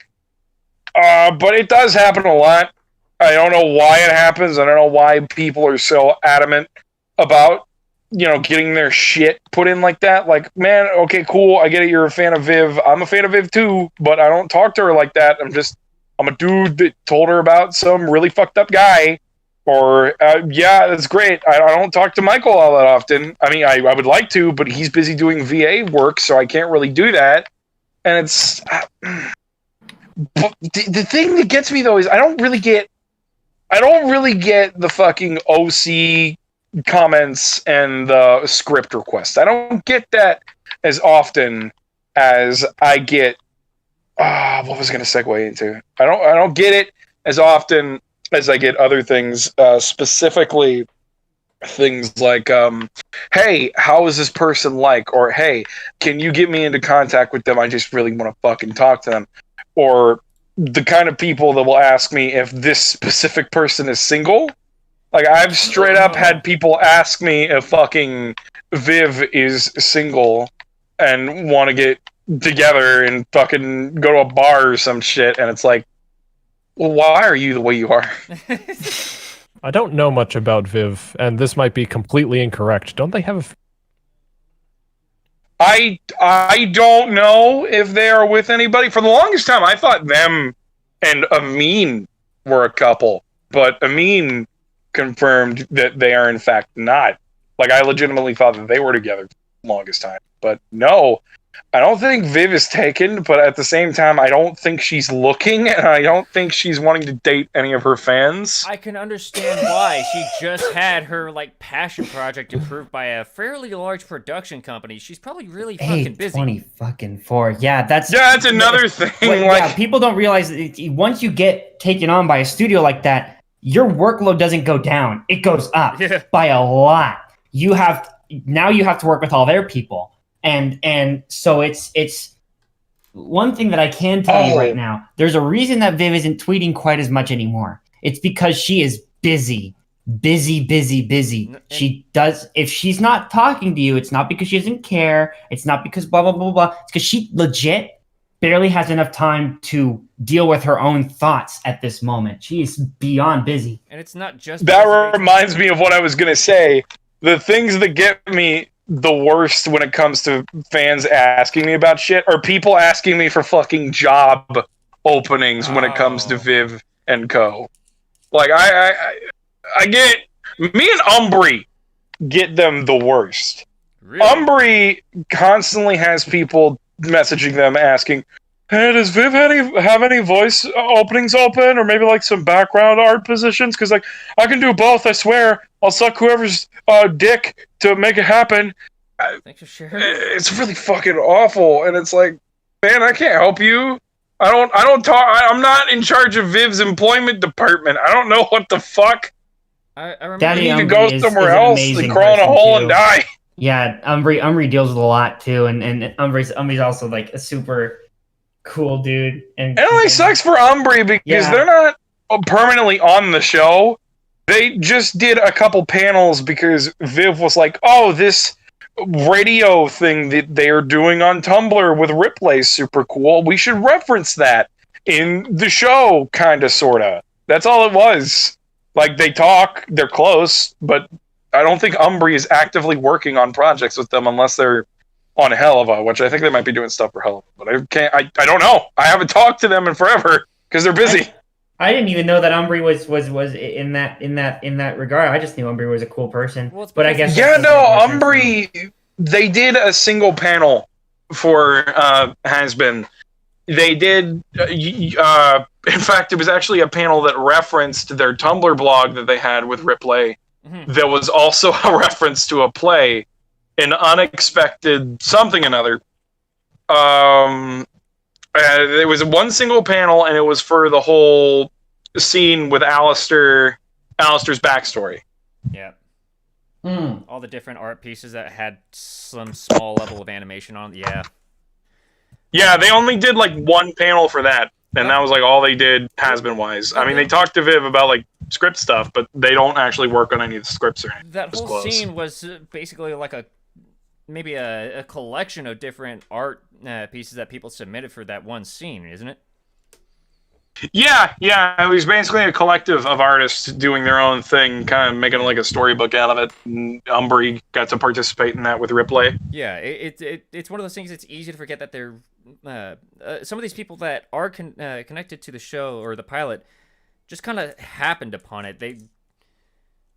A: But it does happen a lot. I don't know why it happens. I don't know why people are so adamant about, getting their shit put in like that. Like, man, okay, cool. I get it. You're a fan of Viv. I'm a fan of Viv too, but I don't talk to her like that. I'm a dude that told her about some really fucked up guy. Or, yeah, that's great. I don't talk to Michael all that often. I mean, I would like to, but he's busy doing VA work, so I can't really do that. And it's... But the thing that gets me, though, is I don't really get the fucking OC comments and the script requests. I don't get that as often as I get... what was I going to segue into? I don't get it as often as I get other things, specifically things like, hey, how is this person like? Or, hey, can you get me into contact with them? I just really want to fucking talk to them. Or the kind of people that will ask me if this specific person is single. Like, I've straight up had people ask me if fucking Viv is single and want to get together and fucking go to a bar or some shit, and it's like, well, why are you the way you are?
C: I don't know much about Viv, and this might be completely incorrect. Don't they have a...
A: I don't know if they are with anybody. For the longest time, I thought them and Amin were a couple, but Amin confirmed that they are in fact not. Like, I legitimately thought that they were together for the longest time, but no. I don't think Viv is taken, but at the same time, I don't think she's looking, and I don't think she's wanting to date any of her fans.
B: I can understand why. She just had her, passion project approved by a fairly large production company. She's probably really fucking busy.
D: 2024. Yeah, that's
A: another thing.
D: Yeah, people don't realize that once you get taken on by a studio like that, your workload doesn't go down. It goes up by a lot. Now you have to work with all their people. And so it's one thing that I can tell you right now. There's a reason that Viv isn't tweeting quite as much anymore. It's because she is busy. She does. If she's not talking to you, it's not because she doesn't care. It's not because blah blah blah blah. It's because she legit barely has enough time to deal with her own thoughts at this moment. She is beyond busy.
B: And it's not just
A: that reminds me of what I was gonna say. The things that get me the worst when it comes to fans asking me about shit are people asking me for fucking job openings when it comes to Viv and Co. Like, I get... Me and Umbry get them the worst.
B: Really?
A: Umbry constantly has people messaging them asking, hey, does Viv have any voice openings open? Or maybe, some background art positions? Because, I can do both, I swear. I'll suck whoever's dick to make it happen.
B: Thanks for sharing.
A: It's really fucking awful, and it's like, man, I can't help you. I don't talk. I'm not in charge of Viv's employment department. I don't know what the fuck.
B: I remember
A: you need to go somewhere else and crawl in a hole and die.
D: Yeah, Umbry deals with a lot too, and Umbry's also a super cool dude. And
A: it only sucks for Umbry because they're not permanently on the show. They just did a couple panels because Viv was like, oh, this radio thing that they are doing on Tumblr with Ripley is super cool. We should reference that in the show, kind of, sort of. That's all it was. Like, they talk, they're close, but I don't think Umbri is actively working on projects with them unless they're on Helva, which I think they might be doing stuff for Helva. But I don't know. I haven't talked to them in forever because they're busy.
D: I didn't even know that Umbri was in that regard. I just knew Umbri was a cool person.
B: Well,
D: but I guess
A: Umbri, they did a single panel for Has Been. They did. In fact, it was actually a panel that referenced their Tumblr blog that they had with Ripley. There was also a reference to a play, an unexpected something another. There was one single panel, and it was for the whole scene with Alistair's backstory.
B: Yeah. All the different art pieces that had some small level of animation on it. Yeah. Yeah,
A: they only did like one panel for that, and that was like all they did Has-Been-wise. I mean, they talked to Viv about like script stuff, but they don't actually work on any of the scripts or anything.
B: That whole scene was basically like maybe a collection of different art pieces that people submitted for that one scene, isn't it?
A: Yeah, it was basically a collective of artists doing their own thing, kind of making like a storybook out of it. And Umbri got to participate in that with Ripley.
B: Yeah, it's one of those things. It's easy to forget that they're some of these people that are connected to the show or the pilot just kind of happened upon it. They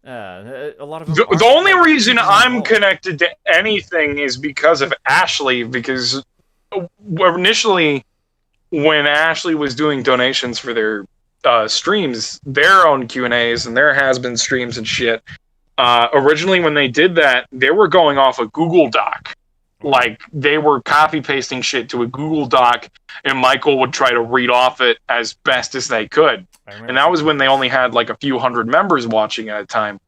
B: a lot of them
A: the only reason I'm connected to anything is because of Ashley, because initially when Ashley was doing donations for their streams, their own Q&As and their has-been streams and shit, originally when they did that, they were going off a Google Doc. Like, they were copy-pasting shit to a Google Doc, and Michael would try to read off it as best as they could. And that was when they only had like a few hundred members watching at a time.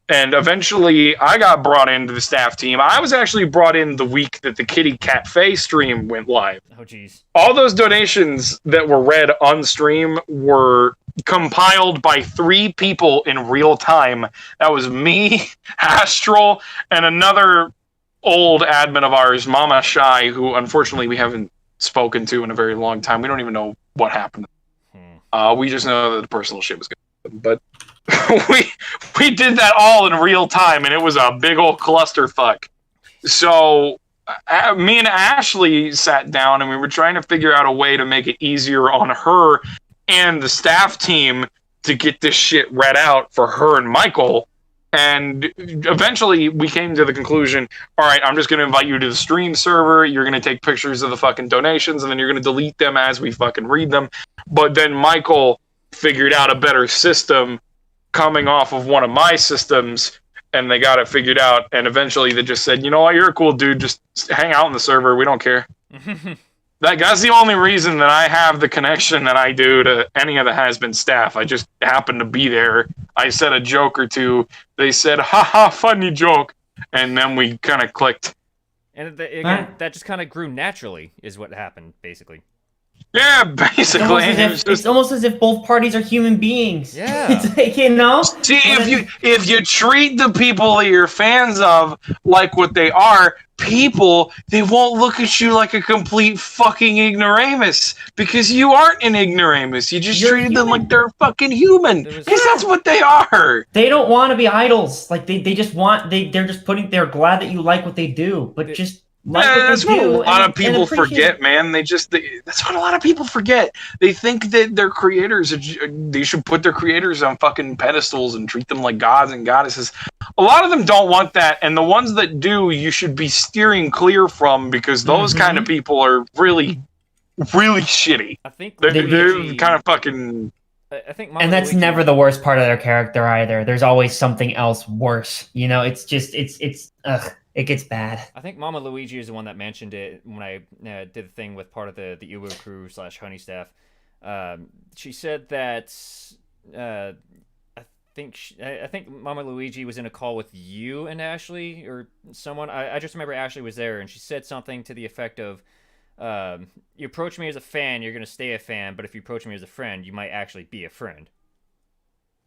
A: And eventually, I got brought into the staff team. I was actually brought in the week that the Kitty Cafe stream went live.
B: Oh, jeez.
A: All those donations that were read on stream were compiled by 3 people in real time. That was me, Astral, and another old admin of ours, Mama Shy, who unfortunately we haven't spoken to in a very long time. We don't even know what happened. We just know that the personal shit was good. But we did that all in real time, and it was a big old clusterfuck. So me and Ashley sat down, and we were trying to figure out a way to make it easier on her and the staff team to get this shit read out for her and Michael. And eventually we came to the conclusion, all right, I'm just going to invite you to the stream server. You're going to take pictures of the fucking donations, and then you're going to delete them as we fucking read them. But then Michael figured out a better system coming off of one of my systems, and they got it figured out. And eventually they just said, you know what, you're a cool dude. Just hang out in the server. We don't care. That's the only reason that I have the connection that I do to any of the Has-Been staff. I just happen to be there. I said a joke or two. They said, haha, funny joke. And then we kind of clicked.
B: And again, that just kind of grew naturally, is what happened, basically.
A: Yeah, basically.
D: It's almost as if both parties are human beings.
B: Yeah.
D: It's like, you know?
A: See, if you treat the people that you're fans of like what they are, people, they won't look at you like a complete fucking ignoramus, because you aren't an ignoramus. You just treated them like they're fucking human, because that's what they are.
D: They don't want to be idols. Like they're glad that you like what they do, but just like
A: that's what a lot of people forget, man. That's what a lot of people forget. They think that their creators, they should put their creators on fucking pedestals and treat them like gods and goddesses. A lot of them don't want that, and the ones that do, you should be steering clear from, because those kind of people are really, really shitty.
B: I think
A: they're kind of fucking.
B: I think,
D: and that's never the worst part of their character either. There's always something else worse. You know, it's just it gets bad.
B: I think Mama Luigi is the one that mentioned it when I did the thing with part of the Uwu crew / Honey staff. She said that I think Mama Luigi was in a call with you and Ashley or someone. I just remember Ashley was there, and she said something to the effect of, you approach me as a fan, you're going to stay a fan, but if you approach me as a friend, you might actually be a friend.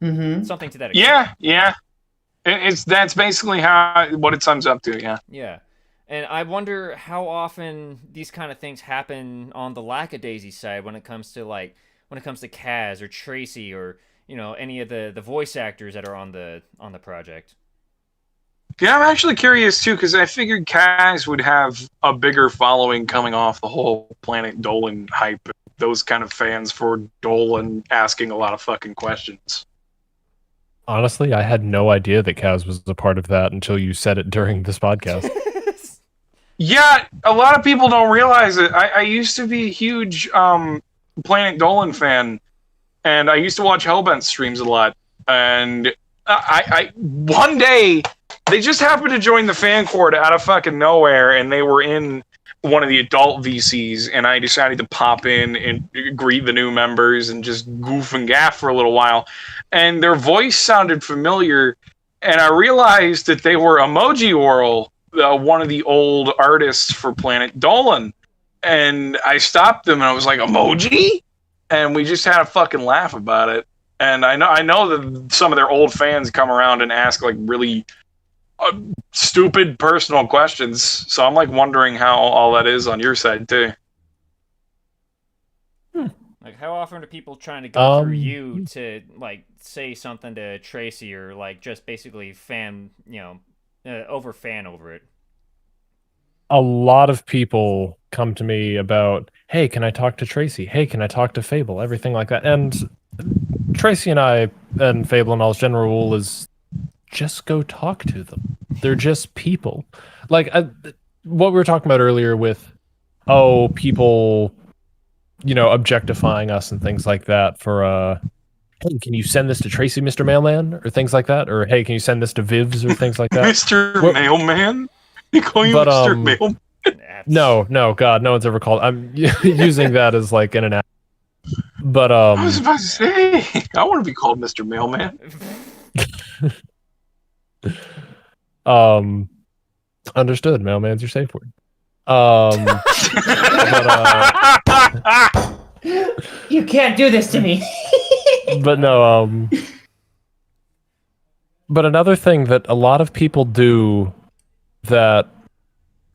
B: Something to that extent.
A: Yeah. That's basically what it sums up to, yeah.
B: Yeah. And I wonder how often these kind of things happen on the Lackadaisy side when it comes to Kaz or Tracy or any of the voice actors that are on the project.
A: Yeah, I'm actually curious too, because I figured Kaz would have a bigger following coming off the whole Planet Dolan hype. Those kind of fans for Dolan asking a lot of fucking questions.
C: Honestly, I had no idea that Kaz was a part of that until you said it during this podcast.
A: Yeah, a lot of people don't realize it. I used to be a huge Planet Dolan fan, and I used to watch Hellbent streams a lot. And I one day they just happened to join the fan court out of fucking nowhere, and they were in one of the adult VCs, and I decided to pop in and greet the new members and just goof and gaff for a little while. And their voice sounded familiar, and I realized that they were Emoji Whirl, one of the old artists for Planet Dolan. And I stopped them and I was like, Emoji? And we just had a fucking laugh about it. And I know that some of their old fans come around and ask like really stupid personal questions. So I'm like wondering how all that is on your side too.
B: Like, how often are people trying to go through you to like say something to Tracy or like just basically fan over it?
C: A lot of people come to me about, hey, can I talk to Tracy? Hey, can I talk to Fable? Everything like that. And Tracy and I and Fable and all's general rule is just go talk to them. They're just people. Like what we were talking about earlier with, people, objectifying us and things like that for, hey, can you send this to Tracy, Mr. Mailman? Or things like that? Or, hey, can you send this to Vivs or things like that?
A: Mr. Mailman? You call you Mr. Mailman?
C: No, God, no one's ever called. I'm using that as like in an app. But
A: I was about to say, I want to be called Mr. Mailman.
C: Understood. Mailman's your safe word.
D: You can't do this to me.
C: But no, but another thing that a lot of people do that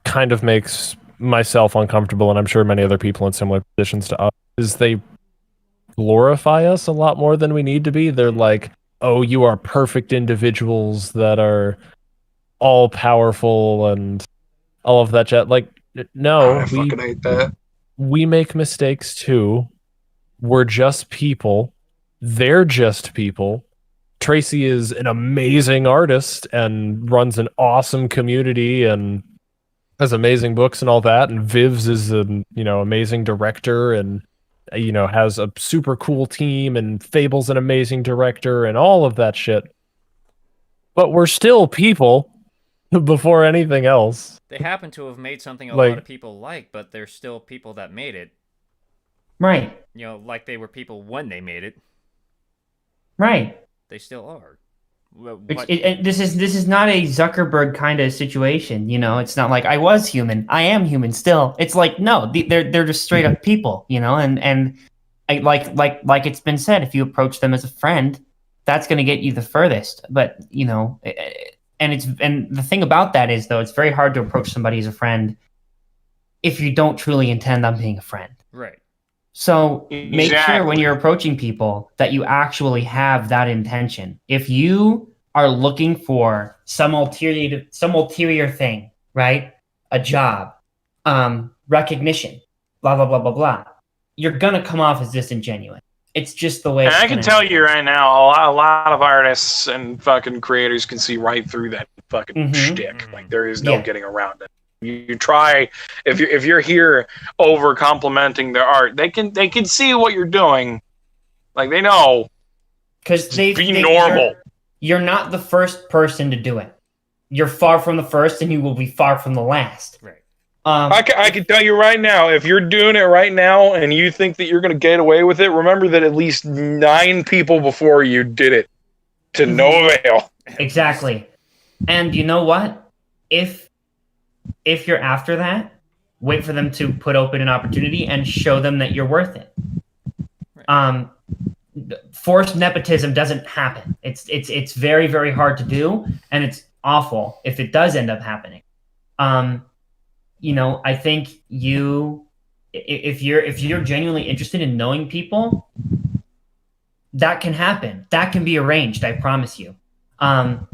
C: kind of makes myself uncomfortable, and I'm sure many other people in similar positions to us, is they glorify us a lot more than we need to be. They're like, oh, you are perfect individuals that are all powerful and all of that shit. Like, no,
A: I fucking hate that.
C: We make mistakes too. We're just people. They're just people. Tracy is an amazing artist and runs an awesome community and has amazing books and all that. And Vivs is an amazing director and has a super cool team, and Fable's an amazing director and all of that shit. But we're still people before anything else.
B: They happen to have made something a lot of people like, but they're still people that made it.
D: Right.
B: Like they were people when they made it.
D: Right.
B: They still are.
D: This is not a Zuckerberg kind of situation, It's not like I was human, I am human still. It's like no, they're just straight up people, And I, like it's been said, if you approach them as a friend, that's going to get you the furthest. But and the thing about that is though, it's very hard to approach somebody as a friend if you don't truly intend on being a friend.
B: Right.
D: So make sure when you're approaching people that you actually have that intention. If you are looking for some ulterior thing, right? A job, recognition, blah, blah, blah, blah, blah. You're going to come off as disingenuous. It's just the way.
A: And I can tell you right now, a lot of artists and fucking creators can see right through that fucking shtick. Like there is no getting around it. You try if you're here over complimenting their art, they can see what you're doing. Like they know.
D: Because
A: be normal.
D: You're not the first person to do it. You're far from the first, and you will be far from the last.
B: Right.
A: I can tell you right now, if you're doing it right now and you think that you're going to get away with it, remember that at least 9 people before you did it to no avail.
D: Exactly. And you know what? If you're after that, wait for them to put open an opportunity and show them that you're worth it. Right. Forced nepotism doesn't happen. It's very, very hard to do, and it's awful if it does end up happening. I think if you're genuinely interested in knowing people, that can happen. That can be arranged. I promise you. Um,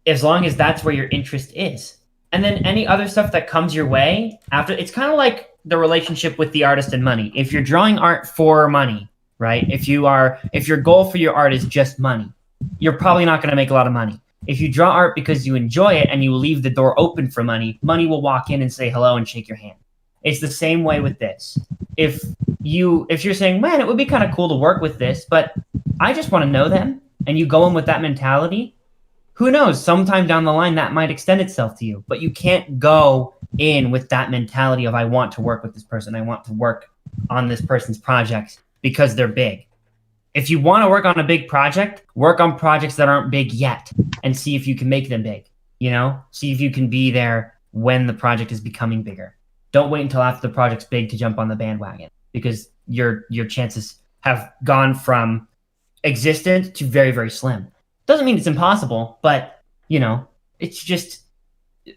D: as long as that's where your interest is. And then any other stuff that comes your way after, it's kind of like the relationship with the artist and money. If you're drawing art for money, right? If your goal for your art is just money, you're probably not going to make a lot of money. If you draw art because you enjoy it and you leave the door open for money, money will walk in and say hello and shake your hand. It's the same way with this. If you're saying, man, it would be kind of cool to work with this, but I just want to know them, and you go in with that mentality, who knows? Sometime down the line, that might extend itself to you. But you can't go in with that mentality of, I want to work with this person. I want to work on this person's projects because they're big. If you want to work on a big project, work on projects that aren't big yet and see if you can make them big. See if you can be there when the project is becoming bigger. Don't wait until after the project's big to jump on the bandwagon, because your chances have gone from existent to very, very slim. Doesn't mean it's impossible, but it's just,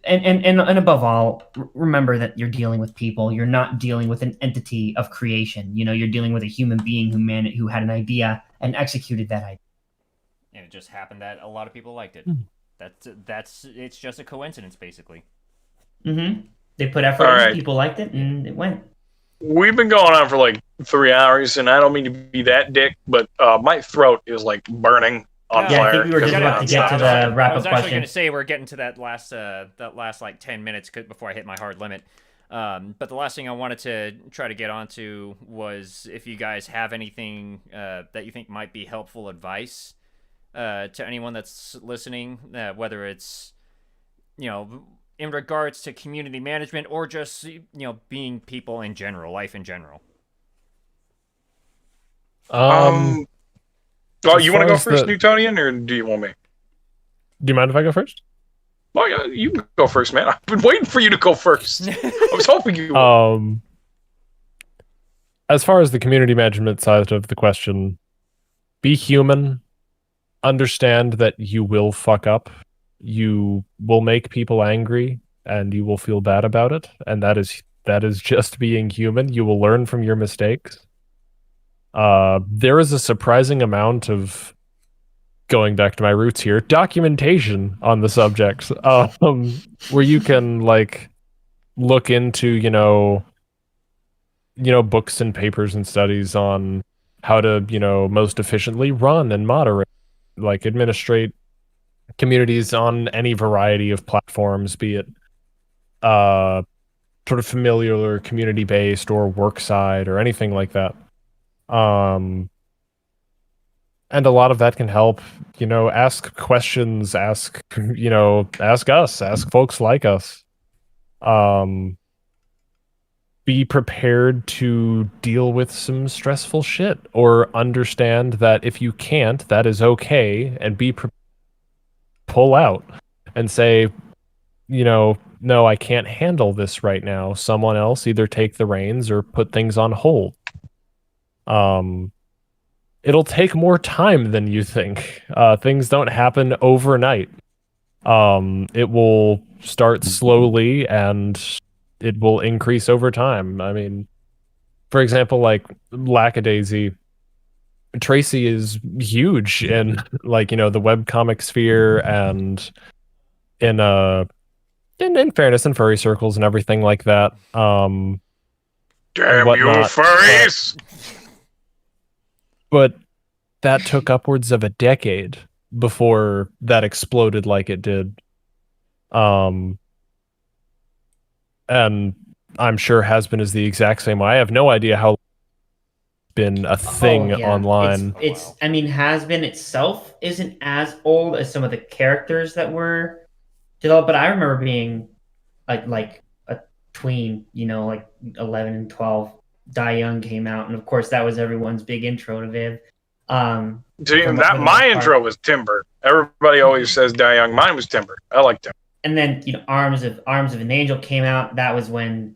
D: and above all, remember that you're dealing with people. You're not dealing with an entity of creation. You're dealing with a human being who had an idea and executed that idea.
B: And it just happened that a lot of people liked it. It's just a coincidence, basically.
D: Mm-hmm. They put effort in, right. People liked it, and it went.
A: We've been going on for like 3 hours, and I don't mean to be that dick, but my throat is like burning on fire.
D: I think we were just about to get to the wrap-up question.
B: I was actually going to say we're getting to that last like 10 minutes before I hit my hard limit. But the last thing I wanted to try to get onto was if you guys have anything that you think might be helpful advice to anyone that's listening, whether it's in regards to community management or just being people in general, life in general.
A: Oh, you want to go first, Newtonian, or do you want me?
C: Do you mind if I go first?
A: Oh yeah, you can go first, man. I've been waiting for you to go first. I was hoping you would.
C: As far as the community management side of the question, be human. Understand that you will fuck up. You will make people angry, and you will feel bad about it. And that is just being human. You will learn from your mistakes. There is a surprising amount of, going back to my roots here, documentation on the subject, where you can like look into books and papers and studies on how to most efficiently run and moderate, like administrate communities on any variety of platforms, be it sort of familiar or community based or work side or anything like that. And a lot of that can help, ask questions, ask us, ask folks like us. Be prepared to deal with some stressful shit, or understand that if you can't, that is okay, and pull out and say, no, I can't handle this right now. Someone else either take the reins or put things on hold. It'll take more time than you think. Things don't happen overnight. It will start slowly and it will increase over time. I mean, for example, like Lackadaisy, Tracy is huge in like, the webcomic sphere and in fairness, in furry circles and everything like that.
A: Damn you furries!
C: But that took upwards of a decade before that exploded like it did. And I'm sure Has-Been is the exact same way. I have no idea how been a thing online.
D: It's I mean, Has-Been itself isn't as old as some of the characters that were developed, but I remember being like a tween, like 11 and 12. Die Young came out, and of course that was everyone's big intro to Viv.
A: My intro was Timber. Everybody always says Die Young. Mine was Timber. I liked Timber.
D: And then Arms of an Angel came out. That was when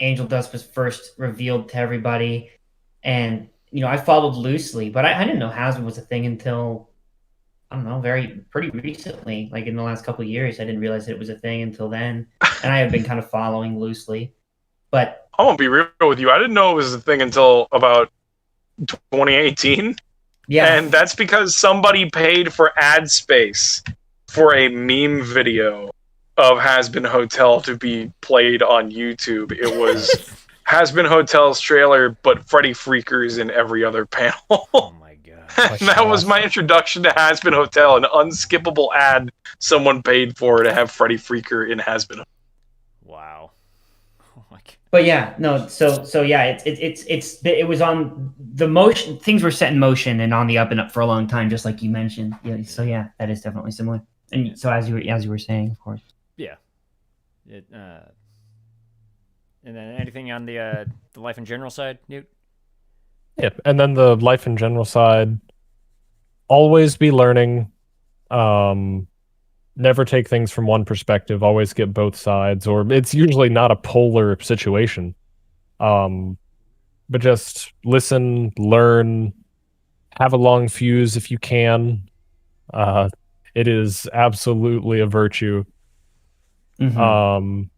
D: Angel Dust was first revealed to everybody, and I followed loosely, but I didn't know Has-Been was a thing until I don't know, pretty recently, like in the last couple of years. I didn't realize it was a thing until then, and I have been kind of following loosely. But
A: I won't be real with you. I didn't know it was a thing until about 2018.
D: yeah,
A: And that's because somebody paid for ad space for a meme video of Has Been Hotel to be played on YouTube. It was Has Been Hotel's trailer, but Freddy Freaker's in every other panel.
B: Oh my god.
A: And that was my introduction to Has Been Hotel, an unskippable ad someone paid for to have Freddy Freaker in Has Been Hotel.
B: Wow. Oh my god.
D: but yeah, no. So yeah, it was on the motion. Things were set in motion and on the up and up for a long time, just like you mentioned. Yeah. So yeah, that is definitely similar. And so as you were saying, of course.
B: Yeah. It and then anything on the life in general side, Newt?
C: Yep. And then the life in general side, always be learning. Never take things from one perspective, always get both sides, or it's usually not a polar situation. But just listen, learn, have a long fuse if you can. It is absolutely a virtue.
D: Mhm.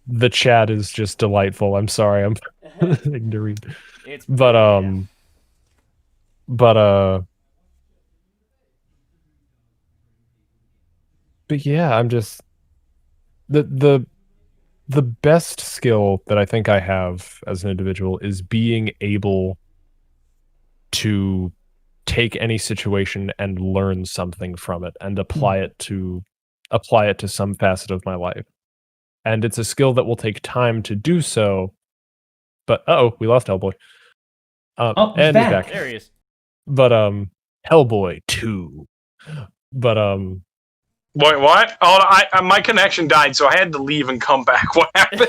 C: The chat is just delightful. I'm sorry, I'm to read.
B: It's
C: But yeah, I'm just the best skill that I think I have as an individual is being able to take any situation and learn something from it and apply it to some facet of my life. And it's a skill that will take time to do so. But we lost Hellboy.
D: He's back.
B: there he is.
C: But Hellboy 2. But
A: Wait, what? Oh, my connection died, so I had to leave and come back. What happened?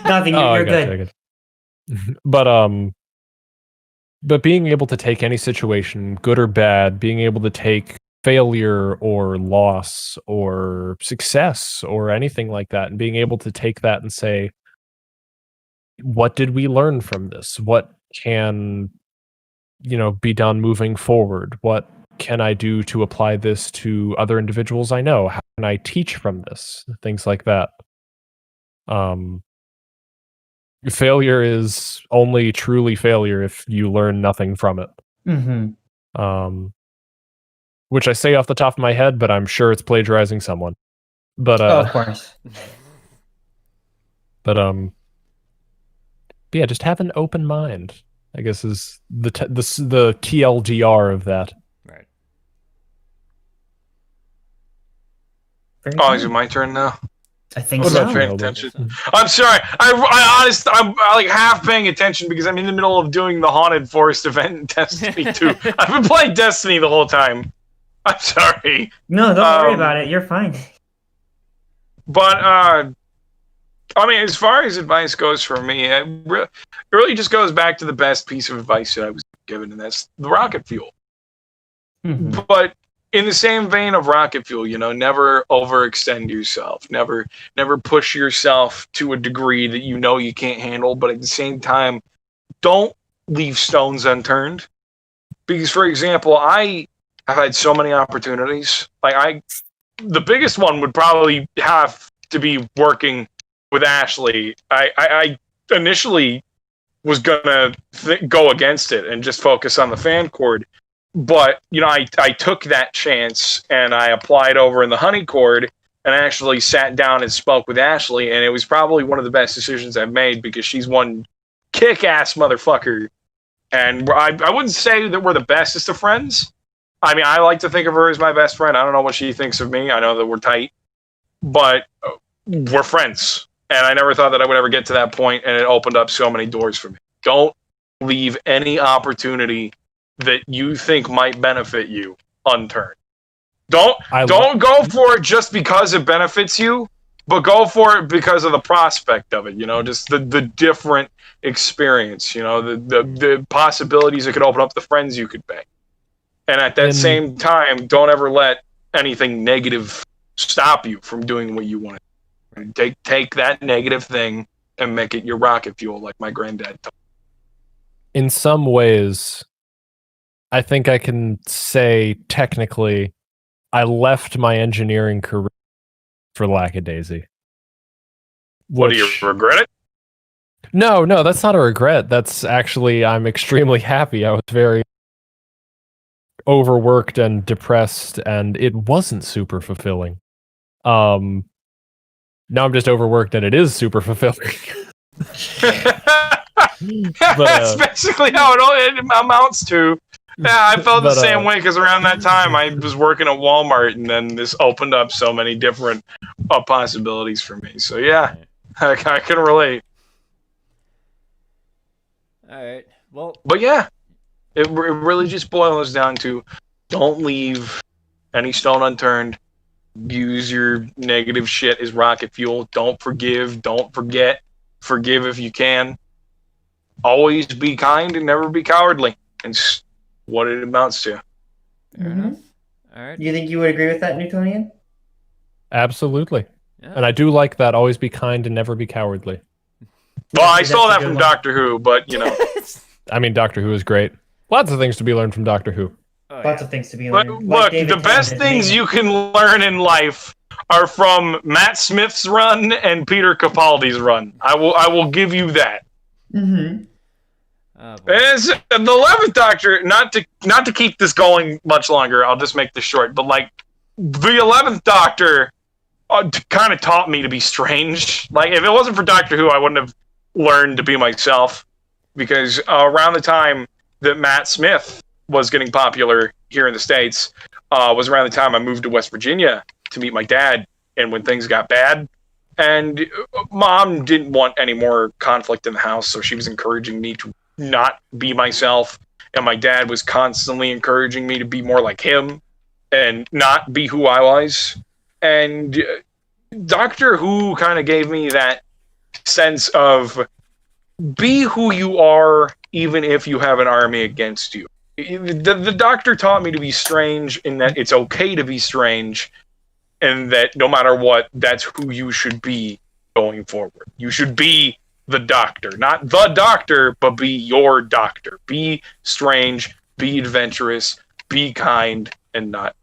D: Nothing.
C: I
D: You're
C: got
D: good.
C: you, I got you. But being able to take any situation, good or bad, being able to take failure or loss or success or anything like that, and being able to take that and say, what did we learn from this? What can, be done moving forward? What can I do to apply this to other individuals I know? How can I teach from this? Things like that. Failure is only truly failure if you learn nothing from it.
D: Mm-hmm.
C: Which I say off the top of my head, but I'm sure it's plagiarizing someone. But
D: of course.
C: But yeah, just have an open mind, I guess, is the TLDR of that.
B: Right.
A: Oh, is it my turn now?
D: I think
A: Was
D: so.
A: I paying attention? I'm sorry. I'm like half paying attention because I'm in the middle of doing the Haunted Forest event in Destiny 2. I've been playing Destiny the whole time. I'm sorry.
D: No, don't worry about it. You're fine.
A: But I mean, as far as advice goes for me, it really just goes back to the best piece of advice that I was given, and that's the rocket fuel.
D: Mm-hmm.
A: But in the same vein of rocket fuel, never overextend yourself. Never push yourself to a degree that you can't handle. But at the same time, don't leave stones unturned. Because, for example, I have had so many opportunities. The biggest one would probably have to be working with Ashley. I initially was gonna go against it and just focus on the fan cord. But, I took that chance and I applied over in the honey cord and actually sat down and spoke with Ashley. And it was probably one of the best decisions I've made because she's one kick-ass motherfucker. And I wouldn't say that we're the bestest of friends. I mean, I like to think of her as my best friend. I don't know what she thinks of me. I know that we're tight. But we're friends. And I never thought that I would ever get to that point, and it opened up so many doors for me. Don't leave any opportunity that you think might benefit you unturned. Don't go for it just because it benefits you, but go for it because of the prospect of it, just the different experience, the possibilities it could open up, the friends you could make. And at that same time, don't ever let anything negative stop you from doing what you want to do. Take that negative thing and make it your rocket fuel, like my granddad told me.
C: In some ways, I think I can say technically I left my engineering career for Lackadaisy.
A: What, do you regret it?
C: No, that's not a regret. That's actually, I'm extremely happy. I was very overworked and depressed, and it wasn't super fulfilling. Now I'm just overworked, and it is super fulfilling.
A: That's basically how it amounts to. Yeah, I felt the same way because around that time I was working at Walmart, and then this opened up so many different possibilities for me. So yeah, I can relate.
B: All right. Well,
A: but yeah, it really just boils down to don't leave any stone unturned. Use your negative shit as rocket fuel. Don't forgive. Don't forget. Forgive if you can. Always be kind and never be cowardly. And what it amounts to.
B: Fair enough. All right.
D: You think you would agree with that, Newtonian?
C: Absolutely.
B: Yeah.
C: And I do like that. Always be kind and never be cowardly.
A: Well, I stole that from Doctor Who, but you know.
C: I mean, Doctor Who is great. Lots of things to be learned from Doctor Who.
D: Lots of things to be learned.
A: But look, the best things you can learn in life are from Matt Smith's run and Peter Capaldi's run. I will give you that.
D: Mm-hmm.
A: As the 11th Doctor, not to keep this going much longer, I'll just make this short, but like the 11th Doctor kind of taught me to be strange. Like if it wasn't for Doctor Who, I wouldn't have learned to be myself, because around the time that Matt Smith was getting popular here in the States was around the time I moved to West Virginia to meet my dad, and when things got bad, and Mom didn't want any more conflict in the house, so she was encouraging me to not be myself, and my dad was constantly encouraging me to be more like him and not be who I was. And Doctor Who kind of gave me that sense of be who you are even if you have an army against you. The Doctor taught me to be strange, in that it's okay to be strange, and that no matter what, that's who you should be going forward. You should be the Doctor, not the Doctor, but be your Doctor. Be strange, be adventurous, be kind, and not.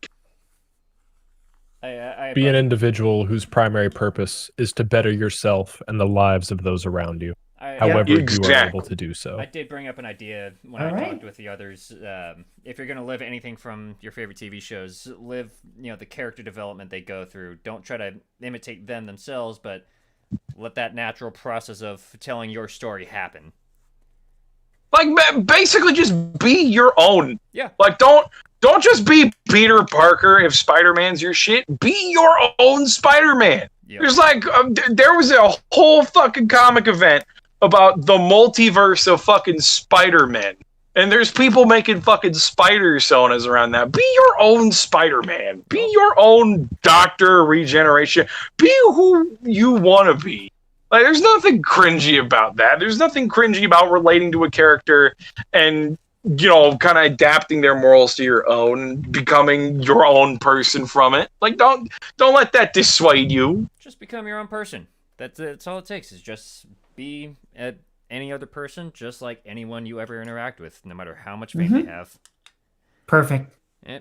C: Be an individual whose primary purpose is to better yourself and the lives of those around you. However you are able to do so.
B: I did bring up an idea when I talked with the others. If you're going to live anything from your favorite TV shows, live the character development they go through. Don't try to imitate them themselves, but let that natural process of telling your story happen.
A: Like basically, just be your own.
B: Yeah.
A: Like don't just be Peter Parker if Spider-Man's your shit. Be your own Spider-Man. Yep. There's like there was a whole fucking comic event about the multiverse of fucking Spider-Man. And there's people making fucking spider personas around that. Be your own Spider-Man. Be your own Doctor Regeneration. Be who you want to be. Like, there's nothing cringy about that. There's nothing cringy about relating to a character and, kind of adapting their morals to your own, becoming your own person from it. Like, don't let that dissuade you.
B: Just become your own person. That's all it takes, is just be any other person, just like anyone you ever interact with, no matter how much fame they have.
D: Perfect.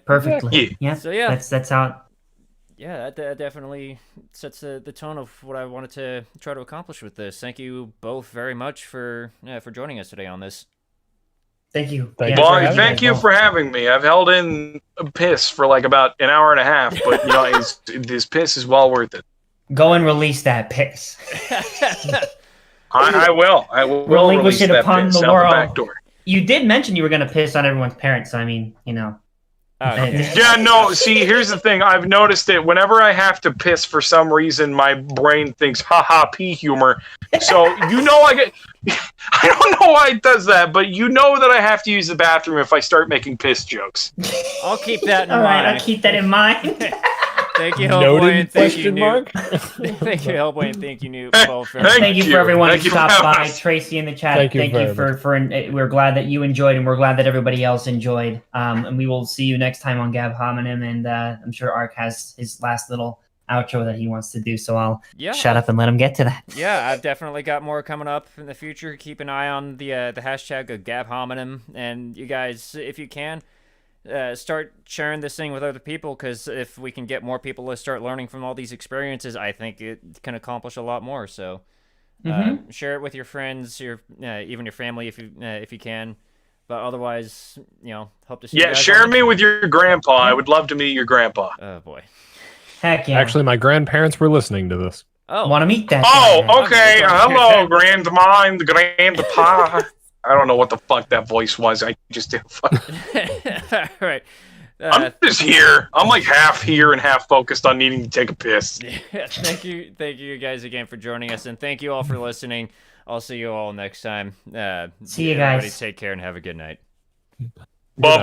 D: Perfectly. Yeah.
B: So yeah,
D: that's how.
B: Yeah, that definitely sets the tone of what I wanted to try to accomplish with this. Thank you both very much for joining us today on this.
D: Thank you.
A: Thank you for having me. I've held in a piss for like about an hour and a half, but this piss is well worth it.
D: Go and release that piss.
A: I will. I will
D: relinquish it upon the world.
A: The back door.
D: You did mention you were going to piss on everyone's parents, so I mean,
B: Okay.
A: Yeah, no, see, here's the thing. I've noticed it. Whenever I have to piss for some reason, my brain thinks, haha, pee humor. So, I don't know why it does that, but that I have to use the bathroom if I start making piss jokes.
B: I'll keep that in
D: mind.
B: All
D: right, I'll keep that in mind.
B: Thank you, Hellboy, and thank you, Newt. Thank you, Hellboy, and thank you, Newt.
D: Thank you for everyone who stopped by. Tracy in the chat, thank you for we're glad that you enjoyed, and we're glad that everybody else enjoyed. And we will see you next time on Gab Hominem, and I'm sure Ark has his last little outro that he wants to do, so I'll shut up and let him get to that.
B: Yeah, I've definitely got more coming up in the future. Keep an eye on the hashtag of Gab Hominem, and you guys, if you can, start sharing this thing with other people, because if we can get more people to start learning from all these experiences, I think it can accomplish a lot more. So share it with your friends, even your family if you can. But otherwise, hope to see you guys.
A: Share me with your grandpa. I would love to meet your grandpa.
B: Oh boy.
D: Heck yeah.
C: Actually, my grandparents were listening to this.
B: Oh.
D: Want to meet that?
A: Oh, okay. Hello, grandma and grandpa. I don't know what the fuck that voice was. I just did.
B: All right.
A: I'm just here. I'm like half here and half focused on needing to take a piss.
B: Thank you guys again for joining us, and thank you all for listening. I'll see you all next time.
D: See you guys.
B: Everybody take care and have a good night.
A: Bye-bye.